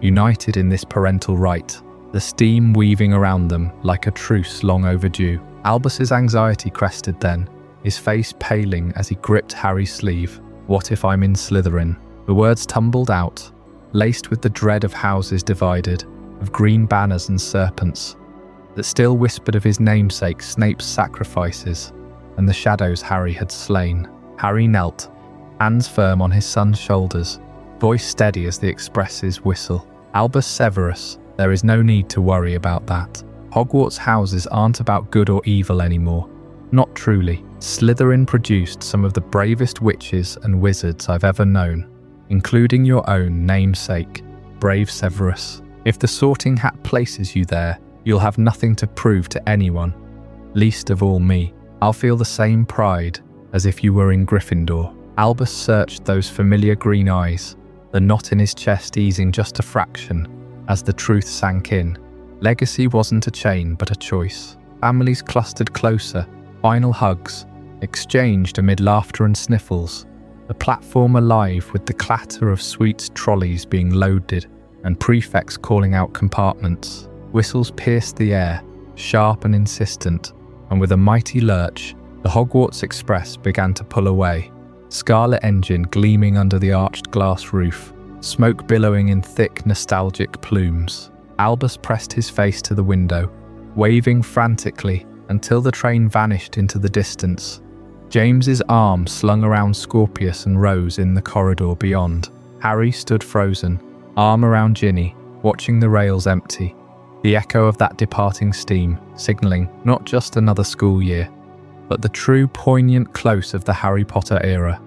united in this parental rite, the steam weaving around them like a truce long overdue. Albus's anxiety crested then, his face paling as he gripped Harry's sleeve. "What if I'm in Slytherin?" The words tumbled out, laced with the dread of houses divided, of green banners and serpents, that still whispered of his namesake Snape's sacrifices and the shadows Harry had slain. Harry knelt, hands firm on his son's shoulders, voice steady as the express's whistle. "Albus Severus, there is no need to worry about that. Hogwarts houses aren't about good or evil anymore. Not truly. Slytherin produced some of the bravest witches and wizards I've ever known, including your own namesake, brave Severus. If the Sorting Hat places you there, you'll have nothing to prove to anyone, least of all me. I'll feel the same pride as if you were in Gryffindor." Albus searched those familiar green eyes, the knot in his chest easing just a fraction as the truth sank in. Legacy wasn't a chain, but a choice. Families clustered closer, final hugs, exchanged amid laughter and sniffles, the platform alive with the clatter of Sweet's trolleys being loaded and prefects calling out compartments. Whistles pierced the air, sharp and insistent, and with a mighty lurch, the Hogwarts Express began to pull away. Scarlet engine gleaming under the arched glass roof, smoke billowing in thick, nostalgic plumes. Albus pressed his face to the window, waving frantically until the train vanished into the distance. James's arm slung around Scorpius and Rose in the corridor beyond. Harry stood frozen, arm around Ginny, watching the rails empty, the echo of that departing steam, signalling not just another school year, but the true poignant close of the Harry Potter era.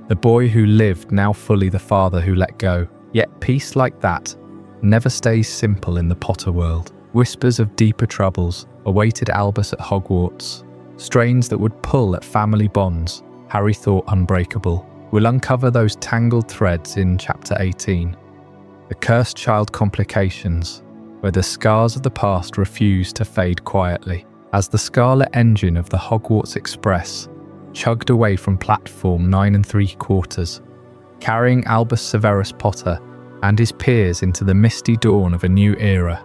The boy who lived, now fully the father who let go. Yet peace like that never stays simple in the Potter world. Whispers of deeper troubles awaited Albus at Hogwarts, strains that would pull at family bonds Harry thought unbreakable. We'll uncover those tangled threads in Chapter 18. The Cursed Child Complications, where the scars of the past refuse to fade quietly. As the scarlet engine of the Hogwarts Express chugged away from platform 9 3/4, carrying Albus Severus Potter and his peers into the misty dawn of a new era.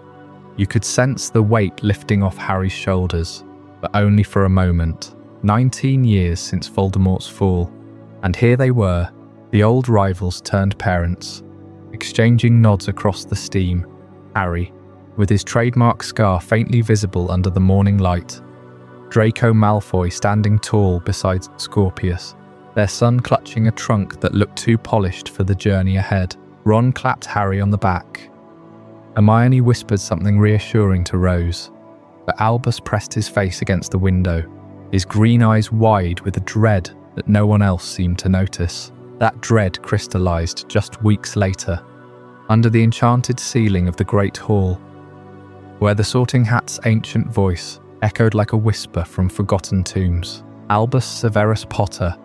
You could sense the weight lifting off Harry's shoulders, but only for a moment. 19 years since Voldemort's fall, and here they were, the old rivals turned parents, exchanging nods across the steam. Harry, with his trademark scar faintly visible under the morning light. Draco Malfoy standing tall beside Scorpius, their son clutching a trunk that looked too polished for the journey ahead. Ron clapped Harry on the back. Hermione whispered something reassuring to Rose, but Albus pressed his face against the window, his green eyes wide with a dread that no one else seemed to notice. That dread crystallized just weeks later, under the enchanted ceiling of the Great Hall, where the Sorting Hat's ancient voice echoed like a whisper from forgotten tombs. Albus Severus Potter,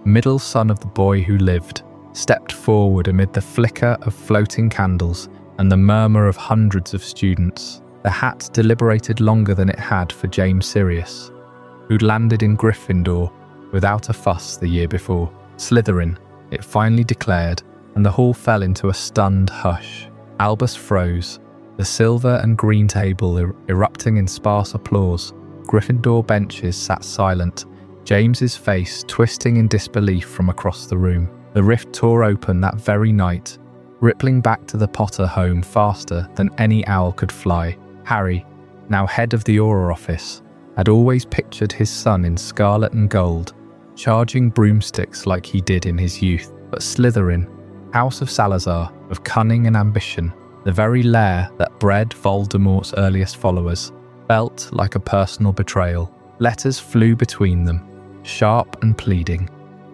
middle son of the boy who lived, stepped forward amid the flicker of floating candles and the murmur of hundreds of students. The hat deliberated longer than it had for James Sirius, who'd landed in Gryffindor without a fuss the year before. Slytherin, it finally declared, and the hall fell into a stunned hush. Albus froze, the silver and green table erupting in sparse applause. Gryffindor benches sat silent, James's face twisting in disbelief from across the room. The rift tore open that very night, rippling back to the Potter home faster than any owl could fly. Harry, now head of the Auror office, had always pictured his son in scarlet and gold, charging broomsticks like he did in his youth. But Slytherin, House of Salazar, of cunning and ambition, the very lair that bred Voldemort's earliest followers, felt like a personal betrayal. Letters flew between them, sharp and pleading.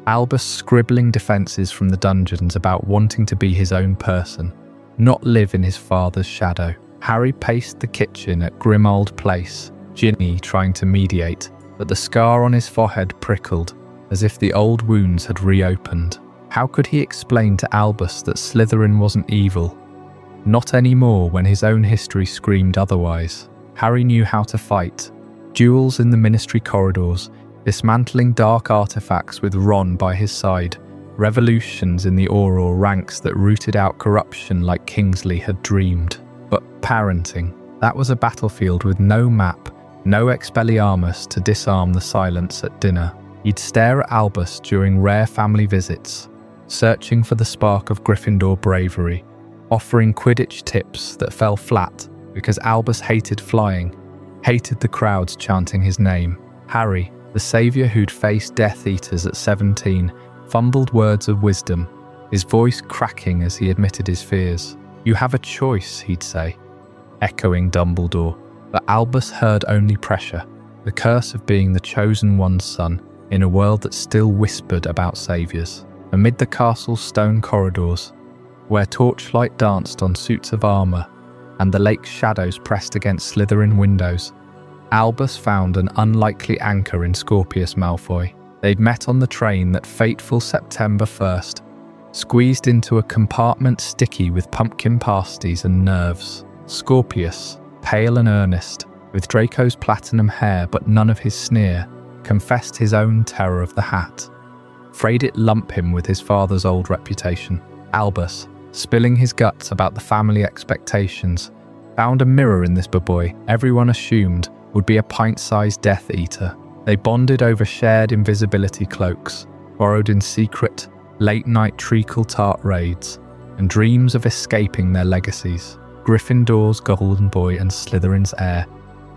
Albus scribbling defences from the dungeons about wanting to be his own person, not live in his father's shadow. Harry paced the kitchen at Grimmauld Place, Ginny trying to mediate, but the scar on his forehead prickled, as if the old wounds had reopened. How could he explain to Albus that Slytherin wasn't evil? Not anymore when his own history screamed otherwise. Harry knew how to fight. Duels in the Ministry corridors, dismantling dark artifacts with Ron by his side, revolutions in the Auror ranks that rooted out corruption like Kingsley had dreamed. But parenting, that was a battlefield with no map, no Expelliarmus to disarm the silence at dinner. He'd stare at Albus during rare family visits, searching for the spark of Gryffindor bravery, offering Quidditch tips that fell flat because Albus hated flying, hated the crowds chanting his name. Harry, the saviour who'd faced Death Eaters at 17, fumbled words of wisdom, his voice cracking as he admitted his fears. "You have a choice," he'd say, echoing Dumbledore, but Albus heard only pressure, the curse of being the chosen one's son in a world that still whispered about saviours. Amid the castle's stone corridors, where torchlight danced on suits of armour and the lake's shadows pressed against Slytherin windows, Albus found an unlikely anchor in Scorpius Malfoy. They'd met on the train that fateful September 1st, squeezed into a compartment sticky with pumpkin pasties and nerves. Scorpius, pale and earnest, with Draco's platinum hair but none of his sneer, confessed his own terror of the hat. Afraid it lump him with his father's old reputation. Albus, spilling his guts about the family expectations, found a mirror in this boy everyone assumed would be a pint-sized Death Eater. They bonded over shared invisibility cloaks, borrowed in secret, late-night treacle-tart raids, and dreams of escaping their legacies. Gryffindor's golden boy and Slytherin's heir,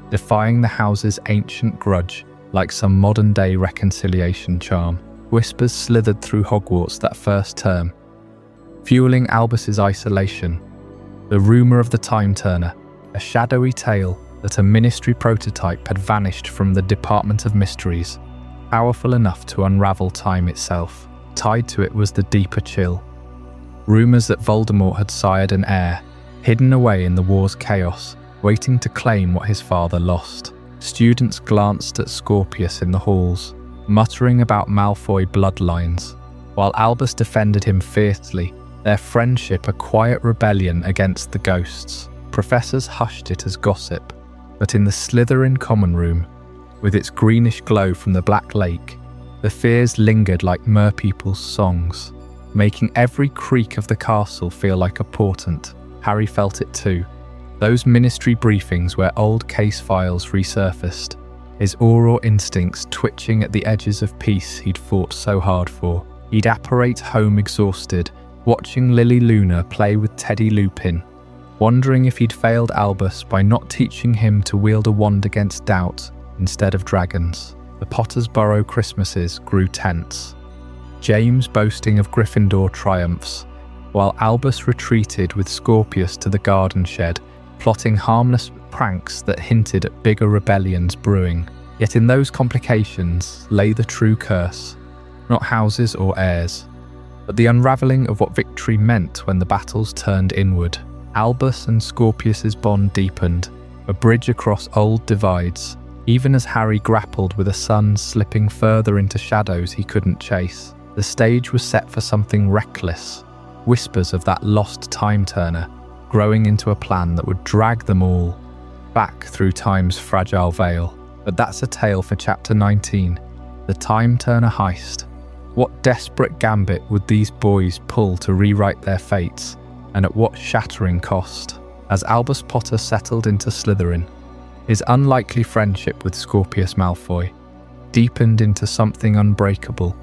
defying the house's ancient grudge like some modern-day reconciliation charm. Whispers slithered through Hogwarts that first term, fueling Albus's isolation. The rumour of the Time Turner, a shadowy tale that a Ministry prototype had vanished from the Department of Mysteries, powerful enough to unravel time itself. Tied to it was the deeper chill. Rumours that Voldemort had sired an heir, hidden away in the war's chaos, waiting to claim what his father lost. Students glanced at Scorpius in the halls, muttering about Malfoy bloodlines, while Albus defended him fiercely, their friendship a quiet rebellion against the ghosts. Professors hushed it as gossip, but in the Slytherin common room, with its greenish glow from the Black Lake, the fears lingered like merpeople's songs, making every creak of the castle feel like a portent. Harry felt it too. Those Ministry briefings where old case files resurfaced, his Auror instincts twitching at the edges of peace he'd fought so hard for. He'd apparate home exhausted, watching Lily Luna play with Teddy Lupin, wondering if he'd failed Albus by not teaching him to wield a wand against doubt instead of dragons. The Pottersborough Christmases grew tense, James boasting of Gryffindor triumphs, while Albus retreated with Scorpius to the garden shed, plotting harmless pranks that hinted at bigger rebellions brewing. Yet in those complications lay the true curse, not houses or heirs, but the unravelling of what victory meant when the battles turned inward. Albus and Scorpius's bond deepened, a bridge across old divides, even as Harry grappled with a son slipping further into shadows he couldn't chase. The stage was set for something reckless, whispers of that lost Time Turner, growing into a plan that would drag them all back through time's fragile veil. But that's a tale for Chapter 19, the Time Turner heist. What desperate gambit would these boys pull to rewrite their fates, and at what shattering cost? As Albus Potter settled into Slytherin, his unlikely friendship with Scorpius Malfoy deepened into something unbreakable,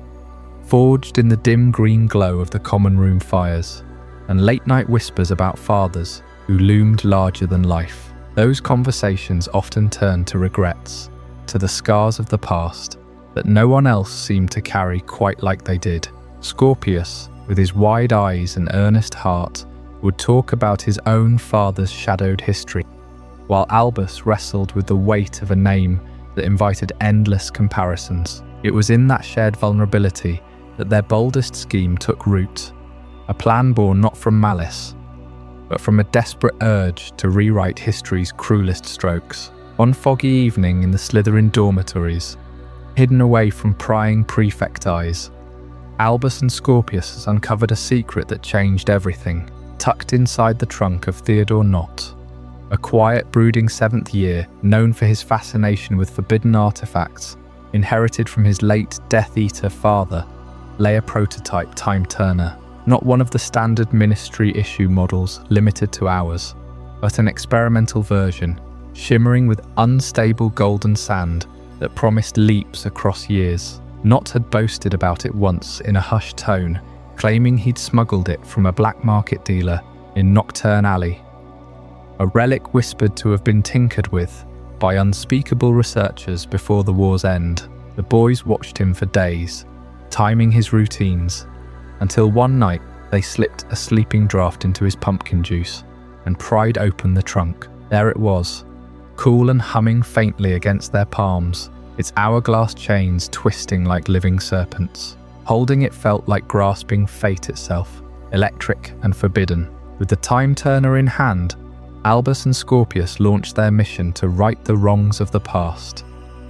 forged in the dim green glow of the common room fires, and late-night whispers about fathers who loomed larger than life. Those conversations often turned to regrets, to the scars of the past that no one else seemed to carry quite like they did. Scorpius, with his wide eyes and earnest heart, would talk about his own father's shadowed history, while Albus wrestled with the weight of a name that invited endless comparisons. It was in that shared vulnerability that their boldest scheme took root, a plan born not from malice, but from a desperate urge to rewrite history's cruelest strokes. One foggy evening in the Slytherin dormitories, hidden away from prying prefect eyes, Albus and Scorpius uncovered a secret that changed everything, tucked inside the trunk of Theodore Nott. A quiet, brooding 7th year, known for his fascination with forbidden artifacts, inherited from his late Death Eater father, lay a prototype Time Turner. Not one of the standard Ministry issue models limited to hours, but an experimental version, shimmering with unstable golden sand that promised leaps across years. Nott had boasted about it once in a hushed tone, claiming he'd smuggled it from a black market dealer in Knockturn Alley. A relic whispered to have been tinkered with by unspeakable researchers before the war's end. The boys watched him for days, timing his routines, until one night they slipped a sleeping draught into his pumpkin juice and pried open the trunk. There it was, cool and humming faintly against their palms, its hourglass chains twisting like living serpents. Holding it felt like grasping fate itself, electric and forbidden. With the Time Turner in hand, Albus and Scorpius launched their mission to right the wrongs of the past,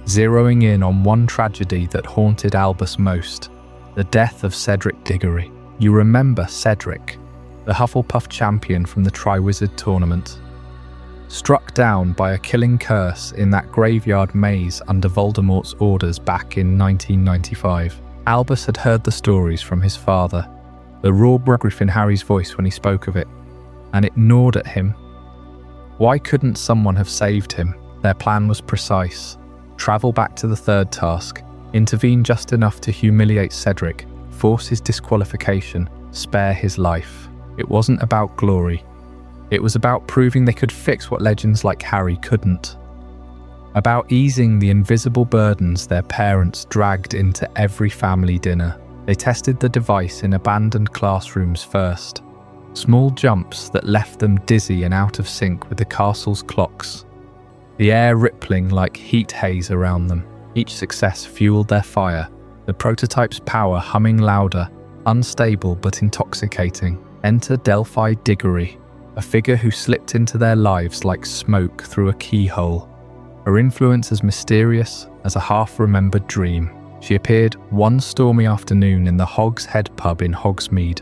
zeroing in on one tragedy that haunted Albus most, the death of Cedric Diggory. You remember Cedric, the Hufflepuff champion from the Triwizard Tournament. Struck down by a killing curse in that graveyard maze under Voldemort's orders back in 1995. Albus had heard the stories from his father, the raw grief in Harry's voice when he spoke of it, and it gnawed at him. Why couldn't someone have saved him? Their plan was precise. Travel back to the third task, intervene just enough to humiliate Cedric, force his disqualification, spare his life. It wasn't about glory. It was about proving they could fix what legends like Harry couldn't. About easing the invisible burdens their parents dragged into every family dinner. They tested the device in abandoned classrooms first. Small jumps that left them dizzy and out of sync with the castle's clocks, the air rippling like heat haze around them. Each success fueled their fire, the prototype's power humming louder, unstable but intoxicating. Enter Delphi Diggory, a figure who slipped into their lives like smoke through a keyhole. Her influence as mysterious as a half-remembered dream. She appeared one stormy afternoon in the Hog's Head pub in Hogsmeade,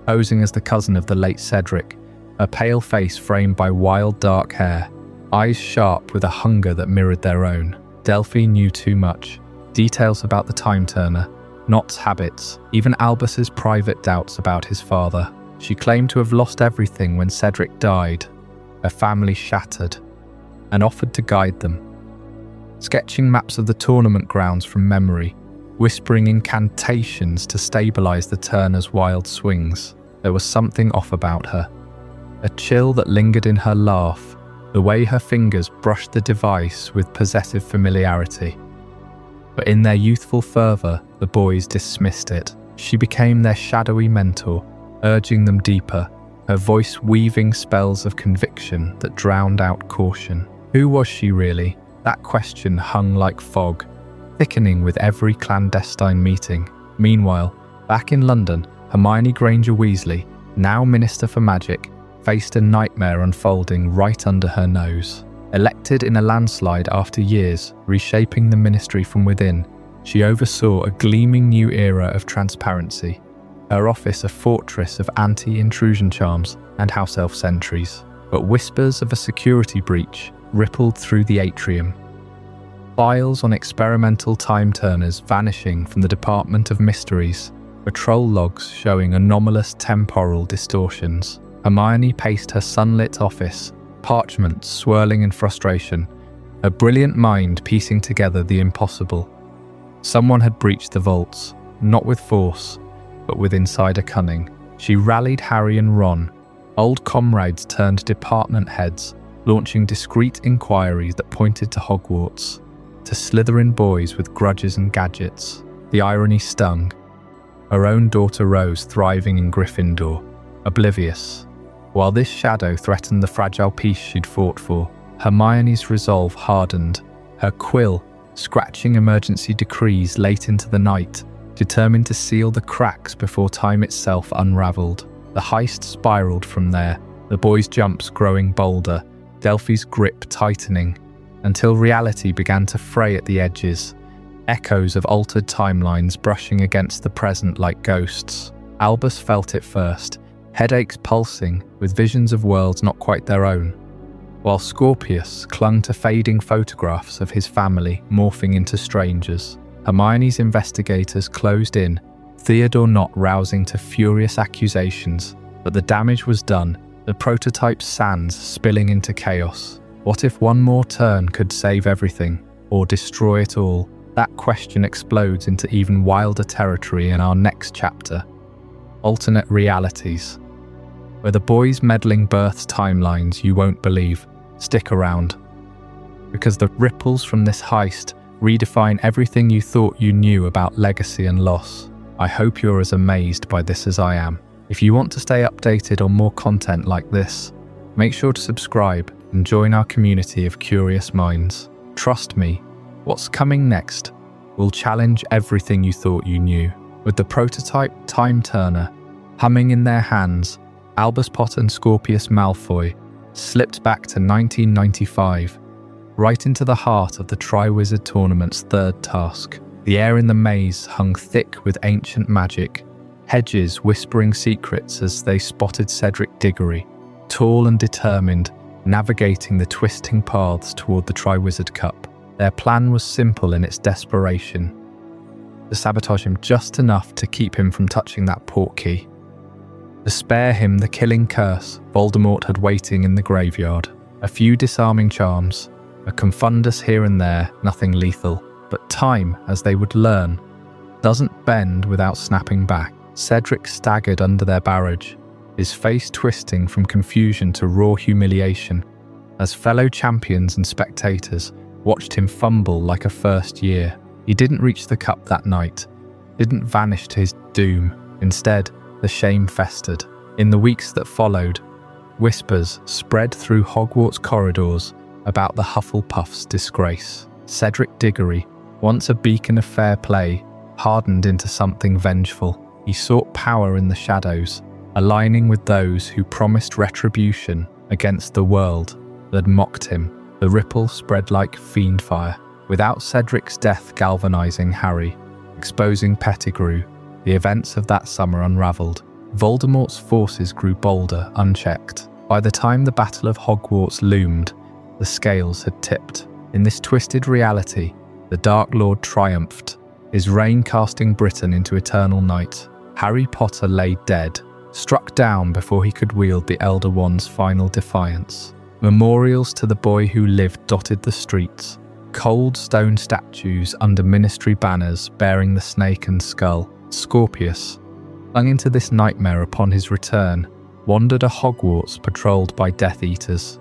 posing as the cousin of the late Cedric, her pale face framed by wild dark hair, eyes sharp with a hunger that mirrored their own. Delphi knew too much. Details about the Time Turner, Nott's habits, even Albus's private doubts about his father. She claimed to have lost everything when Cedric died, her family shattered, and offered to guide them. Sketching maps of the tournament grounds from memory, whispering incantations to stabilize the Turner's wild swings. There was something off about her. A chill that lingered in her laugh, the way her fingers brushed the device with possessive familiarity. But in their youthful fervour, the boys dismissed it. She became their shadowy mentor, urging them deeper, her voice weaving spells of conviction that drowned out caution. Who was she really? That question hung like fog, thickening with every clandestine meeting. Meanwhile, back in London, Hermione Granger Weasley, now Minister for Magic, faced a nightmare unfolding right under her nose. Elected in a landslide after years, reshaping the ministry from within, she oversaw a gleaming new era of transparency, her office a fortress of anti-intrusion charms and house elf sentries. But whispers of a security breach rippled through the atrium. Files on experimental time turners vanishing from the Department of Mysteries, patrol logs showing anomalous temporal distortions. Hermione paced her sunlit office, parchments swirling in frustration, her brilliant mind piecing together the impossible. Someone had breached the vaults, not with force, but with insider cunning. She rallied Harry and Ron, old comrades turned department heads, launching discreet inquiries that pointed to Hogwarts, to Slytherin boys with grudges and gadgets. The irony stung. Her own daughter Rose thriving in Gryffindor, oblivious. While this shadow threatened the fragile peace she'd fought for, Hermione's resolve hardened, her quill scratching emergency decrees late into the night, determined to seal the cracks before time itself unraveled. The heist spiraled from there, the boys' jumps growing bolder, Delphi's grip tightening, until reality began to fray at the edges, echoes of altered timelines brushing against the present like ghosts. Albus felt it first, headaches pulsing with visions of worlds not quite their own, while Scorpius clung to fading photographs of his family morphing into strangers. Hermione's investigators closed in, Theodore not rousing to furious accusations, but the damage was done, the prototype's sands spilling into chaos. What if one more turn could save everything, or destroy it all? That question explodes into even wilder territory in our next chapter, Alternate Realities, where the boys meddling births timelines you won't believe. Stick around, because the ripples from this heist redefine everything you thought you knew about legacy and loss. I hope you're as amazed by this as I am. If you want to stay updated on more content like this, make sure to subscribe and join our community of curious minds. Trust me, what's coming next will challenge everything you thought you knew. With the prototype Time Turner humming in their hands, Albus Potter and Scorpius Malfoy slipped back to 1995, right into the heart of the Triwizard Tournament's third task. The air in the maze hung thick with ancient magic, hedges whispering secrets as they spotted Cedric Diggory, tall and determined, navigating the twisting paths toward the Triwizard Cup. Their plan was simple in its desperation: to sabotage him just enough to keep him from touching that portkey, to spare him the killing curse Voldemort had waiting in the graveyard. A few disarming charms, a confundus here and there, nothing lethal. But time, as they would learn, doesn't bend without snapping back. Cedric staggered under their barrage, his face twisting from confusion to raw humiliation, as fellow champions and spectators watched him fumble like a first year. He didn't reach the cup that night, didn't vanish to his doom. Instead, the shame festered. In the weeks that followed, whispers spread through Hogwarts corridors about the Hufflepuff's disgrace. Cedric Diggory, once a beacon of fair play, hardened into something vengeful. He sought power in the shadows, aligning with those who promised retribution against the world that mocked him. The ripple spread like fiend fire, without Cedric's death galvanizing Harry, exposing Pettigrew. The events of that summer unraveled. Voldemort's forces grew bolder, unchecked. By the time the Battle of Hogwarts loomed, the scales had tipped. In this twisted reality, the Dark Lord triumphed, his reign casting Britain into eternal night. Harry Potter lay dead, struck down before he could wield the Elder Wand's final defiance. Memorials to the boy who lived dotted the streets, cold stone statues under ministry banners bearing the snake and skull. Scorpius, flung into this nightmare upon his return, wandered a Hogwarts patrolled by Death Eaters,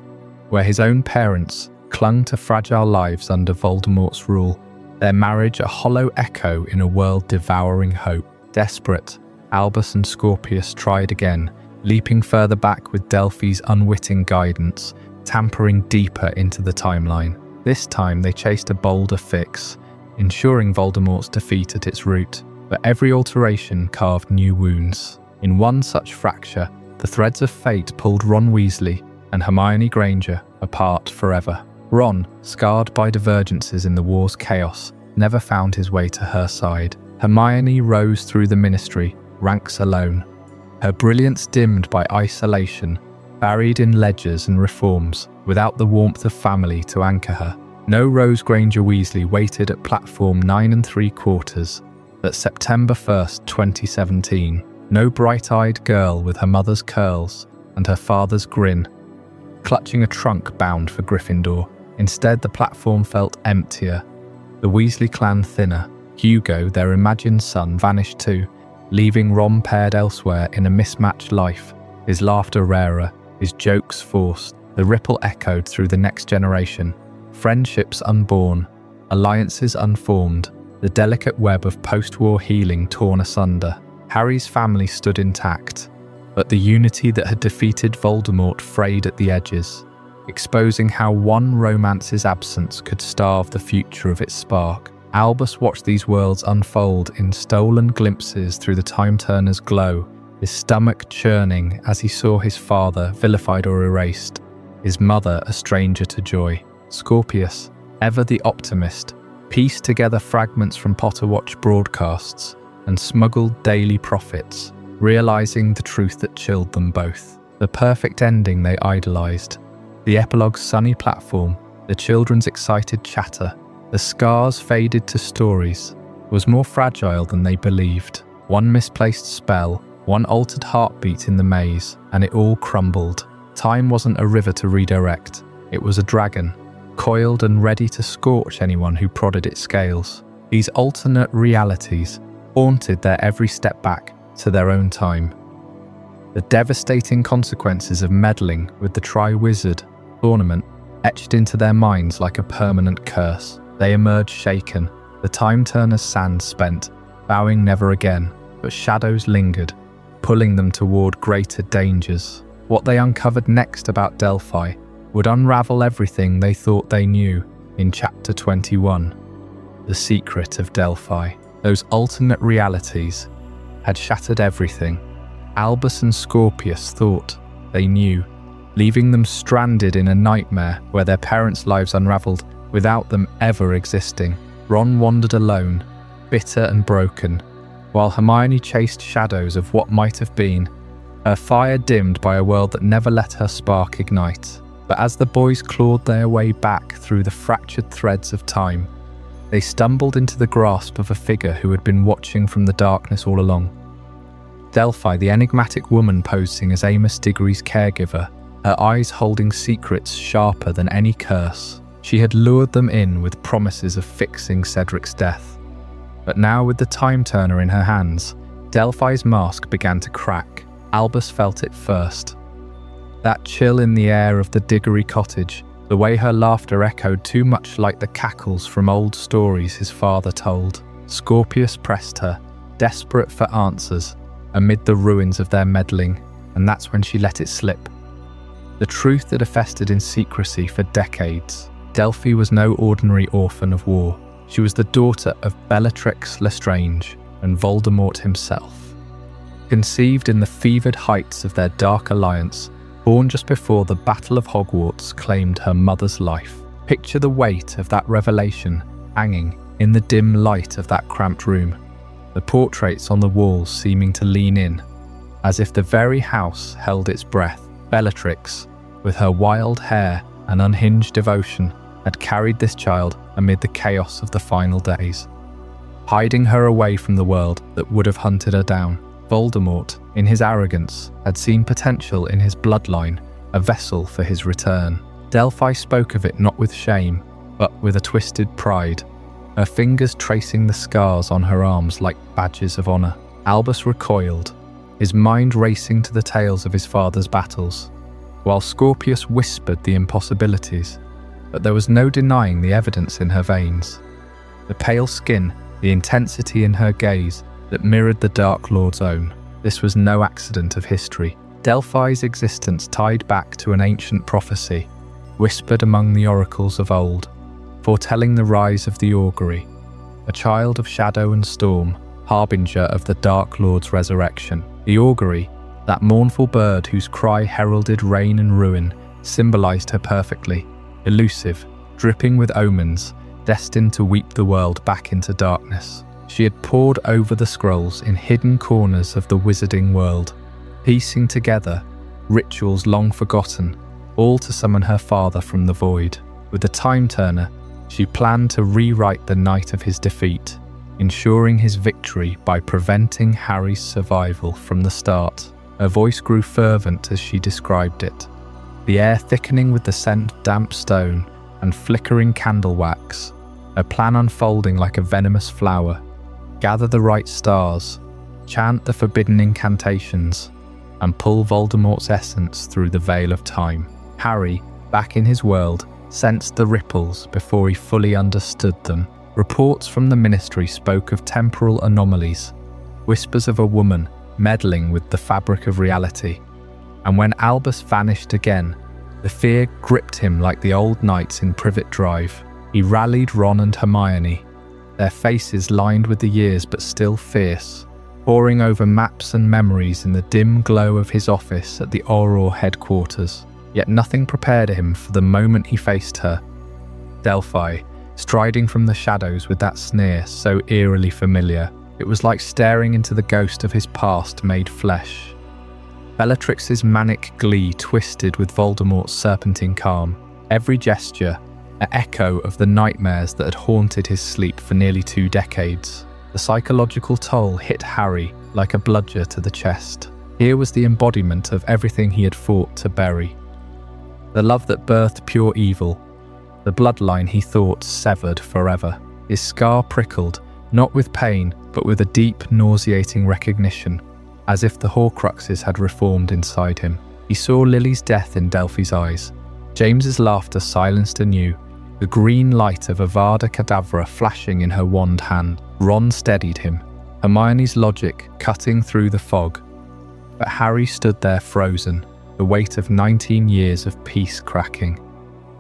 where his own parents clung to fragile lives under Voldemort's rule, their marriage a hollow echo in a world devouring hope. Desperate, Albus and Scorpius tried again, leaping further back with Delphi's unwitting guidance, tampering deeper into the timeline. This time they chased a bolder fix, ensuring Voldemort's defeat at its root, but every alteration carved new wounds. In one such fracture, the threads of fate pulled Ron Weasley and Hermione Granger apart forever. Ron, scarred by divergences in the war's chaos, never found his way to her side. Hermione rose through the ministry, ranks alone, her brilliance dimmed by isolation, buried in ledgers and reforms, without the warmth of family to anchor her. No Rose Granger Weasley waited at platform 9 3/4, that September 1st, 2017. No bright-eyed girl with her mother's curls and her father's grin, clutching a trunk bound for Gryffindor. Instead, the platform felt emptier, the Weasley clan thinner. Hugo, their imagined son, vanished too, leaving Ron paired elsewhere in a mismatched life, his laughter rarer, his jokes forced. The ripple echoed through the next generation, friendships unborn, alliances unformed, the delicate web of post-war healing torn asunder. Harry's family stood intact, but the unity that had defeated Voldemort frayed at the edges, exposing how one romance's absence could starve the future of its spark. Albus watched these worlds unfold in stolen glimpses through the Time Turner's glow, his stomach churning as he saw his father vilified or erased, his mother a stranger to joy. Scorpius, ever the optimist, pieced together fragments from Potterwatch broadcasts and smuggled daily profits, realizing the truth that chilled them both. The perfect ending they idolized, the epilogue's sunny platform, the children's excited chatter, the scars faded to stories, was more fragile than they believed. One misplaced spell, one altered heartbeat in the maze, and it all crumbled. Time wasn't a river to redirect, it was a dragon, coiled and ready to scorch anyone who prodded its scales. These alternate realities haunted their every step back to their own time. The devastating consequences of meddling with the Triwizard tournament etched into their minds like a permanent curse. They emerged shaken, the Time Turner's sands spent, vowing never again, but shadows lingered, pulling them toward greater dangers. What they uncovered next about Delphi would unravel everything they thought they knew in Chapter 21. The secret of Delphi. Those alternate realities had shattered everything. Albus and Scorpius thought they knew, leaving them stranded in a nightmare where their parents' lives unraveled without them ever existing. Ron wandered alone, bitter and broken, while Hermione chased shadows of what might have been, her fire dimmed by a world that never let her spark ignite. But as the boys clawed their way back through the fractured threads of time, they stumbled into the grasp of a figure who had been watching from the darkness all along. Delphi, the enigmatic woman posing as Amos Diggory's caregiver, her eyes holding secrets sharper than any curse. She had lured them in with promises of fixing Cedric's death. But now, with the Time Turner in her hands, Delphi's mask began to crack. Albus felt it first. That chill in the air of the Diggory cottage, the way her laughter echoed too much like the cackles from old stories his father told. Scorpius pressed her, desperate for answers, amid the ruins of their meddling, and that's when she let it slip. The truth that had festered in secrecy for decades. Delphi was no ordinary orphan of war. She was the daughter of Bellatrix Lestrange and Voldemort himself. Conceived in the fevered heights of their dark alliance, born just before the Battle of Hogwarts claimed her mother's life. Picture the weight of that revelation hanging in the dim light of that cramped room, the portraits on the walls seeming to lean in, as if the very house held its breath. Bellatrix, with her wild hair and unhinged devotion, had carried this child amid the chaos of the final days, hiding her away from the world that would have hunted her down. Voldemort, in his arrogance, had seen potential in his bloodline, a vessel for his return. Delphi spoke of it not with shame, but with a twisted pride, her fingers tracing the scars on her arms like badges of honor. Albus recoiled, his mind racing to the tales of his father's battles, while Scorpius whispered the impossibilities. But there was no denying the evidence in her veins. The pale skin, the intensity in her gaze that mirrored the Dark Lord's own. This was no accident of history. Delphi's existence tied back to an ancient prophecy, whispered among the oracles of old, foretelling the rise of the augury, a child of shadow and storm, harbinger of the Dark Lord's resurrection. The augury, that mournful bird whose cry heralded rain and ruin, symbolized her perfectly. Elusive, dripping with omens, destined to weep the world back into darkness. She had pored over the scrolls in hidden corners of the wizarding world, piecing together rituals long forgotten, all to summon her father from the void. With the Time Turner, she planned to rewrite the night of his defeat, ensuring his victory by preventing Harry's survival from the start. Her voice grew fervent as she described it, the air thickening with the scent of damp stone and flickering candle wax, her plan unfolding like a venomous flower. Gather the right stars, chant the forbidden incantations, and pull Voldemort's essence through the veil of time. Harry, back in his world, sensed the ripples before he fully understood them. Reports from the Ministry spoke of temporal anomalies, whispers of a woman meddling with the fabric of reality. And when Albus vanished again, the fear gripped him like the old nights in Privet Drive. He rallied Ron and Hermione, their faces lined with the years but still fierce, poring over maps and memories in the dim glow of his office at the Auror headquarters. Yet nothing prepared him for the moment he faced her. Delphi, striding from the shadows with that sneer so eerily familiar. It was like staring into the ghost of his past made flesh. Bellatrix's manic glee twisted with Voldemort's serpentine calm, every gesture an echo of the nightmares that had haunted his sleep for nearly 2 decades. The psychological toll hit Harry like a bludgeon to the chest. Here was the embodiment of everything he had fought to bury. The love that birthed pure evil, the bloodline he thought severed forever. His scar prickled, not with pain, but with a deep, nauseating recognition, as if the Horcruxes had reformed inside him. He saw Lily's death in Delphi's eyes. James's laughter silenced anew, the green light of Avada Kedavra flashing in her wand hand. Ron steadied him, Hermione's logic cutting through the fog. But Harry stood there frozen, the weight of 19 years of peace cracking,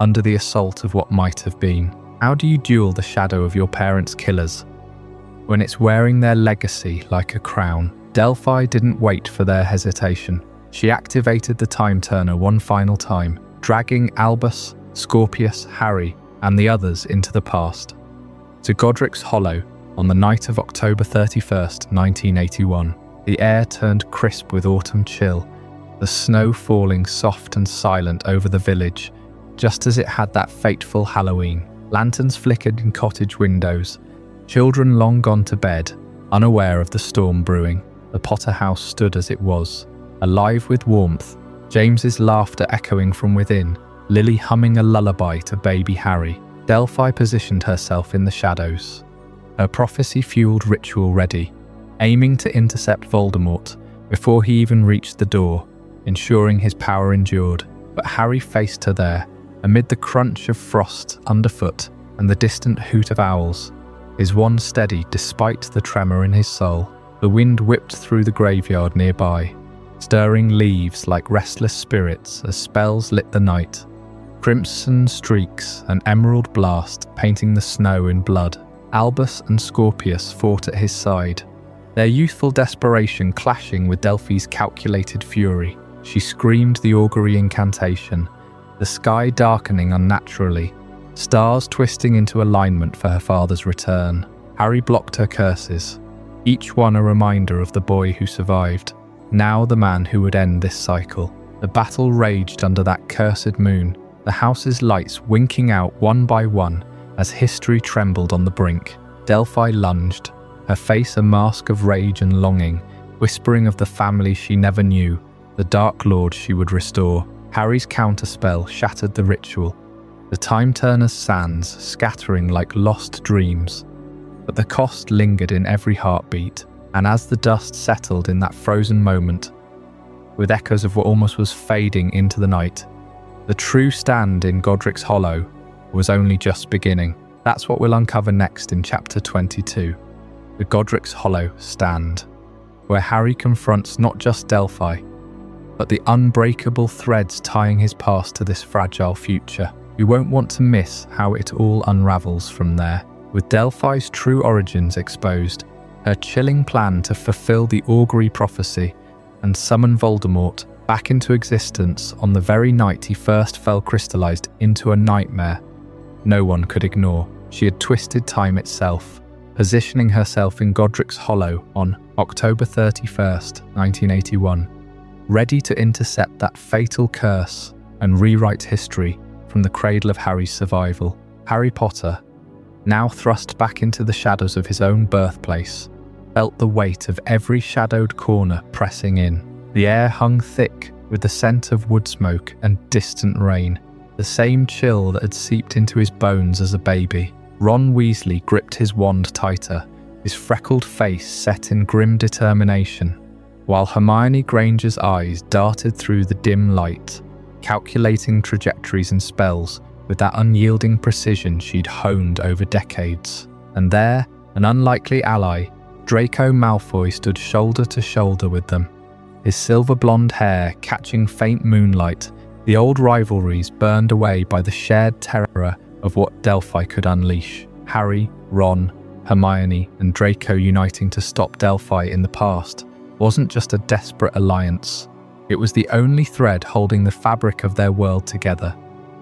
under the assault of what might have been. How do you duel the shadow of your parents' killers when it's wearing their legacy like a crown? Delphi didn't wait for their hesitation. She activated the Time Turner one final time, dragging Albus, Scorpius, Harry, and the others into the past. To Godric's Hollow, on the night of October 31st, 1981, the air turned crisp with autumn chill, the snow falling soft and silent over the village, just as it had that fateful Halloween. Lanterns flickered in cottage windows, children long gone to bed, unaware of the storm brewing. The Potter house stood as it was, alive with warmth, James's laughter echoing from within, Lily humming a lullaby to baby Harry. Delphi positioned herself in the shadows, her prophecy-fueled ritual ready, aiming to intercept Voldemort before he even reached the door, ensuring his power endured. But Harry faced her there, amid the crunch of frost underfoot and the distant hoot of owls, his wand steady despite the tremor in his soul. The wind whipped through the graveyard nearby, stirring leaves like restless spirits as spells lit the night. Crimson streaks and emerald blast painting the snow in blood. Albus and Scorpius fought at his side, their youthful desperation clashing with Delphi's calculated fury. She screamed the augury incantation, the sky darkening unnaturally, stars twisting into alignment for her father's return. Harry blocked her curses, each one a reminder of the boy who survived, now the man who would end this cycle. The battle raged under that cursed moon, the house's lights winking out one by one as history trembled on the brink. Delphi lunged, her face a mask of rage and longing, whispering of the family she never knew, the Dark Lord she would restore. Harry's counterspell shattered the ritual, the Time Turner's sands scattering like lost dreams. But the cost lingered in every heartbeat, and as the dust settled in that frozen moment, with echoes of what almost was fading into the night, the true stand in Godric's Hollow was only just beginning. That's what we'll uncover next in Chapter 22, the Godric's Hollow Stand, where Harry confronts not just Delphi, but the unbreakable threads tying his past to this fragile future. We won't want to miss how it all unravels from there, with Delphi's true origins exposed, her chilling plan to fulfill the augury prophecy and summon Voldemort back into existence on the very night he first fell crystallized into a nightmare no one could ignore. She had twisted time itself, positioning herself in Godric's Hollow on October 31st, 1981, ready to intercept that fatal curse and rewrite history from the cradle of Harry's survival. Harry Potter, now thrust back into the shadows of his own birthplace, felt the weight of every shadowed corner pressing in. The air hung thick with the scent of wood smoke and distant rain, the same chill that had seeped into his bones as a baby. Ron Weasley gripped his wand tighter, his freckled face set in grim determination, while Hermione Granger's eyes darted through the dim light, calculating trajectories and spells with that unyielding precision she'd honed over decades. And there, an unlikely ally, Draco Malfoy, stood shoulder to shoulder with them, his silver blonde hair catching faint moonlight, the old rivalries burned away by the shared terror of what Delphi could unleash. Harry, Ron, Hermione and Draco uniting to stop Delphi in the past wasn't just a desperate alliance. It was the only thread holding the fabric of their world together.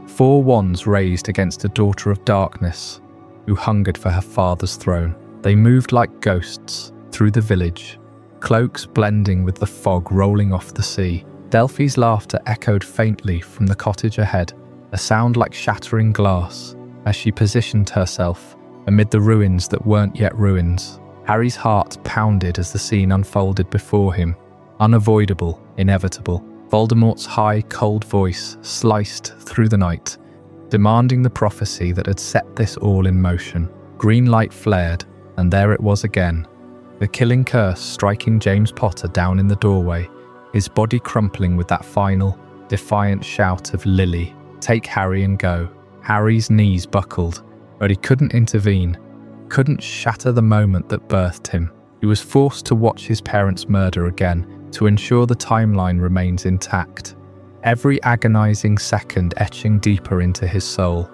4 wands raised against a daughter of darkness who hungered for her father's throne. They moved like ghosts through the village, cloaks blending with the fog rolling off the sea. Delphi's laughter echoed faintly from the cottage ahead, a sound like shattering glass, as she positioned herself amid the ruins that weren't yet ruins. Harry's heart pounded as the scene unfolded before him. Unavoidable, inevitable. Voldemort's high, cold voice sliced through the night, demanding the prophecy that had set this all in motion. Green light flared, and there it was again. The killing curse striking James Potter down in the doorway, his body crumpling with that final, defiant shout of Lily, "Take Harry and go." Harry's knees buckled, but he couldn't intervene, couldn't shatter the moment that birthed him. He was forced to watch his parents' murder again to ensure the timeline remains intact. Every agonizing second etching deeper into his soul.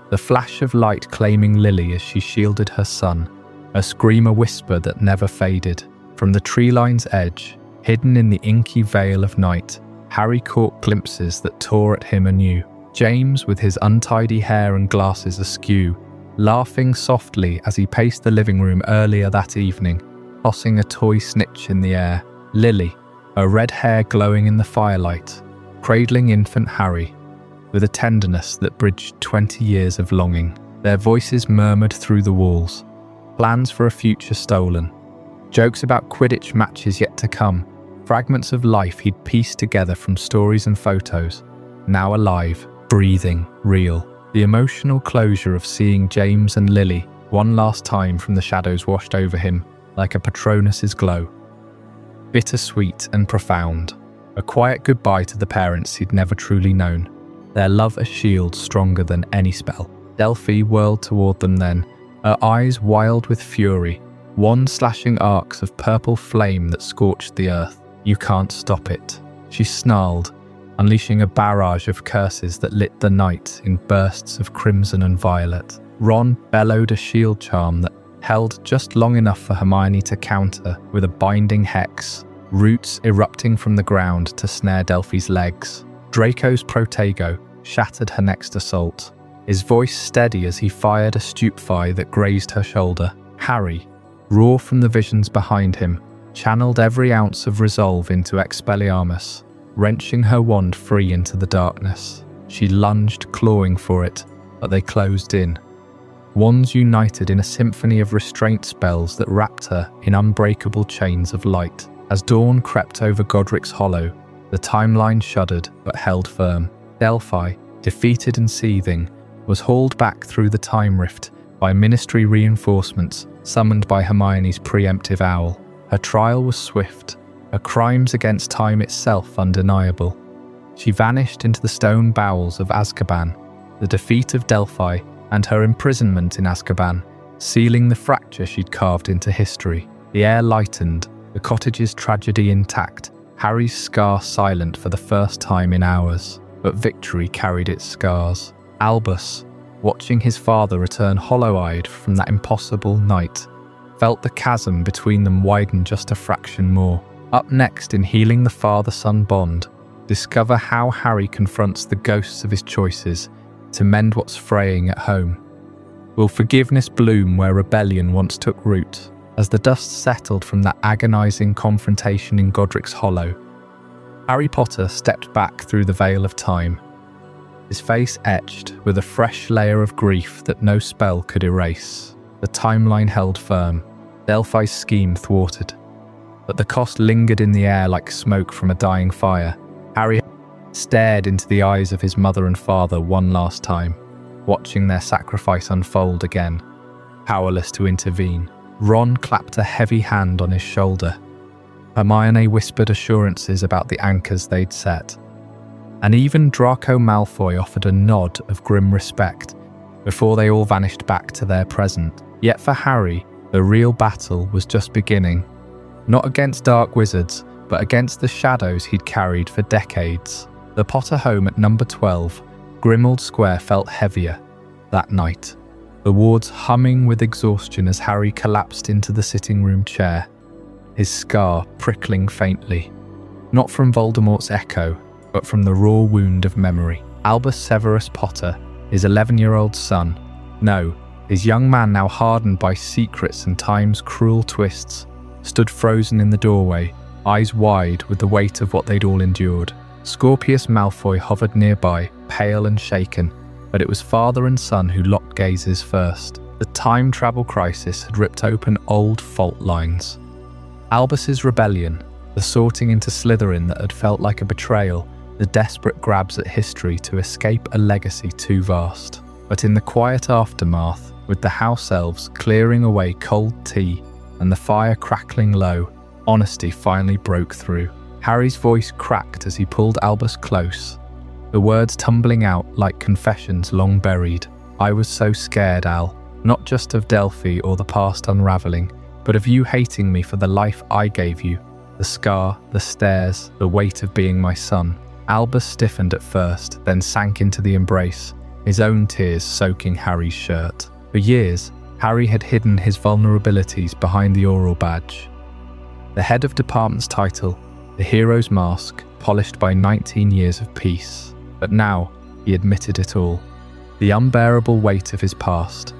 The flash of light claiming Lily as she shielded her son, a scream, a whisper that never faded. From the tree line's edge, hidden in the inky veil of night, Harry caught glimpses that tore at him anew. James, with his untidy hair and glasses askew, laughing softly as he paced the living room earlier that evening, tossing a toy snitch in the air. Lily, her red hair glowing in the firelight, cradling infant Harry, with a tenderness that bridged 20 years of longing. Their voices murmured through the walls, plans for a future stolen, jokes about Quidditch matches yet to come, fragments of life he'd pieced together from stories and photos, now alive, breathing, real. The emotional closure of seeing James and Lily one last time from the shadows washed over him like a Patronus's glow. Bittersweet and profound. A quiet goodbye to the parents he'd never truly known. Their love a shield stronger than any spell. Delphi whirled toward them then, her eyes wild with fury, wand slashing arcs of purple flame that scorched the earth. "You can't stop it," she snarled, unleashing a barrage of curses that lit the night in bursts of crimson and violet. Ron bellowed a shield charm that held just long enough for Hermione to counter with a binding hex, roots erupting from the ground to snare Delphi's legs. Draco's Protego shattered her next assault, his voice steady as he fired a stupefy that grazed her shoulder. Harry, raw from the visions behind him, channeled every ounce of resolve into Expelliarmus, wrenching her wand free into the darkness. She lunged, clawing for it, but they closed in. Wands united in a symphony of restraint spells that wrapped her in unbreakable chains of light. As dawn crept over Godric's Hollow, the timeline shuddered but held firm. Delphi, defeated and seething, was hauled back through the time rift by ministry reinforcements summoned by Hermione's preemptive owl. Her trial was swift, her crimes against time itself undeniable. She vanished into the stone bowels of Azkaban, the defeat of Delphi and her imprisonment in Azkaban, sealing the fracture she'd carved into history. The air lightened, the cottage's tragedy intact, Harry's scar silent for the first time in hours. But victory carried its scars. Albus, watching his father return hollow-eyed from that impossible night, felt the chasm between them widen just a fraction more. Up next in Healing the Father-Son Bond, discover how Harry confronts the ghosts of his choices to mend what's fraying at home. Will forgiveness bloom where rebellion once took root? As the dust settled from that agonizing confrontation in Godric's Hollow, Harry Potter stepped back through the veil of time, his face etched with a fresh layer of grief that no spell could erase. The timeline held firm, Delphi's scheme thwarted, but the cost lingered in the air like smoke from a dying fire. Harry stared into the eyes of his mother and father one last time, watching their sacrifice unfold again, powerless to intervene. Ron clapped a heavy hand on his shoulder. Hermione whispered assurances about the anchors they'd set. And even Draco Malfoy offered a nod of grim respect before they all vanished back to their present. Yet for Harry, the real battle was just beginning. Not against dark wizards, but against the shadows he'd carried for decades. The Potter home at number 12, Grimmauld Square, felt heavier that night. the wards humming with exhaustion as Harry collapsed into the sitting room chair, his scar prickling faintly, not from Voldemort's echo, but from the raw wound of memory. Albus Severus Potter, his 11-year-old son, no, his young man now hardened by secrets and time's cruel twists, stood frozen in the doorway, eyes wide with the weight of what they'd all endured. Scorpius Malfoy hovered nearby, pale and shaken, but it was father and son who locked gazes first. The time travel crisis had ripped open old fault lines. Albus's rebellion, the sorting into Slytherin that had felt like a betrayal, the desperate grabs at history to escape a legacy too vast. But in the quiet aftermath, with the house elves clearing away cold tea and the fire crackling low, honesty finally broke through. Harry's voice cracked as he pulled Albus close, the words tumbling out like confessions long buried. I was so scared, Al, not just of Delphi or the past unraveling, but of you hating me for the life I gave you, the scar, the stares, the weight of being my son. Albus stiffened at first, then sank into the embrace, his own tears soaking Harry's shirt. For years, Harry had hidden his vulnerabilities behind the Auror badge. The head of department's title, the hero's mask, polished by 19 years of peace. But now, he admitted it all. The unbearable weight of his past.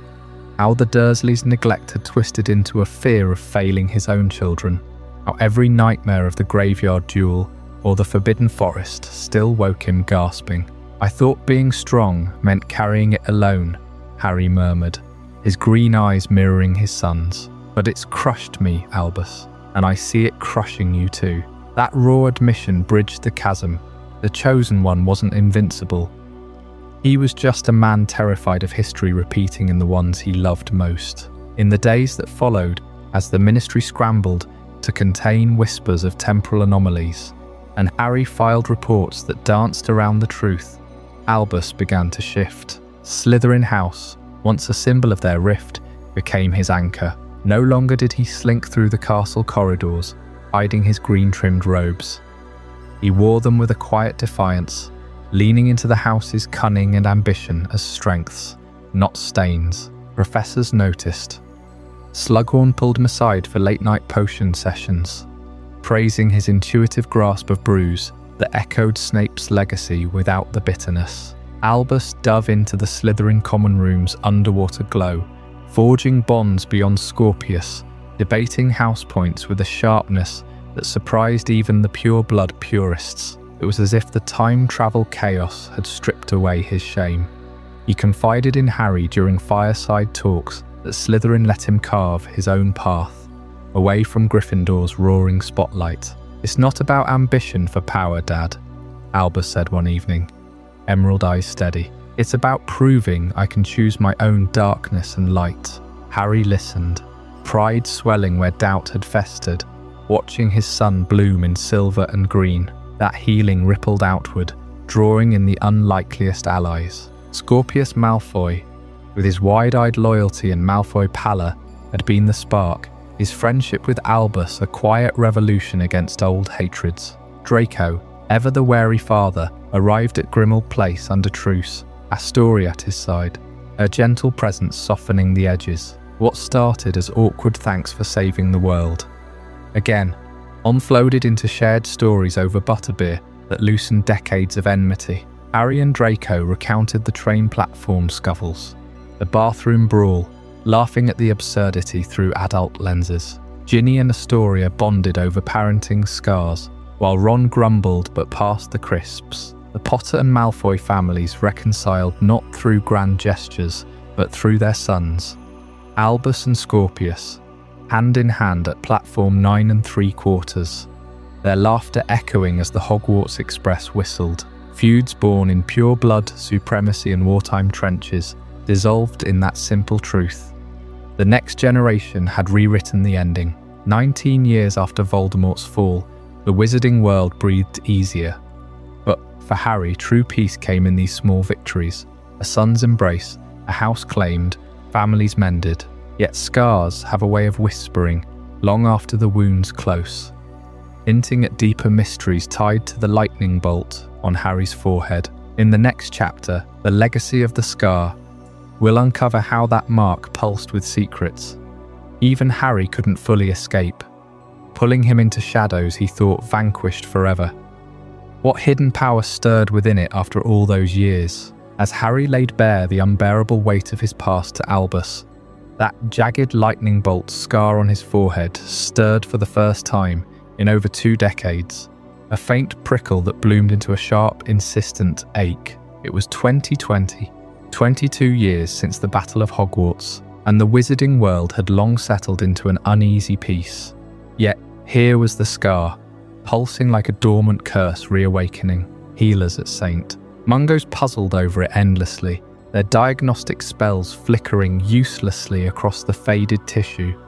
How the Dursleys' neglect had twisted into a fear of failing his own children. How every nightmare of the graveyard duel or the Forbidden Forest still woke him gasping. I thought being strong meant carrying it alone, Harry murmured, his green eyes mirroring his son's. But it's crushed me, Albus, and I see it crushing you too. That raw admission bridged the chasm. The chosen one wasn't invincible. He was just a man terrified of history repeating in the ones he loved most. In the days that followed, as the Ministry scrambled to contain whispers of temporal anomalies, and Harry filed reports that danced around the truth, Albus began to shift. Slytherin House, once a symbol of their rift, became his anchor. No longer did he slink through the castle corridors, hiding his green-trimmed robes. He wore them with a quiet defiance, leaning into the house's cunning and ambition as strengths, not stains. Professors noticed. Slughorn pulled him aside for late-night potion sessions, praising his intuitive grasp of brews that echoed Snape's legacy without the bitterness. Albus dove into the Slytherin common room's underwater glow, forging bonds beyond Scorpius, debating house points with a sharpness that surprised even the pure-blood purists. It was as if the time-travel chaos had stripped away his shame. He confided in Harry during fireside talks that Slytherin let him carve his own path, away from Gryffindor's roaring spotlight. It's not about ambition for power, Dad, Albus said one evening, emerald eyes steady. It's about proving I can choose my own darkness and light. Harry listened, pride swelling where doubt had festered, watching his son bloom in silver and green. That healing rippled outward, drawing in the unlikeliest allies. Scorpius Malfoy, with his wide-eyed loyalty and Malfoy pallor, had been the spark, his friendship with Albus a quiet revolution against old hatreds. Draco, ever the wary father, arrived at Grimmauld Place under truce, Astoria at his side, her gentle presence softening the edges. What started as awkward thanks for saving the world, again, unfolded into shared stories over butterbeer that loosened decades of enmity. Harry and Draco recounted the train platform scuffles, the bathroom brawl, laughing at the absurdity through adult lenses. Ginny and Astoria bonded over parenting scars, while Ron grumbled but passed the crisps. The Potter and Malfoy families reconciled not through grand gestures, but through their sons. Albus and Scorpius, hand in hand at platform 9 3/4, their laughter echoing as the Hogwarts Express whistled. Feuds born in pure blood, supremacy and wartime trenches dissolved in that simple truth. The next generation had rewritten the ending. 19 years after Voldemort's fall, the wizarding world breathed easier. But for Harry, true peace came in these small victories. A son's embrace, a house claimed, families mended. Yet scars have a way of whispering long after the wounds close, hinting at deeper mysteries tied to the lightning bolt on Harry's forehead. In the next chapter, The Legacy of the Scar, We'll uncover how that mark pulsed with secrets. Even Harry couldn't fully escape, pulling him into shadows he thought vanquished forever. What hidden power stirred within it after all those years, as Harry laid bare the unbearable weight of his past to Albus? That jagged lightning bolt scar on his forehead stirred for the first time in over 2 decades, a faint prickle that bloomed into a sharp, insistent ache. It was 2020, 22 years since the Battle of Hogwarts, and the wizarding world had long settled into an uneasy peace. Yet here was the scar, pulsing like a dormant curse reawakening, healers at St. Mungo's puzzled over it endlessly, their diagnostic spells flickering uselessly across the faded tissue.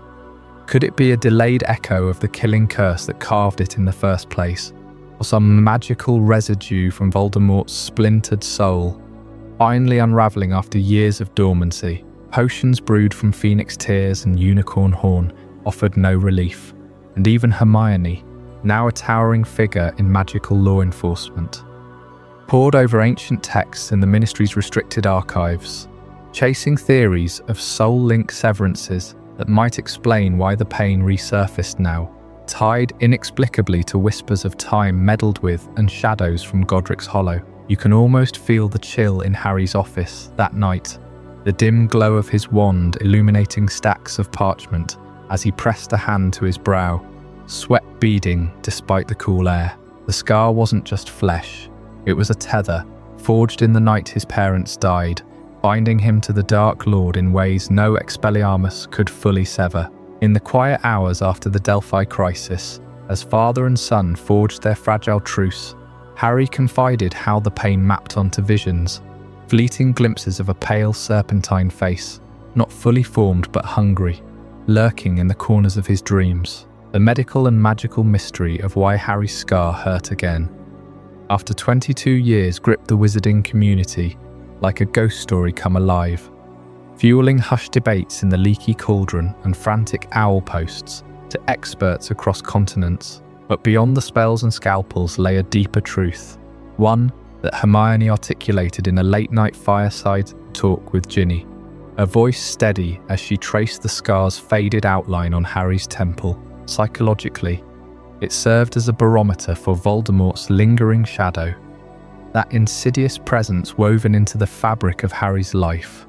Could it be a delayed echo of the killing curse that carved it in the first place, or some magical residue from Voldemort's splintered soul, finally unravelling after years of dormancy? Potions brewed from Phoenix Tears and Unicorn Horn offered no relief, and even Hermione, now a towering figure in magical law enforcement, pored over ancient texts in the Ministry's restricted archives, chasing theories of soul link severances that might explain why the pain resurfaced now, tied inexplicably to whispers of time meddled with and shadows from Godric's Hollow. You can almost feel the chill in Harry's office that night, the dim glow of his wand illuminating stacks of parchment as he pressed a hand to his brow, sweat beading despite the cool air. The scar wasn't just flesh, it was a tether, forged in the night his parents died, binding him to the Dark Lord in ways no Expelliarmus could fully sever. In the quiet hours after the Delphi crisis, as father and son forged their fragile truce, Harry confided how the pain mapped onto visions, fleeting glimpses of a pale serpentine face, not fully formed but hungry, lurking in the corners of his dreams. The medical and magical mystery of why Harry's scar hurt again, after 22 years, gripped the wizarding community like a ghost story come alive, fueling hushed debates in the leaky cauldron and frantic owl posts to experts across continents. But beyond the spells and scalpels lay a deeper truth, one that Hermione articulated in a late-night fireside talk with Ginny, her voice steady as she traced the scar's faded outline on Harry's temple. Psychologically, it served as a barometer for Voldemort's lingering shadow, that insidious presence woven into the fabric of Harry's life,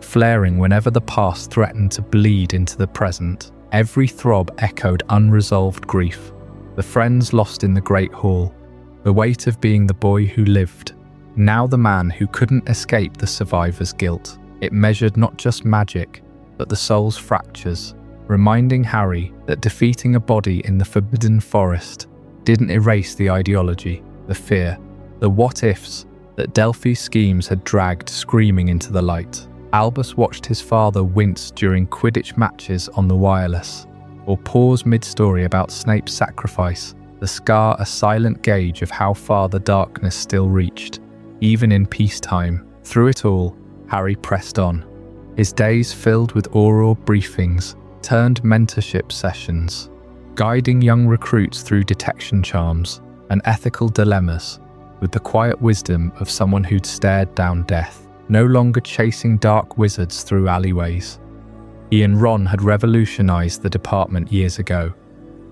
flaring whenever the past threatened to bleed into the present. Every throb echoed unresolved grief, the friends lost in the Great Hall, the weight of being the boy who lived, now the man who couldn't escape the survivor's guilt. It measured not just magic, but the soul's fractures, reminding Harry that defeating a body in the Forbidden Forest didn't erase the ideology, the fear, the what-ifs that Delphi's schemes had dragged screaming into the light. Albus watched his father wince during Quidditch matches on the wireless, or pause mid-story about Snape's sacrifice, the scar a silent gauge of how far the darkness still reached, even in peacetime. Through it all, Harry pressed on, his days filled with Auror briefings, turned mentorship sessions, guiding young recruits through detection charms and ethical dilemmas with the quiet wisdom of someone who'd stared down death, no longer chasing dark wizards through alleyways. He and Ron had revolutionized the department years ago,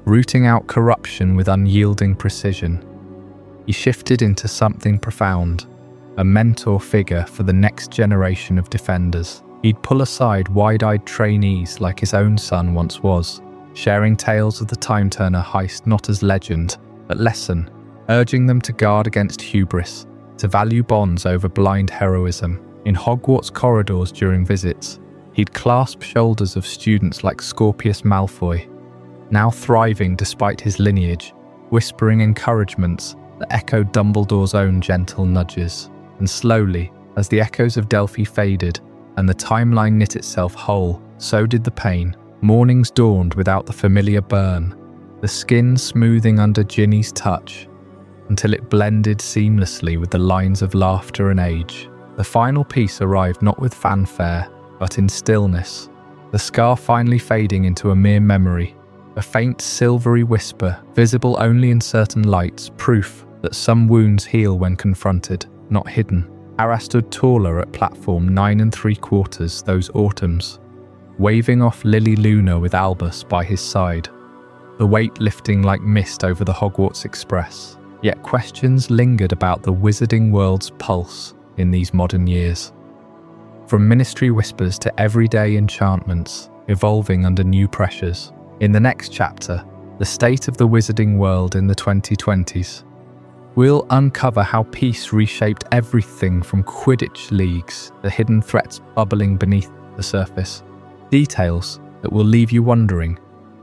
rooting out corruption with unyielding precision. He shifted into something profound, a mentor figure for the next generation of defenders. He'd pull aside wide-eyed trainees like his own son once was, sharing tales of the Time-Turner heist not as legend, but lesson, urging them to guard against hubris, to value bonds over blind heroism. In Hogwarts corridors during visits, he'd clasp shoulders of students like Scorpius Malfoy, now thriving despite his lineage, whispering encouragements that echoed Dumbledore's own gentle nudges. And slowly, as the echoes of Delphi faded and the timeline knit itself whole, so did the pain. Mornings dawned without the familiar burn, the skin smoothing under Ginny's touch, until it blended seamlessly with the lines of laughter and age. The final piece arrived not with fanfare, but in stillness, the scar finally fading into a mere memory, a faint silvery whisper, visible only in certain lights, proof that some wounds heal when confronted, not hidden. Harry stood taller at platform 9 3/4 those autumns, waving off Lily Luna with Albus by his side, the weight lifting like mist over the Hogwarts Express. Yet questions lingered about the wizarding world's pulse in these modern years. From ministry whispers to everyday enchantments, evolving under new pressures. In the next chapter, the state of the wizarding world in the 2020s, we'll uncover how peace reshaped everything from Quidditch leagues, the hidden threats bubbling beneath the surface. Details that will leave you wondering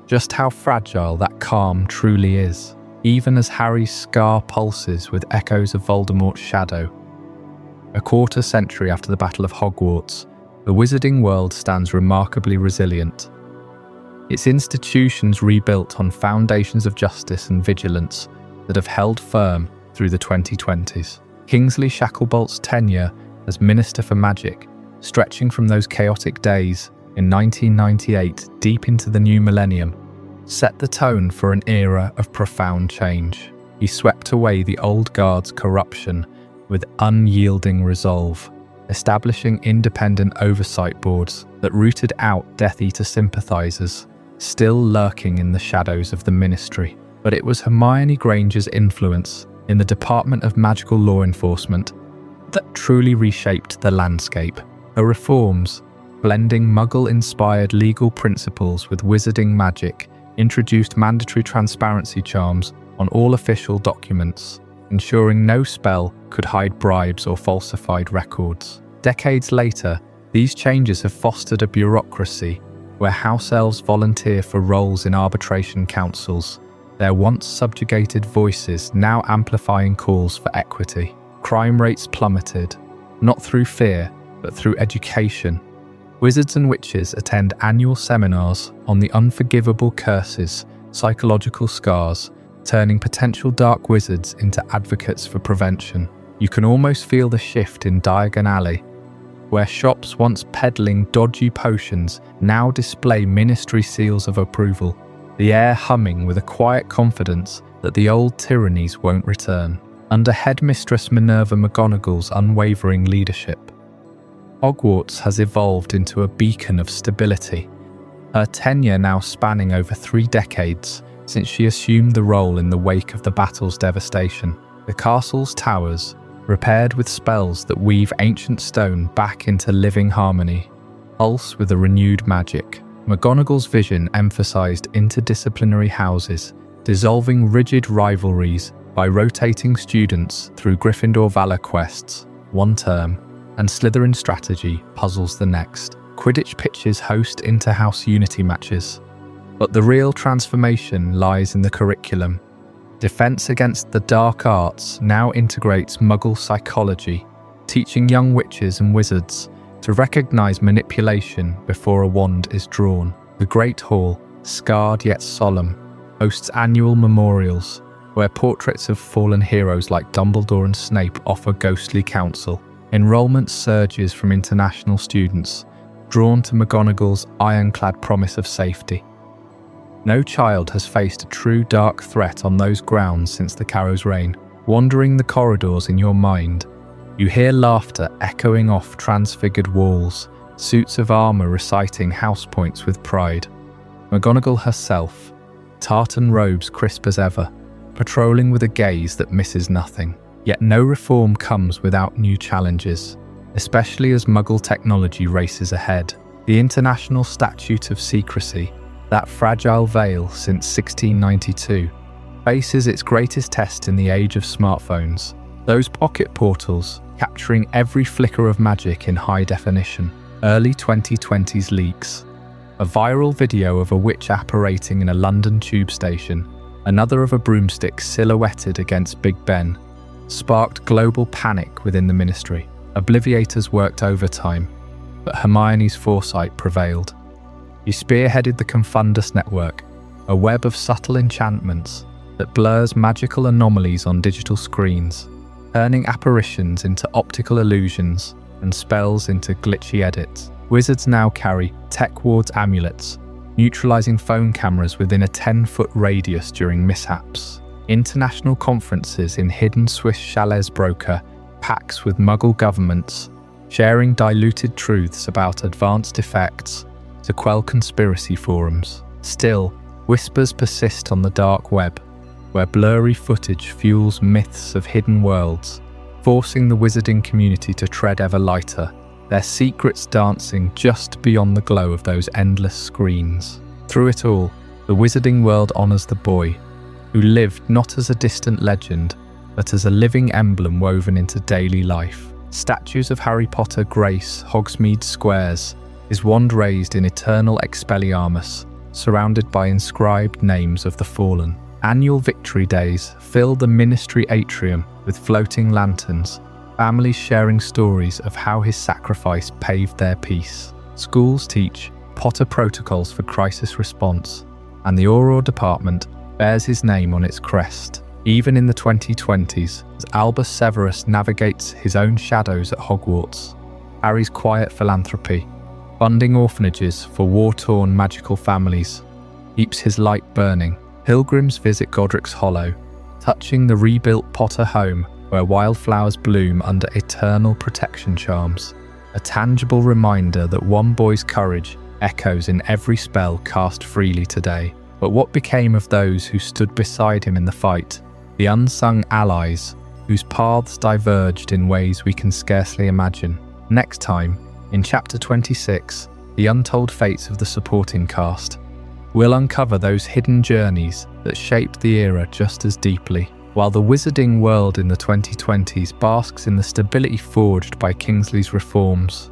just how fragile that calm truly is, even as Harry's scar pulses with echoes of Voldemort's shadow. A quarter century after the Battle of Hogwarts, the wizarding world stands remarkably resilient. Its institutions rebuilt on foundations of justice and vigilance that have held firm through the 2020s. Kingsley Shacklebolt's tenure as Minister for Magic, stretching from those chaotic days in 1998 deep into the new millennium, set the tone for an era of profound change. He swept away the old guard's corruption with unyielding resolve, establishing independent oversight boards that rooted out Death Eater sympathizers, still lurking in the shadows of the ministry. But it was Hermione Granger's influence in the Department of Magical Law Enforcement that truly reshaped the landscape. Her reforms, blending Muggle-inspired legal principles with wizarding magic, introduced mandatory transparency charms on all official documents, ensuring no spell could hide bribes or falsified records. Decades later, these changes have fostered a bureaucracy where house elves volunteer for roles in arbitration councils, their once subjugated voices now amplifying calls for equity. Crime rates plummeted, not through fear, but through education. Wizards and witches attend annual seminars on the unforgivable curses, psychological scars, turning potential dark wizards into advocates for prevention. You can almost feel the shift in Diagon Alley, where shops once peddling dodgy potions now display ministry seals of approval, the air humming with a quiet confidence that the old tyrannies won't return. Under Headmistress Minerva McGonagall's unwavering leadership, Hogwarts has evolved into a beacon of stability, her tenure now spanning over 3 decades since she assumed the role in the wake of the battle's devastation. The castle's towers, repaired with spells that weave ancient stone back into living harmony, pulse with a renewed magic. McGonagall's vision emphasised interdisciplinary houses, dissolving rigid rivalries by rotating students through Gryffindor Valor quests, one term, and Slytherin strategy puzzles the next. Quidditch pitches host inter-house unity matches. But the real transformation lies in the curriculum. Defense Against the Dark Arts now integrates Muggle psychology, teaching young witches and wizards to recognize manipulation before a wand is drawn. The Great Hall, scarred yet solemn, hosts annual memorials where portraits of fallen heroes like Dumbledore and Snape offer ghostly counsel. Enrollment surges from international students, drawn to McGonagall's ironclad promise of safety. No child has faced a true dark threat on those grounds since the Carrow's reign. Wandering the corridors in your mind, you hear laughter echoing off transfigured walls, suits of armour reciting house points with pride. McGonagall herself, tartan robes crisp as ever, patrolling with a gaze that misses nothing. Yet no reform comes without new challenges, especially as Muggle technology races ahead. The International Statute of Secrecy, that fragile veil since 1692, faces its greatest test in the age of smartphones. Those pocket portals, capturing every flicker of magic in high definition. Early 2020s leaks. A viral video of a witch apparating in a London tube station, another of a broomstick silhouetted against Big Ben, sparked global panic within the ministry. Obliviators worked overtime, but Hermione's foresight prevailed. He spearheaded the Confundus network, a web of subtle enchantments that blurs magical anomalies on digital screens, turning apparitions into optical illusions and spells into glitchy edits. Wizards now carry Tech Ward's amulets, neutralizing phone cameras within a 10-foot radius during mishaps. International conferences in hidden Swiss chalets broker pacts with Muggle governments, sharing diluted truths about advanced effects to quell conspiracy forums. Still, whispers persist on the dark web, where blurry footage fuels myths of hidden worlds, forcing the wizarding community to tread ever lighter, their secrets dancing just beyond the glow of those endless screens. Through it all, the wizarding world honors the boy, who lived not as a distant legend, but as a living emblem woven into daily life. Statues of Harry Potter grace Hogsmeade squares, his wand raised in eternal Expelliarmus, surrounded by inscribed names of the fallen. Annual victory days fill the ministry atrium with floating lanterns, families sharing stories of how his sacrifice paved their peace. Schools teach Potter protocols for crisis response, and the Auror department bears his name on its crest. Even in the 2020s, as Albus Severus navigates his own shadows at Hogwarts, Harry's quiet philanthropy, funding orphanages for war-torn magical families, keeps his light burning. Pilgrims visit Godric's Hollow, touching the rebuilt Potter home where wildflowers bloom under eternal protection charms, a tangible reminder that one boy's courage echoes in every spell cast freely today. But what became of those who stood beside him in the fight, the unsung allies whose paths diverged in ways we can scarcely imagine? Next time, in Chapter 26, The Untold Fates of the Supporting Cast, we'll uncover those hidden journeys that shaped the era just as deeply. While the wizarding world in the 2020s basks in the stability forged by Kingsley's reforms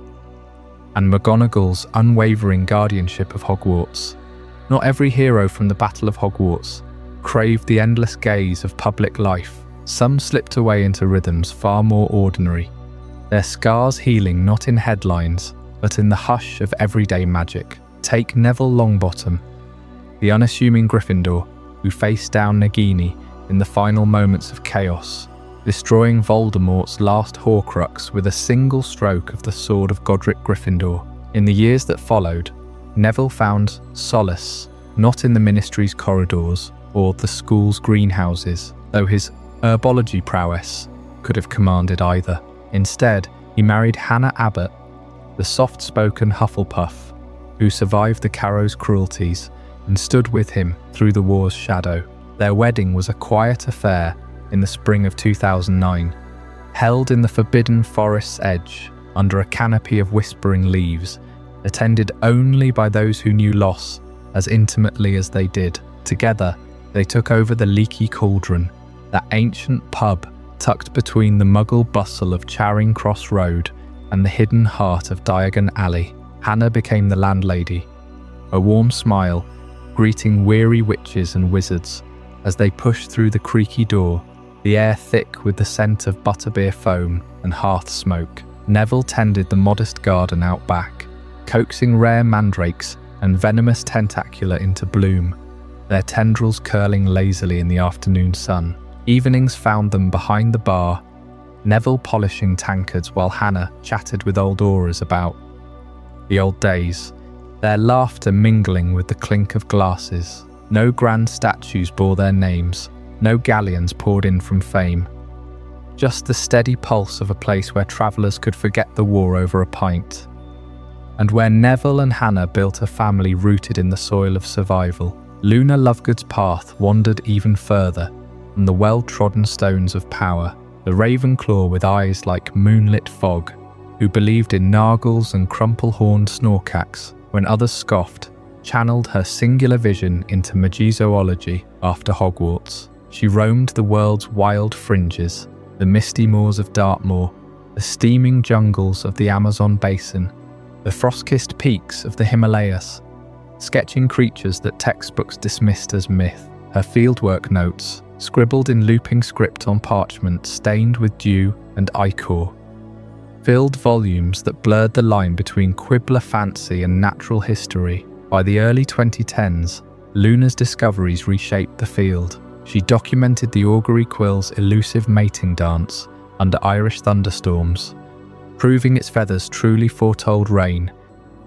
and McGonagall's unwavering guardianship of Hogwarts, not every hero from the Battle of Hogwarts craved the endless gaze of public life. Some slipped away into rhythms far more ordinary, their scars healing not in headlines, but in the hush of everyday magic. Take Neville Longbottom, the unassuming Gryffindor who faced down Nagini in the final moments of chaos, destroying Voldemort's last Horcrux with a single stroke of the sword of Godric Gryffindor. In the years that followed, Neville found solace not in the ministry's corridors or the school's greenhouses, though his herbology prowess could have commanded either. Instead, he married Hannah Abbott, the soft-spoken Hufflepuff, who survived the Carrow's cruelties and stood with him through the war's shadow. Their wedding was a quiet affair in the spring of 2009, held in the forbidden forest's edge under a canopy of whispering leaves, attended only by those who knew loss as intimately as they did. Together, they took over the Leaky Cauldron, that ancient pub tucked between the Muggle bustle of Charing Cross Road and the hidden heart of Diagon Alley. Hannah became the landlady, a warm smile greeting weary witches and wizards as they pushed through the creaky door, the air thick with the scent of butterbeer foam and hearth smoke. Neville tended the modest garden out back, coaxing rare mandrakes and venomous tentacula into bloom, their tendrils curling lazily in the afternoon sun. Evenings found them behind the bar, Neville polishing tankards while Hannah chatted with old Aurors about the old days, their laughter mingling with the clink of glasses. No grand statues bore their names, no galleons poured in from fame. Just the steady pulse of a place where travellers could forget the war over a pint, and where Neville and Hannah built a family rooted in the soil of survival. Luna Lovegood's path wandered even further from the well-trodden stones of power, the Ravenclaw with eyes like moonlit fog, who believed in Nargles and crumple-horned Snorkax when others scoffed, channeled her singular vision into Magizoology after Hogwarts. She roamed the world's wild fringes, the misty moors of Dartmoor, the steaming jungles of the Amazon basin, the frost-kissed peaks of the Himalayas, sketching creatures that textbooks dismissed as myth. Her fieldwork notes, scribbled in looping script on parchment stained with dew and ichor, filled volumes that blurred the line between Quibbler fancy and natural history. By the early 2010s, Luna's discoveries reshaped the field. She documented the augury quill's elusive mating dance under Irish thunderstorms, proving its feathers truly foretold rain,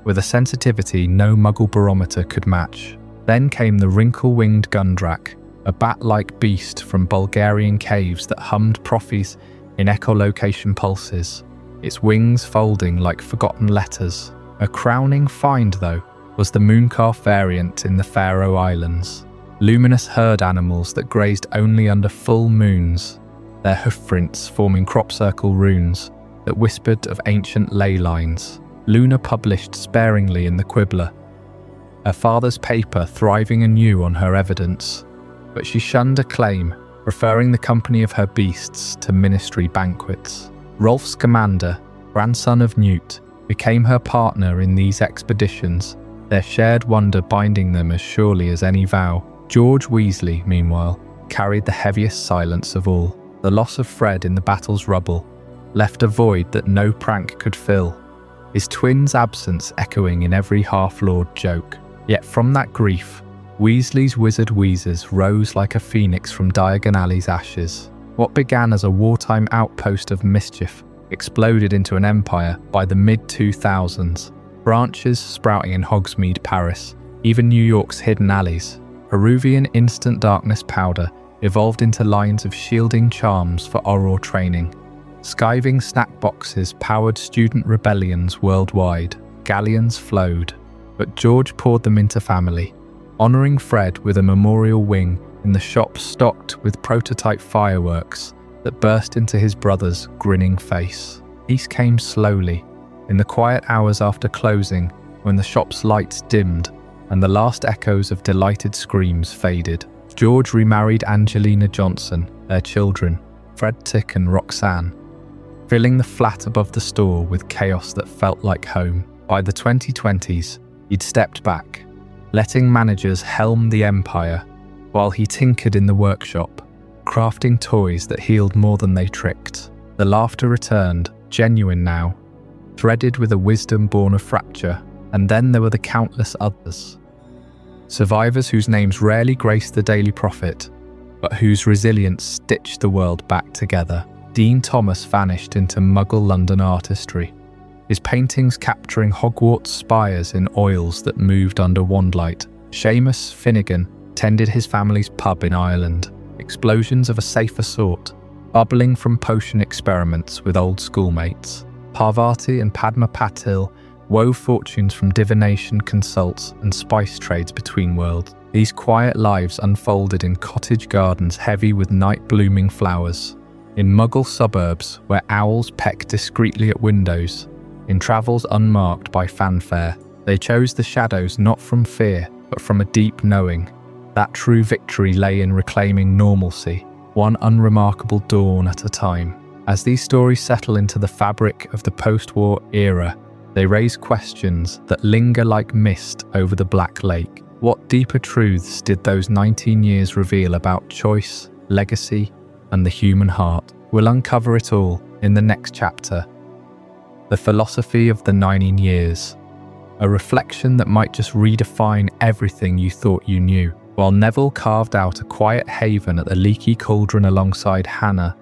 with a sensitivity no Muggle barometer could match. Then came the wrinkle-winged Gundrak, a bat-like beast from Bulgarian caves that hummed prophecies in echolocation pulses, its wings folding like forgotten letters. A crowning find, though, was the mooncalf variant in the Faroe Islands. Luminous herd animals that grazed only under full moons, their hoofprints forming crop circle runes that whispered of ancient ley lines. Luna published sparingly in the Quibbler, her father's paper thriving anew on her evidence, but she shunned acclaim, preferring the company of her beasts to ministry banquets. Rolf Scamander, grandson of Newt, became her partner in these expeditions, their shared wonder binding them as surely as any vow. George Weasley, meanwhile, carried the heaviest silence of all. The loss of Fred in the battle's rubble left a void that no prank could fill, his twin's absence echoing in every half-lord joke. Yet from that grief, Weasley's wizard wheezes rose like a phoenix from Diagon Alley's ashes. What began as a wartime outpost of mischief exploded into an empire by the mid-2000s. Branches sprouting in Hogsmeade, Paris, even New York's hidden alleys. Peruvian instant darkness powder evolved into lines of shielding charms for Auror training. Skiving snack boxes powered student rebellions worldwide. Galleons flowed, but George poured them into family, honouring Fred with a memorial wing in the shop stocked with prototype fireworks that burst into his brother's grinning face. Peace came slowly, in the quiet hours after closing, when the shop's lights dimmed and the last echoes of delighted screams faded. George remarried Angelina Johnson, their children, Fred Tick and Roxanne, filling the flat above the store with chaos that felt like home. By the 2020s, he'd stepped back, letting managers helm the empire, while he tinkered in the workshop, crafting toys that healed more than they tricked. The laughter returned, genuine now, threaded with a wisdom born of fracture, and then there were the countless others. Survivors whose names rarely graced the Daily Prophet, but whose resilience stitched the world back together. Dean Thomas vanished into Muggle London artistry, his paintings capturing Hogwarts spires in oils that moved under wandlight. Seamus Finnegan tended his family's pub in Ireland, explosions of a safer sort, bubbling from potion experiments with old schoolmates. Parvati and Padma Patil wove fortunes from divination consults and spice trades between worlds. These quiet lives unfolded in cottage gardens heavy with night-blooming flowers, in Muggle suburbs where owls peck discreetly at windows, in travels unmarked by fanfare. They chose the shadows not from fear, but from a deep knowing that true victory lay in reclaiming normalcy, one unremarkable dawn at a time. As these stories settle into the fabric of the post-war era, they raise questions that linger like mist over the Black Lake. What deeper truths did those 19 years reveal about choice, legacy, and the human heart? We'll uncover it all in the next chapter. The Philosophy of the 19 Years. A reflection that might just redefine everything you thought you knew. While Neville carved out a quiet haven at the leaky cauldron alongside Hannah,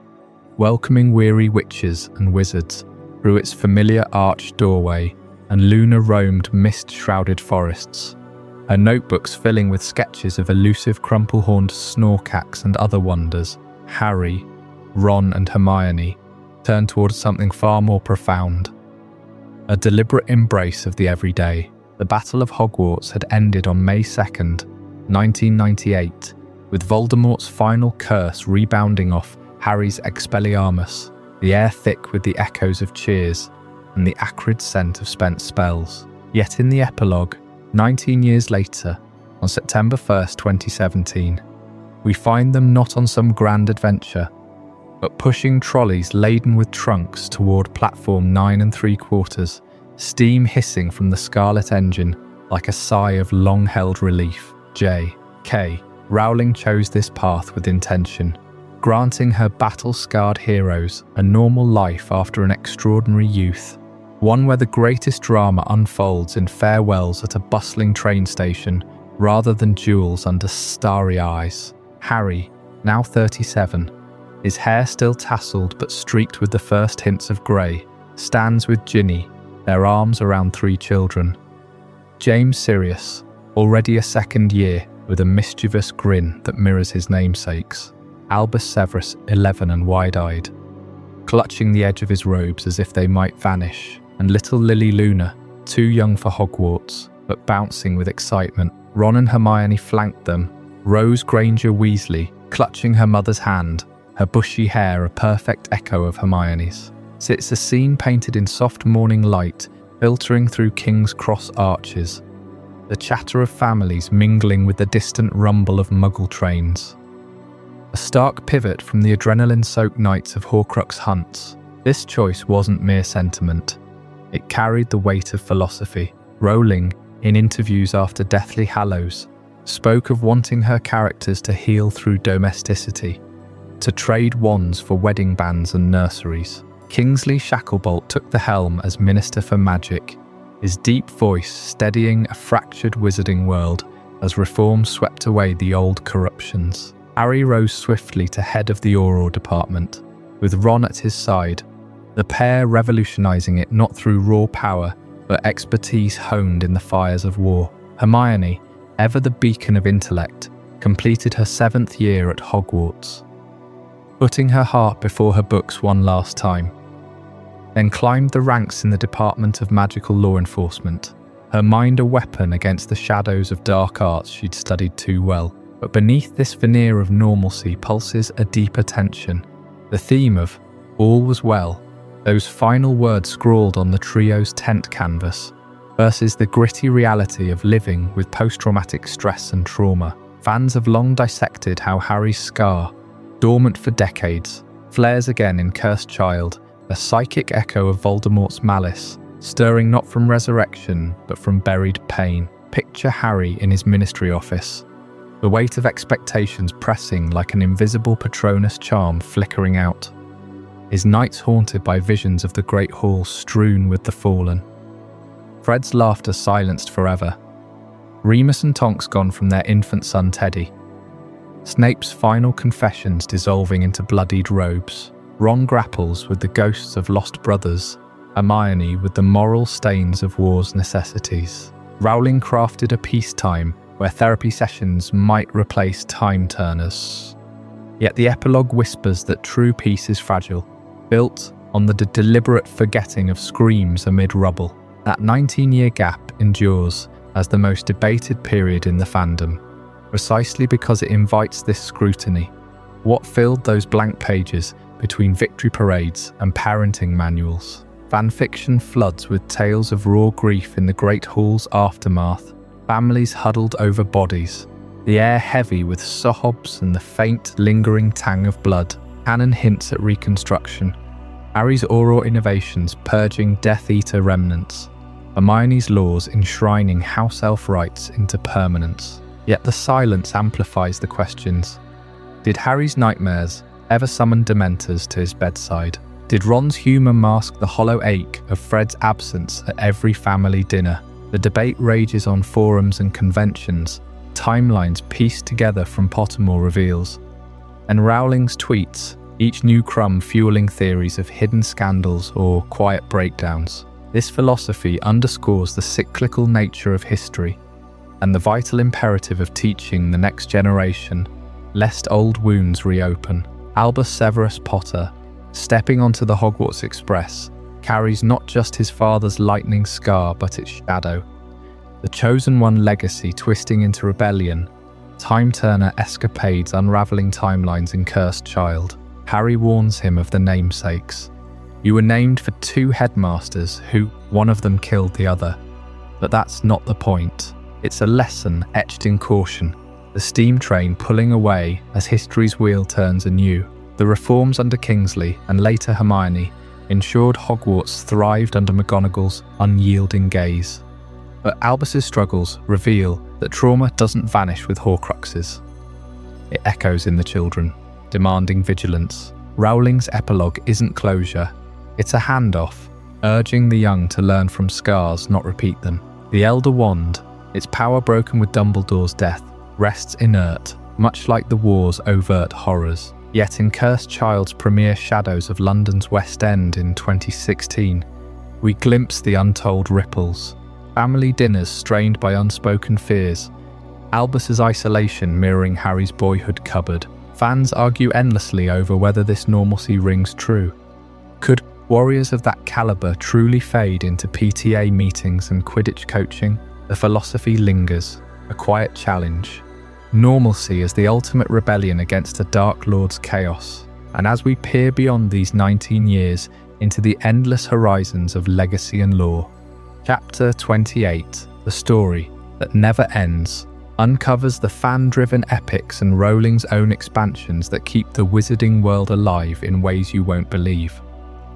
welcoming weary witches and wizards through its familiar arched doorway, and Luna roamed mist-shrouded forests, her notebooks filling with sketches of elusive crumple-horned snorkax and other wonders. Harry, Ron and Hermione turned towards something far more profound, a deliberate embrace of the everyday. The Battle of Hogwarts had ended on May 2nd, 1998, with Voldemort's final curse rebounding off Harry's Expelliarmus, the air thick with the echoes of cheers and the acrid scent of spent spells. Yet in the epilogue, 19 years later, on September 1st, 2017, we find them not on some grand adventure, but pushing trolleys laden with trunks toward platform 9 3/4, steam hissing from the Scarlet engine like a sigh of long-held relief. J.K. Rowling chose this path with intention, granting her battle-scarred heroes a normal life after an extraordinary youth, one where the greatest drama unfolds in farewells at a bustling train station rather than duels under starry eyes. Harry, now 37, his hair still tasselled but streaked with the first hints of grey, stands with Ginny, their arms around 3 children. James Sirius, already a second year, with a mischievous grin that mirrors his namesake's. Albus Severus, 11 and wide-eyed. clutching the edge of his robes as if they might vanish, and little Lily Luna, too young for Hogwarts, but bouncing with excitement. Ron and Hermione flanked them, Rose Granger Weasley, clutching her mother's hand, her bushy hair a perfect echo of Hermione's. Sits a scene painted in soft morning light, filtering through King's Cross arches, the chatter of families mingling with the distant rumble of Muggle trains. A stark pivot from the adrenaline-soaked nights of Horcrux hunts. This choice wasn't mere sentiment. It carried the weight of philosophy. Rowling, in interviews after Deathly Hallows, spoke of wanting her characters to heal through domesticity, to trade wands for wedding bands and nurseries. Kingsley Shacklebolt took the helm as Minister for Magic, his deep voice steadying a fractured wizarding world as reform swept away the old corruptions. Harry rose swiftly to head of the Auror department, with Ron at his side, the pair revolutionizing it not through raw power, but expertise honed in the fires of war. Hermione, ever the beacon of intellect, completed her 7th year at Hogwarts, putting her heart before her books one last time, then climbed the ranks in the Department of Magical Law Enforcement, her mind a weapon against the shadows of dark arts she'd studied too well. But beneath this veneer of normalcy pulses a deeper tension, the theme of all was well, those final words scrawled on the trio's tent canvas, versus the gritty reality of living with post-traumatic stress and trauma. Fans have long dissected how Harry's scar, dormant for decades, flares again in Cursed Child, a psychic echo of Voldemort's malice, stirring not from resurrection, but from buried pain. Picture Harry in his ministry office, the weight of expectations pressing like an invisible Patronus charm flickering out, his nights haunted by visions of the Great Hall strewn with the fallen. Fred's laughter silenced forever. Remus and Tonks gone from their infant son Teddy. Snape's final confessions dissolving into bloodied robes. Ron grapples with the ghosts of lost brothers, Hermione with the moral stains of war's necessities. Rowling crafted a peacetime where therapy sessions might replace time turners. Yet the epilogue whispers that true peace is fragile, built on the deliberate forgetting of screams amid rubble. That 19-year gap endures as the most debated period in the fandom, precisely because it invites this scrutiny. What filled those blank pages between victory parades and parenting manuals? Fanfiction floods with tales of raw grief in the Great Hall's aftermath, families huddled over bodies, the air heavy with sohobs and the faint, lingering tang of blood. Canon hints at reconstruction, Harry's Auror innovations purging Death Eater remnants, Hermione's laws enshrining house elf rights into permanence. Yet the silence amplifies the questions. Did Harry's nightmares ever summon Dementors to his bedside? Did Ron's humour mask the hollow ache of Fred's absence at every family dinner? The debate rages on forums and conventions, timelines pieced together from Pottermore reveals, and Rowling's tweets, each new crumb fueling theories of hidden scandals or quiet breakdowns. This philosophy underscores the cyclical nature of history and the vital imperative of teaching the next generation, lest old wounds reopen. Albus Severus Potter, stepping onto the Hogwarts Express, carries not just his father's lightning scar but its shadow. The Chosen One legacy twisting into rebellion, time-turner escapades unravelling timelines in Cursed Child. Harry warns him of the namesakes. You were named for two headmasters who, one of them killed the other. But that's not the point. It's a lesson etched in caution, the steam train pulling away as history's wheel turns anew. The reforms under Kingsley and later Hermione ensured Hogwarts thrived under McGonagall's unyielding gaze. But Albus's struggles reveal that trauma doesn't vanish with Horcruxes. It echoes in the children, demanding vigilance. Rowling's epilogue isn't closure, it's a handoff, urging the young to learn from scars, not repeat them. The Elder Wand, its power broken with Dumbledore's death, rests inert, much like the war's overt horrors. Yet in Cursed Child's premiere Shadows of London's West End in 2016, we glimpse the untold ripples. Family dinners strained by unspoken fears, Albus's isolation mirroring Harry's boyhood cupboard. Fans argue endlessly over whether this normalcy rings true. Could warriors of that caliber truly fade into PTA meetings and Quidditch coaching? The philosophy lingers, a quiet challenge. Normalcy is the ultimate rebellion against a Dark Lord's chaos. And as we peer beyond these 19 years into the endless horizons of legacy and lore, Chapter 28, The Story That Never Ends, uncovers the fan-driven epics and Rowling's own expansions that keep the wizarding world alive in ways you won't believe.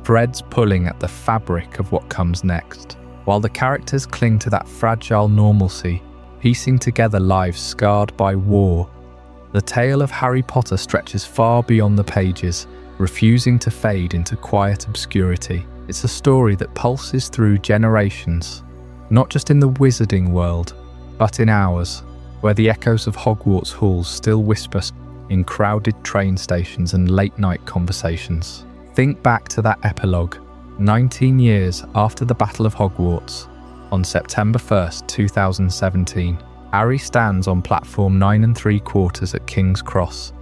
Threads pulling at the fabric of what comes next, while the characters cling to that fragile normalcy, piecing together lives scarred by war. The tale of Harry Potter stretches far beyond the pages, refusing to fade into quiet obscurity. It's a story that pulses through generations, not just in the wizarding world, but in ours, where the echoes of Hogwarts halls still whisper in crowded train stations and late-night conversations. Think back to that epilogue, 19 years after the Battle of Hogwarts. On September 1st, 2017, Harry stands on platform 9 3/4 at King's Cross,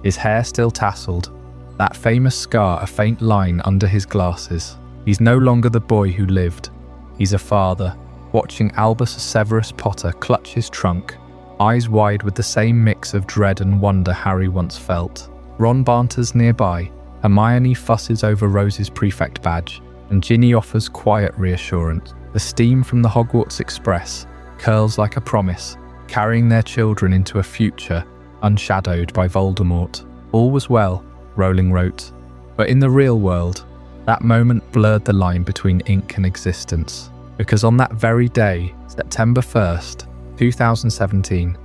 his hair still tasseled, that famous scar a faint line under his glasses. He's no longer the boy who lived. He's a father, watching Albus Severus Potter clutch his trunk, eyes wide with the same mix of dread and wonder Harry once felt. Ron banters nearby, Hermione fusses over Rose's prefect badge, and Ginny offers quiet reassurance. The steam from the Hogwarts Express curls like a promise, carrying their children into a future unshadowed by Voldemort. All was well, Rowling wrote, but in the real world, that moment blurred the line between ink and existence. Because on that very day, September 1st, 2017,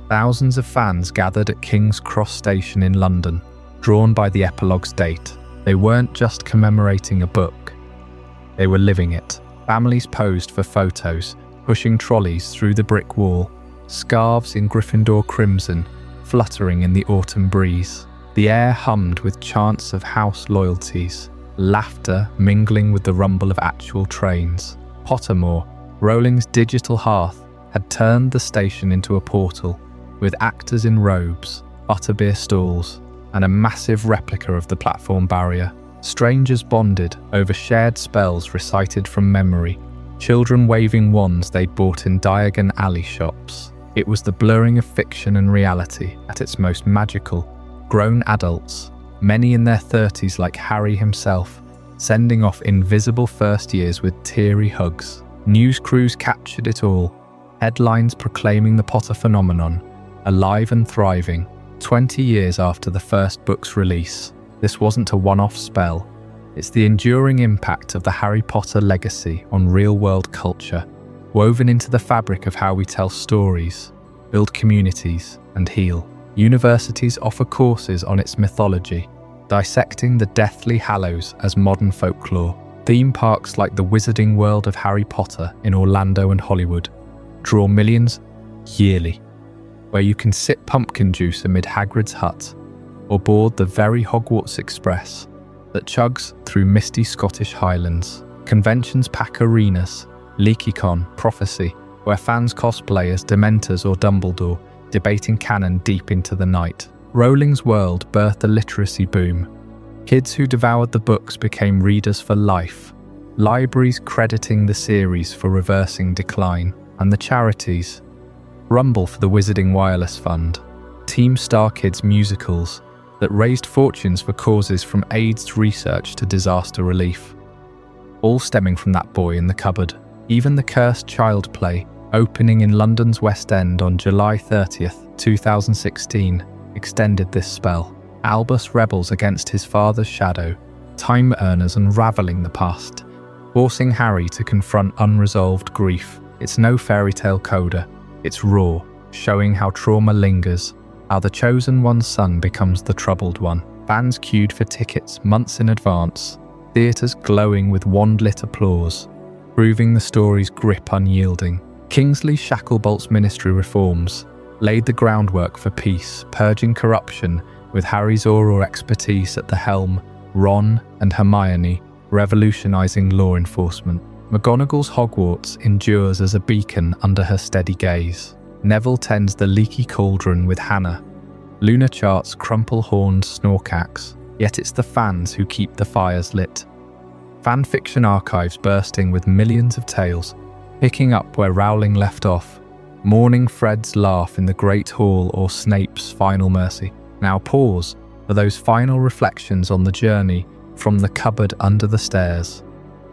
thousands of fans gathered at King's Cross Station in London, drawn by the epilogue's date. They weren't just commemorating a book, they were living it. Families posed for photos, pushing trolleys through the brick wall, scarves in Gryffindor crimson fluttering in the autumn breeze. The air hummed with chants of house loyalties, laughter mingling with the rumble of actual trains. Pottermore, Rowling's digital hearth, had turned the station into a portal, with actors in robes, butterbeer stalls, and a massive replica of the platform barrier. Strangers bonded over shared spells recited from memory, children waving wands they'd bought in Diagon Alley shops. It was the blurring of fiction and reality at its most magical. Grown adults, many in their 30s like Harry himself, sending off invisible first years with teary hugs. News crews captured it all, headlines proclaiming the Potter phenomenon, alive and thriving. 20 years after the first book's release, this wasn't a one-off spell. It's the enduring impact of the Harry Potter legacy on real-world culture, woven into the fabric of how we tell stories, build communities, and heal. Universities offer courses on its mythology, dissecting the deathly Hallows as modern folklore. Theme parks like the Wizarding World of Harry Potter in Orlando and Hollywood draw millions yearly, where you can sip pumpkin juice amid Hagrid's hut, or board the very Hogwarts Express that chugs through misty Scottish highlands. Conventions pack arenas, LeakyCon, Prophecy, where fans cosplay as Dementors or Dumbledore, debating canon deep into the night. Rowling's world birthed a literacy boom. Kids who devoured the books became readers for life, libraries crediting the series for reversing decline, and the charities, Rumble for the Wizarding Wireless Fund, Team Star Kids musicals that raised fortunes for causes from AIDS research to disaster relief, all stemming from that boy in the cupboard. Even the Cursed Child play, opening in London's West End on July 30th, 2016, extended this spell. Albus rebels against his father's shadow, time earners unravelling the past, forcing Harry to confront unresolved grief. It's no fairy tale coda, it's raw, showing how trauma lingers, how the chosen one's son becomes the troubled one. Fans queued for tickets months in advance, theatres glowing with wand-lit applause, proving the story's grip unyielding. Kingsley Shacklebolt's ministry reforms laid the groundwork for peace, purging corruption with Harry's Auror expertise at the helm, Ron and Hermione revolutionising law enforcement. McGonagall's Hogwarts endures as a beacon under her steady gaze. Neville tends the leaky cauldron with Hannah. Luna charts crumple-horned Snorkax, yet it's the fans who keep the fires lit. Fanfiction archives bursting with millions of tales, picking up where Rowling left off. Mourning Fred's laugh in the Great Hall or Snape's final mercy. Now pause for those final reflections on the journey from the cupboard under the stairs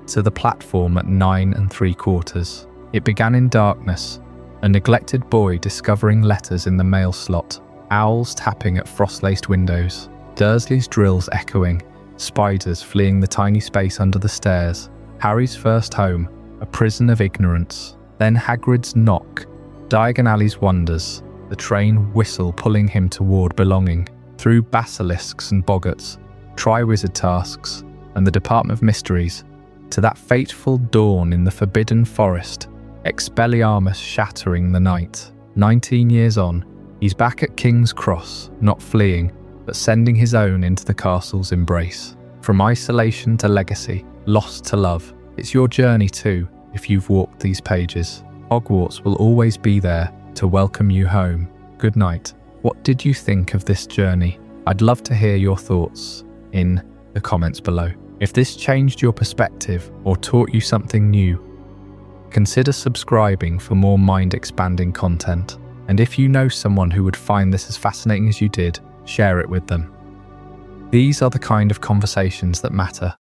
to the platform at 9 3/4. It began in darkness, a neglected boy discovering letters in the mail slot, owls tapping at frost-laced windows, Dursley's drills echoing, spiders fleeing the tiny space under the stairs, Harry's first home, a prison of ignorance, then Hagrid's knock, Diagon Alley's wonders, the train whistle pulling him toward belonging, through basilisks and boggarts, Triwizard tasks, and the Department of Mysteries, to that fateful dawn in the Forbidden Forest, Expelliarmus shattering the night. 19 years on, he's back at King's Cross, not fleeing, but sending his own into the castle's embrace. From isolation to legacy, lost to love, it's your journey too, if you've walked these pages. Hogwarts will always be there to welcome you home. Good night. What did you think of this journey? I'd love to hear your thoughts in the comments below. If this changed your perspective or taught you something new, consider subscribing for more mind-expanding content. And if you know someone who would find this as fascinating as you did, share it with them. These are the kind of conversations that matter.